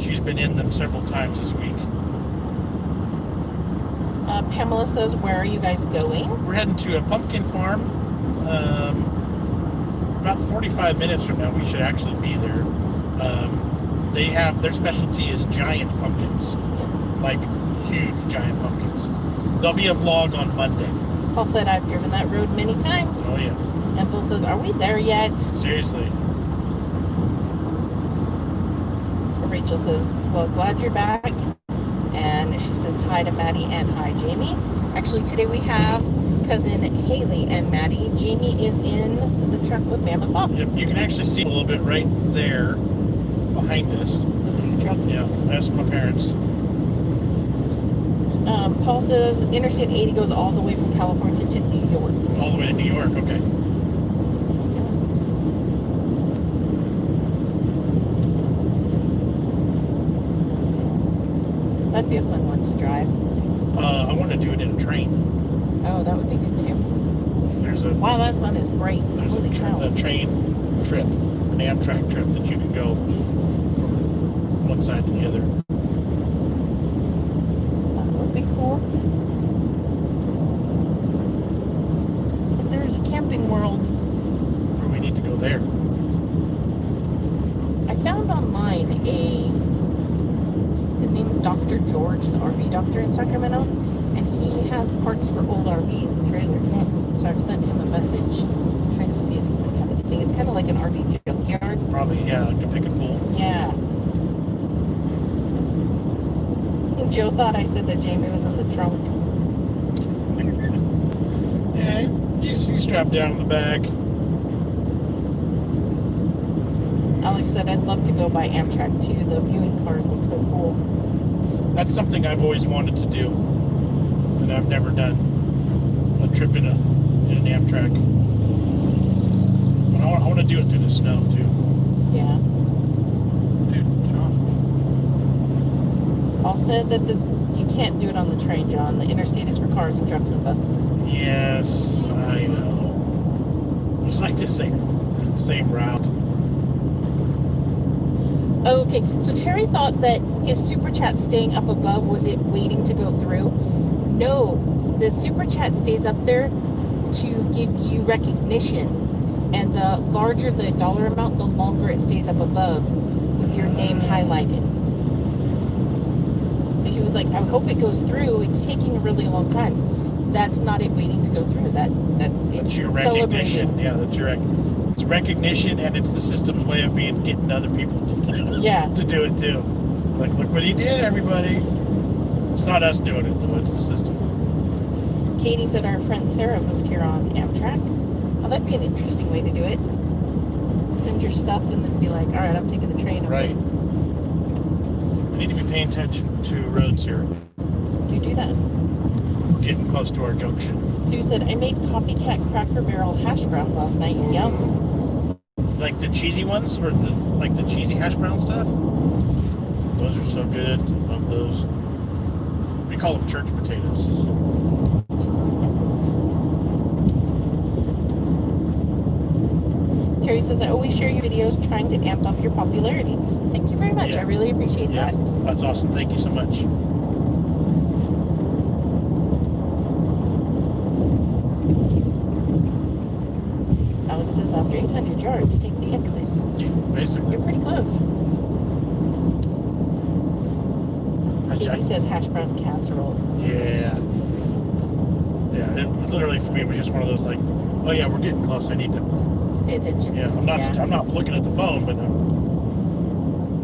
she's been in them several times this week. Pamela says, where are you guys going? We're heading to a pumpkin farm. About 45 minutes from now, we should actually be there. They have, their specialty is giant pumpkins. Like huge giant pumpkins. There'll be a vlog on Monday. Paul said, I've driven that road many times. Oh yeah. And Phil says, are we there yet? Seriously. Rachel says, well, glad you're back. And she says hi to Maddie and hi, Jamie. Actually, today we have cousin Haley and Maddie. Jamie is in the truck with Mama Pop. Yep, you can actually see a little bit right there behind us. The blue truck. Yeah, that's my parents. Paul says Interstate 80 goes all the way from California to New York. All the way to New York, okay. That'd be a fun one to drive. I want to do it in a train. Oh, that would be good too. Wow, that sun is bright. There's Holy cow. a train trip, an Amtrak trip that you can go from one side to the other. That would be cool. But there's a camping world. Or we need to go there. I found online his name is Dr. George, the RV doctor in Sacramento, and he has parts for old RVs and trailers. So I've sent him a message trying to see if he might have anything. It's kind of like an RV junkyard. Probably, yeah, like a pick and pull. Yeah. Joe thought I said that Jamie was in the trunk. Yeah, he's strapped down in the back. Alex said, I'd love to go by Amtrak too. The viewing cars look so cool. That's something I've always wanted to do, and I've never done a trip in an Amtrak. But I want to do it through the snow too. Yeah. Dude, get off me. Paul said that you can't do it on the train, John. The interstate is for cars and trucks and buses. Yes, I know. It's like the same route. Okay, so Terry thought that his super chat staying up above was it waiting to go through. No, the super chat stays up there to give you recognition, and the larger the dollar amount, the longer it stays up above with your name highlighted. So he was like, I hope it goes through. It's taking a really long time. That's not it waiting to go through. That's your recognition. Yeah, it's recognition, and it's the system's way of getting other people to do it too. Like, look what he did, everybody. It's not us doing it though; it's the system. Katie said our friend Sarah moved here on Amtrak. Oh, that'd be an interesting way to do it. Send your stuff and then be like, all right, I'm taking the train. Right. I need to be paying attention to roads here. You do that. We're getting close to our junction. Sue said, I made copycat Cracker Barrel hash browns last night. Yum. Like the cheesy ones, or the cheesy hash brown stuff. Those are so good. Love those. We call them church potatoes. Terry says, I always share your videos trying to amp up your popularity. Thank you very much. Yeah. I really appreciate Yeah, that. that's awesome. Thank you so much. Alex says, after 800 yards, take the exit. Yeah, basically. You're pretty close. Katie I- says hash brown casserole. Yeah. Yeah, it literally for me it was just one of those like, oh yeah, we're getting close. I need to. Pay attention. Yeah, I'm not looking at the phone, but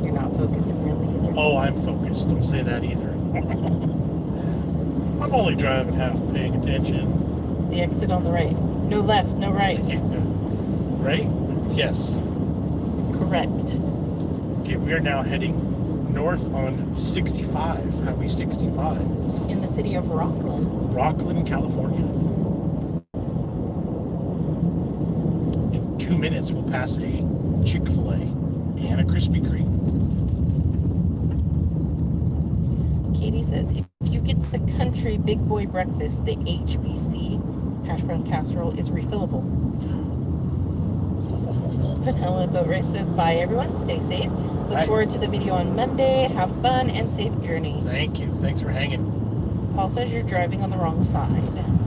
You're not focusing really either. oh, I'm focused. Don't say that either. I'm only driving half, paying attention. The exit on the right. No left, no right. Yeah. Right? Yes. Correct. Okay, we are now heading north on 65, Highway 65, In the city of Rockland. Rockland, California. In 2 minutes, we'll pass a Chick-fil-A and a Krispy Kreme. Katie says, if you get the country big boy breakfast, the HBC hash brown casserole is refillable. Vanilla Boat Race says, bye everyone, stay safe. Look Bye. forward to the video on Monday. Have fun and safe journey. Thank you. Thanks for hanging. Paul says you're driving on the wrong side.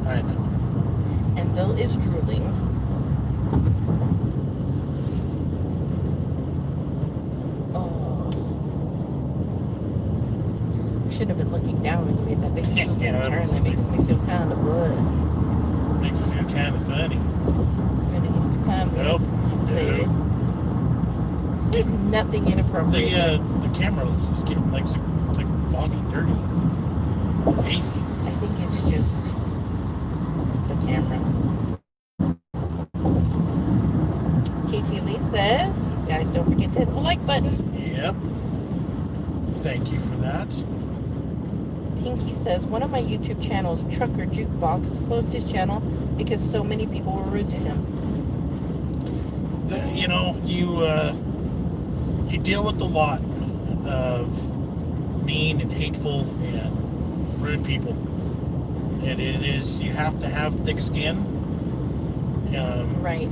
I know. And Bill is drooling. Oh. I should have been looking down when you made that big swoop Yeah, that turn. was That makes me feel kind of blood. Makes me feel kind of funny. And it used to climb the Nope. face. There's nothing inappropriate. The camera is getting like foggy, dirty, hazy. I think it's just the camera. KT Lee says, guys, don't forget to hit the like button. Yep. Thank you for that. Pinky says, one of my YouTube channels, Trucker Jukebox, closed his channel because so many people were rude to him. You deal with a lot of mean and hateful and rude people, and you have to have thick skin. Right.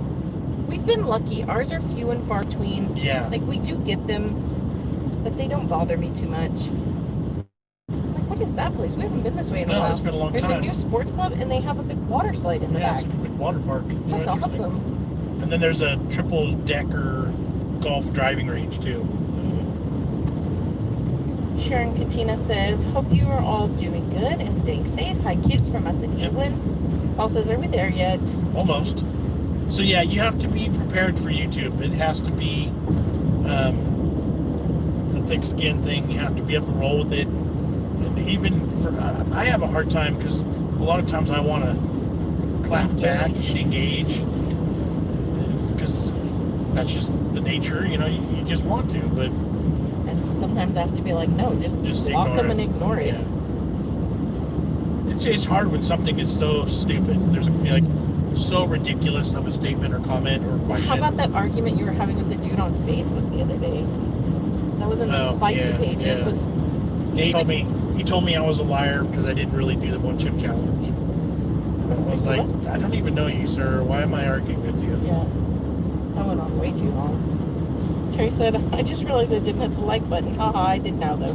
We've been lucky. Ours are few and far between. Yeah. Like, we do get them, but they don't bother me too much. Like, what is that place? We haven't been this way in a No, while. it's been a long There's time. a new sports club, and they have a big water slide in the Yeah, back. it's a big water park. That's Interesting. awesome. And then there's a triple-decker golf driving range too. Sharon Katina says, hope you are all doing good and staying safe. Hi, kids from us in Yep. England. Paul says, are we there yet? Almost. So yeah, you have to be prepared for YouTube. It has to be the thick skin thing. You have to be able to roll with it. And even I have a hard time because a lot of times I want to clap back and engage because that's just the nature. You just want to, but And sometimes I have to be like, no, just block ignore them it. and ignore it. Yeah. It's hard when something is so stupid. There's so ridiculous of a statement or comment or question. How about that argument you were having with the dude on Facebook the other day? That was in the spicy page. Yeah. It was. He told me I was a liar because I didn't really do the one chip challenge. I was like, what? I don't even know you, sir. Why am I arguing with you? Yeah. That went on way too long. Terry said, I just realized I didn't hit the like button. Haha, I did now though.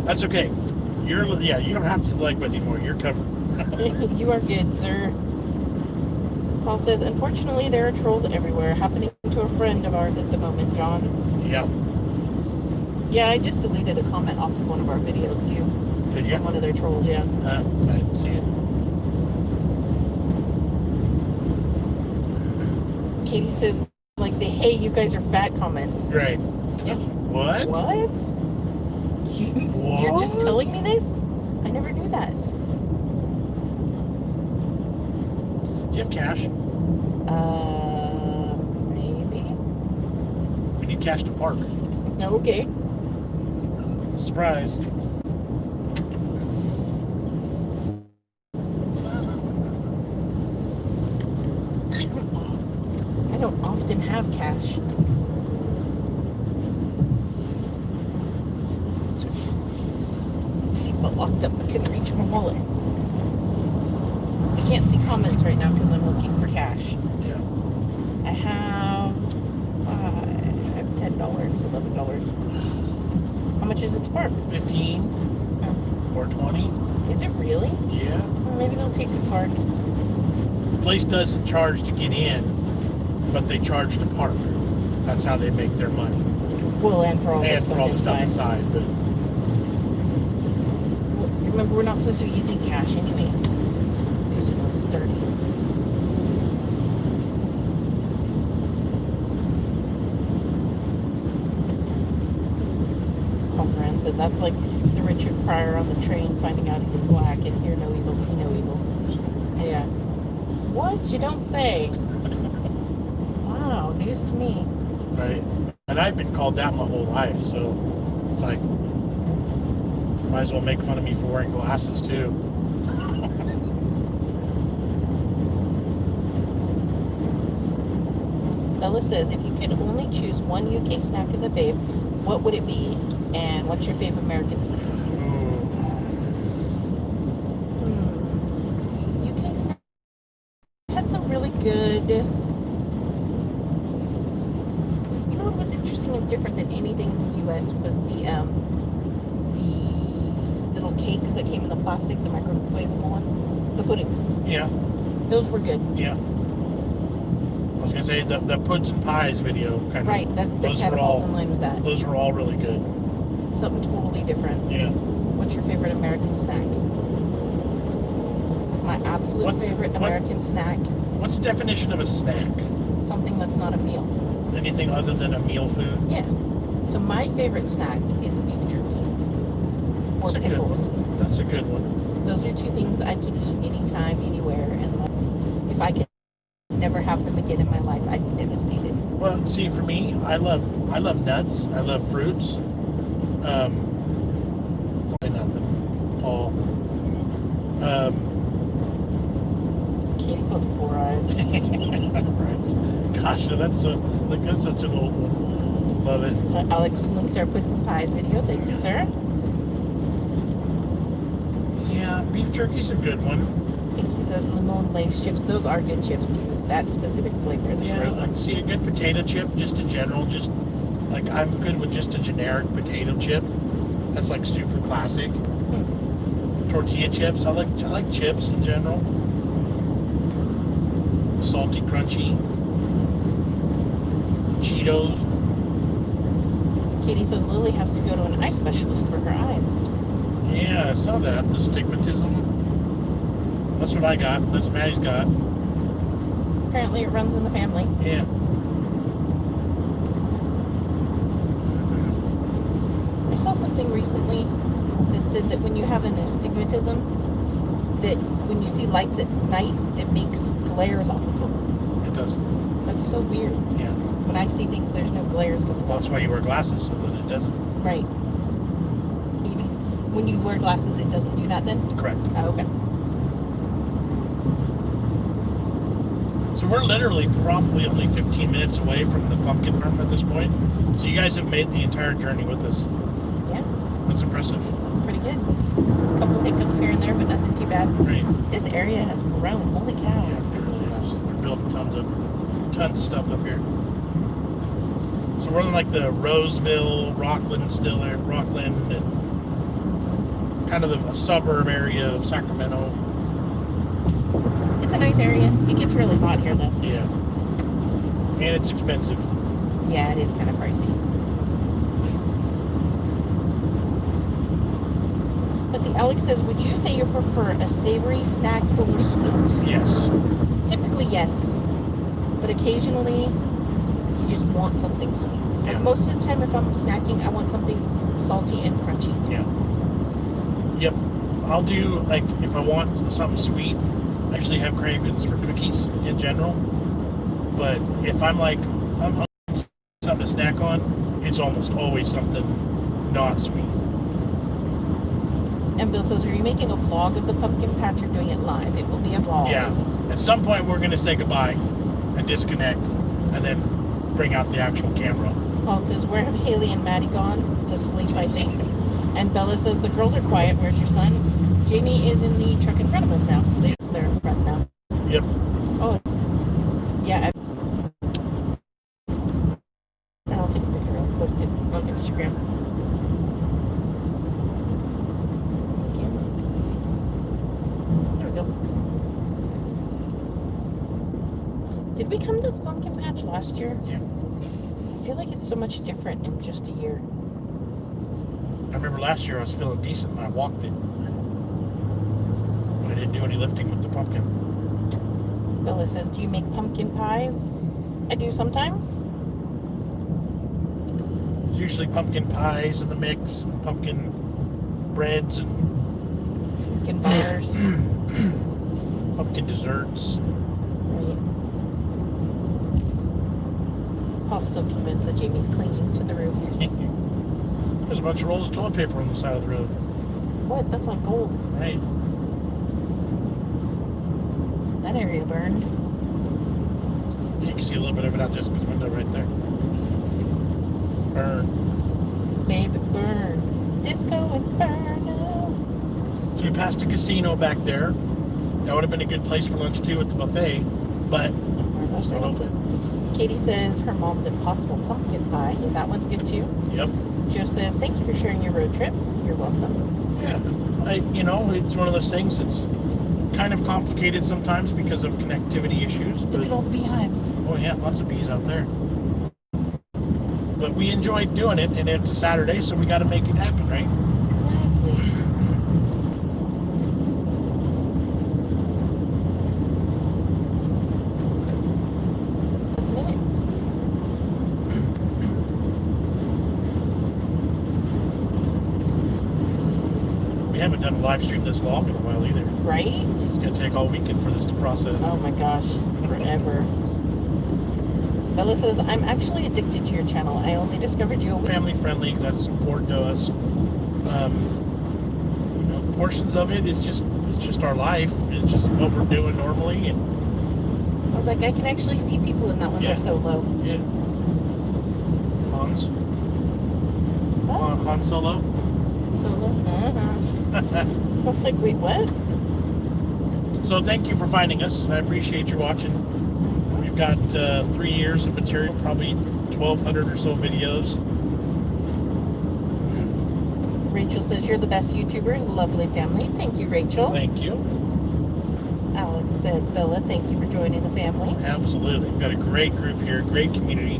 That's okay. You don't have to hit the like button anymore. You're covered. You are good, sir. Paul says, unfortunately, there are trolls everywhere, happening to a friend of ours at the moment, John. Yeah. Yeah, I just deleted a comment off of one of our videos, too. Did you? From one of their trolls, yeah. I didn't see it. Katie says, like, the hey, you guys are fat comments. Right. Yeah. What? What? You're just telling me this? I never knew that. Do you have cash? Maybe. We need cash to park. Okay. cash. Seatbelt locked up. I couldn't reach my wallet. I can't see comments right now because I'm looking for cash. Yeah. I have $10, $11. How much is it to park? 15 or 20. Is it really? Yeah. Well, maybe they'll take the card. The place doesn't charge to get in, but they charge to park. That's how they make their money. Well, and for all And the for all the stuff inside. But remember, we're not supposed to be using cash anyways. Because, it's dirty. Conrad said that's like the Richard Pryor on the train finding out he was black and hear no evil, see no evil. Yeah. What? You don't say. Wow, news to me. right? And I've been called that my whole life, so it's like, might as well make fun of me for wearing glasses too. Bella says, if you could only choose one UK snack as a fave, what would it be? And what's your favorite American snack? UK snack had some really good. You know what was interesting and different than anything in the US was the little cakes that came in the plastic, the microwavable ones, the puddings. Yeah. Those were good. Yeah. I was gonna say the puds and pies video kind of. Right, that kind of falls in line with that. Those were all really good. Something totally different. Yeah. What's your favorite American snack? My absolute favorite American snack. What's the definition of a snack? Something that's not a meal. Anything other than a meal food? Yeah. So my favorite snack is beef jerky. Or That's pickles. A good one. That's a good one. Those are two things I could eat anytime, anywhere, and like, if I could never have them again in my life, I'd be devastated. Well, see, for me, I love nuts. I love fruits. Nothing. Paul. Katie called you Four Eyes. Right. Gosh, that's such an old one. Love it. Alex linked our puts and pies video. Thank you, sir. Yeah, beef jerky's a good one. Pinky says lemon Lay's chips. Those are good chips too. That specific flavor is Yeah, great. I see a good potato chip just in general. Just like I'm good with just a generic potato chip. That's like super classic. Tortilla chips. I like chips in general. Salty, crunchy. Cheetos. Katie says Lily has to go to an eye specialist for her eyes. Yeah, I saw that. The stigmatism. That's what I got. That's Maddie's got. Apparently it runs in the family. Yeah. I saw something recently that said that when you have an astigmatism, that when you see lights at night, it makes glares off of them. It does. That's so weird. Yeah. When I see things, there's no glares coming Well, off. that's why you wear glasses, so that it doesn't. Right. Even when you wear glasses, it doesn't do that then? Correct. Oh, okay. So we're literally probably only 15 minutes away from the pumpkin farm at this point. So you guys have made the entire journey with us. Yeah, That's impressive. that's pretty good. A couple hiccups here and there, but nothing too bad. Right? This area has grown. Holy cow. Yeah, it really is. They're building tons of stuff up here. So we're in like the Roseville, Rockland, and kind of the suburb area of Sacramento. It's a nice area. It gets really hot here, though. Yeah. And it's expensive. Yeah, it is kind of pricey. Let's see. Alex says, would you say you prefer a savory snack over sweet? Yes. Typically, yes. But occasionally, you just want something sweet. Yeah. Like most of the time, if I'm snacking, I want something salty and crunchy. Yeah. Yep. I'll do, like, if I want something sweet, I usually have cravings for cookies in general. But if I'm like, I'm hungry for something to snack on, it's almost always something not sweet. And Bill says, are you making a vlog of the pumpkin patch or doing it live? It will be a vlog. Yeah. At some point, we're going to say goodbye and disconnect and then bring out the actual camera. Paul says, where have Haley and Maddie gone? To sleep, I think. And Bella says, the girls are quiet. Where's your son? Jamie is in the truck in front of us now. They're in front now. Yep. Oh, yeah. I'll take a picture and post it on Instagram. Okay. There we go. Did we come to the pumpkin patch last year? Yeah. I feel like it's so much different in just a year. I remember last year I was feeling decent and I walked it. But I didn't do any lifting with the pumpkin. Bella says, do you make pumpkin pies? I do sometimes. Usually pumpkin pies in the mix, and pumpkin breads, and Pumpkin bars. pumpkin desserts. Right. Paul's still convinced that Jamie's clinging to the roof. There's a bunch of rolls of toilet paper on the side of the road. What? That's like gold. Right. That area burned. You can see a little bit of it out Jessica's window right there. Burn. Baby, burn. Disco Inferno. So we passed a casino back there. That would have been a good place for lunch too at the buffet, but it's not open. Katie says her mom's Impossible Pumpkin Pie. Yeah, that one's good too. Yep. Joe says, thank you for sharing your road trip. You're welcome. Yeah. It's one of those things that's kind of complicated sometimes because of connectivity issues. Look at all the beehives. Oh yeah, lots of bees out there. But we enjoyed doing it, and it's a Saturday, so we got to make it happen, right? Exactly. Isn't it? We haven't done a live stream this long in a while either. Right? It's going to take all weekend for this to process. Oh my gosh, forever. Bella says, I'm actually addicted to your channel. I only discovered you a week. Family friendly, that's important to us. Portions of it, it's just our life. It's just what we're doing normally, and I was like, I can actually see people in that one. Yeah. They're so low. yeah. Hans Solo. Solo? I was like, wait, what? So thank you for finding us, and I appreciate you watching. We've got 3 years of material, probably 1,200 or so videos. Rachel says, you're the best YouTubers. Lovely family. Thank you, Rachel. Thank you. Alex said, Bella, thank you for joining the family. Absolutely. We've got a great group here, great community,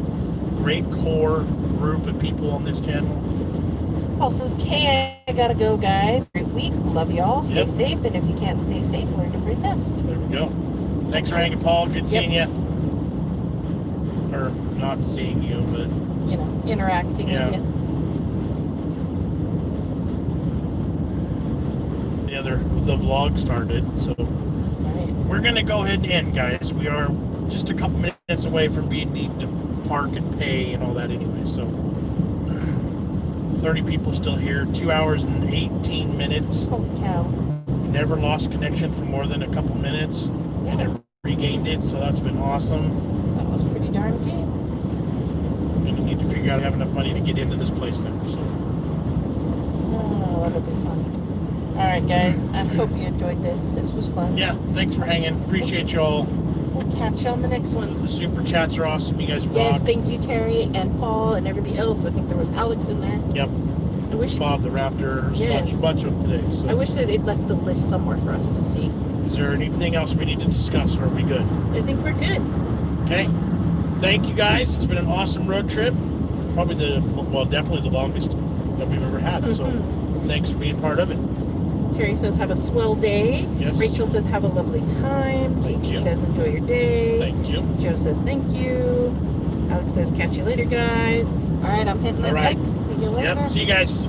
great core group of people on this channel. Paul says, Kay, I gotta go, guys. Great week. Love y'all. Stay Yep. safe. And if you can't stay safe, learn to pray fast. There we go. Thanks for hanging, Paul. Good seeing Yep. you. Or not seeing you, but You know, interacting Yeah. with you. the vlog started, so Right. we're gonna go ahead and end, guys. We are just a couple minutes away from needing to park and pay and all that anyway. So 30 people still here. 2 hours and 18 minutes. Holy cow. We never lost connection for more than a couple minutes, and it regained it. So that's been awesome. That was pretty darn good. We're gonna need to figure out how to have enough money to get into this place now. So Oh, that'll be fun. All right, guys. I hope you enjoyed this. This was fun. yeah, thanks for hanging. Appreciate y'all. We'll catch you on the next one. The super chats are awesome. You guys rock. Yes, thank you, Terry and Paul and everybody else. I think there was Alex in there. Yep. I wish Bob the Raptor. There's Yes. a bunch of them today. So. I wish that it left a list somewhere for us to see. Is there anything else we need to discuss, or are we good? I think we're good. Okay. Thank you guys. It's been an awesome road trip. Probably definitely the longest that we've ever had. So thanks for being part of it. Terry says, have a swell day. Yes. Rachel says, have a lovely time. Thank Katie you. says, enjoy your day. Thank you. Joe says, thank you. Alex says, catch you later, guys. All right, I'm hitting the All right. X. See you later. Yep. See you guys.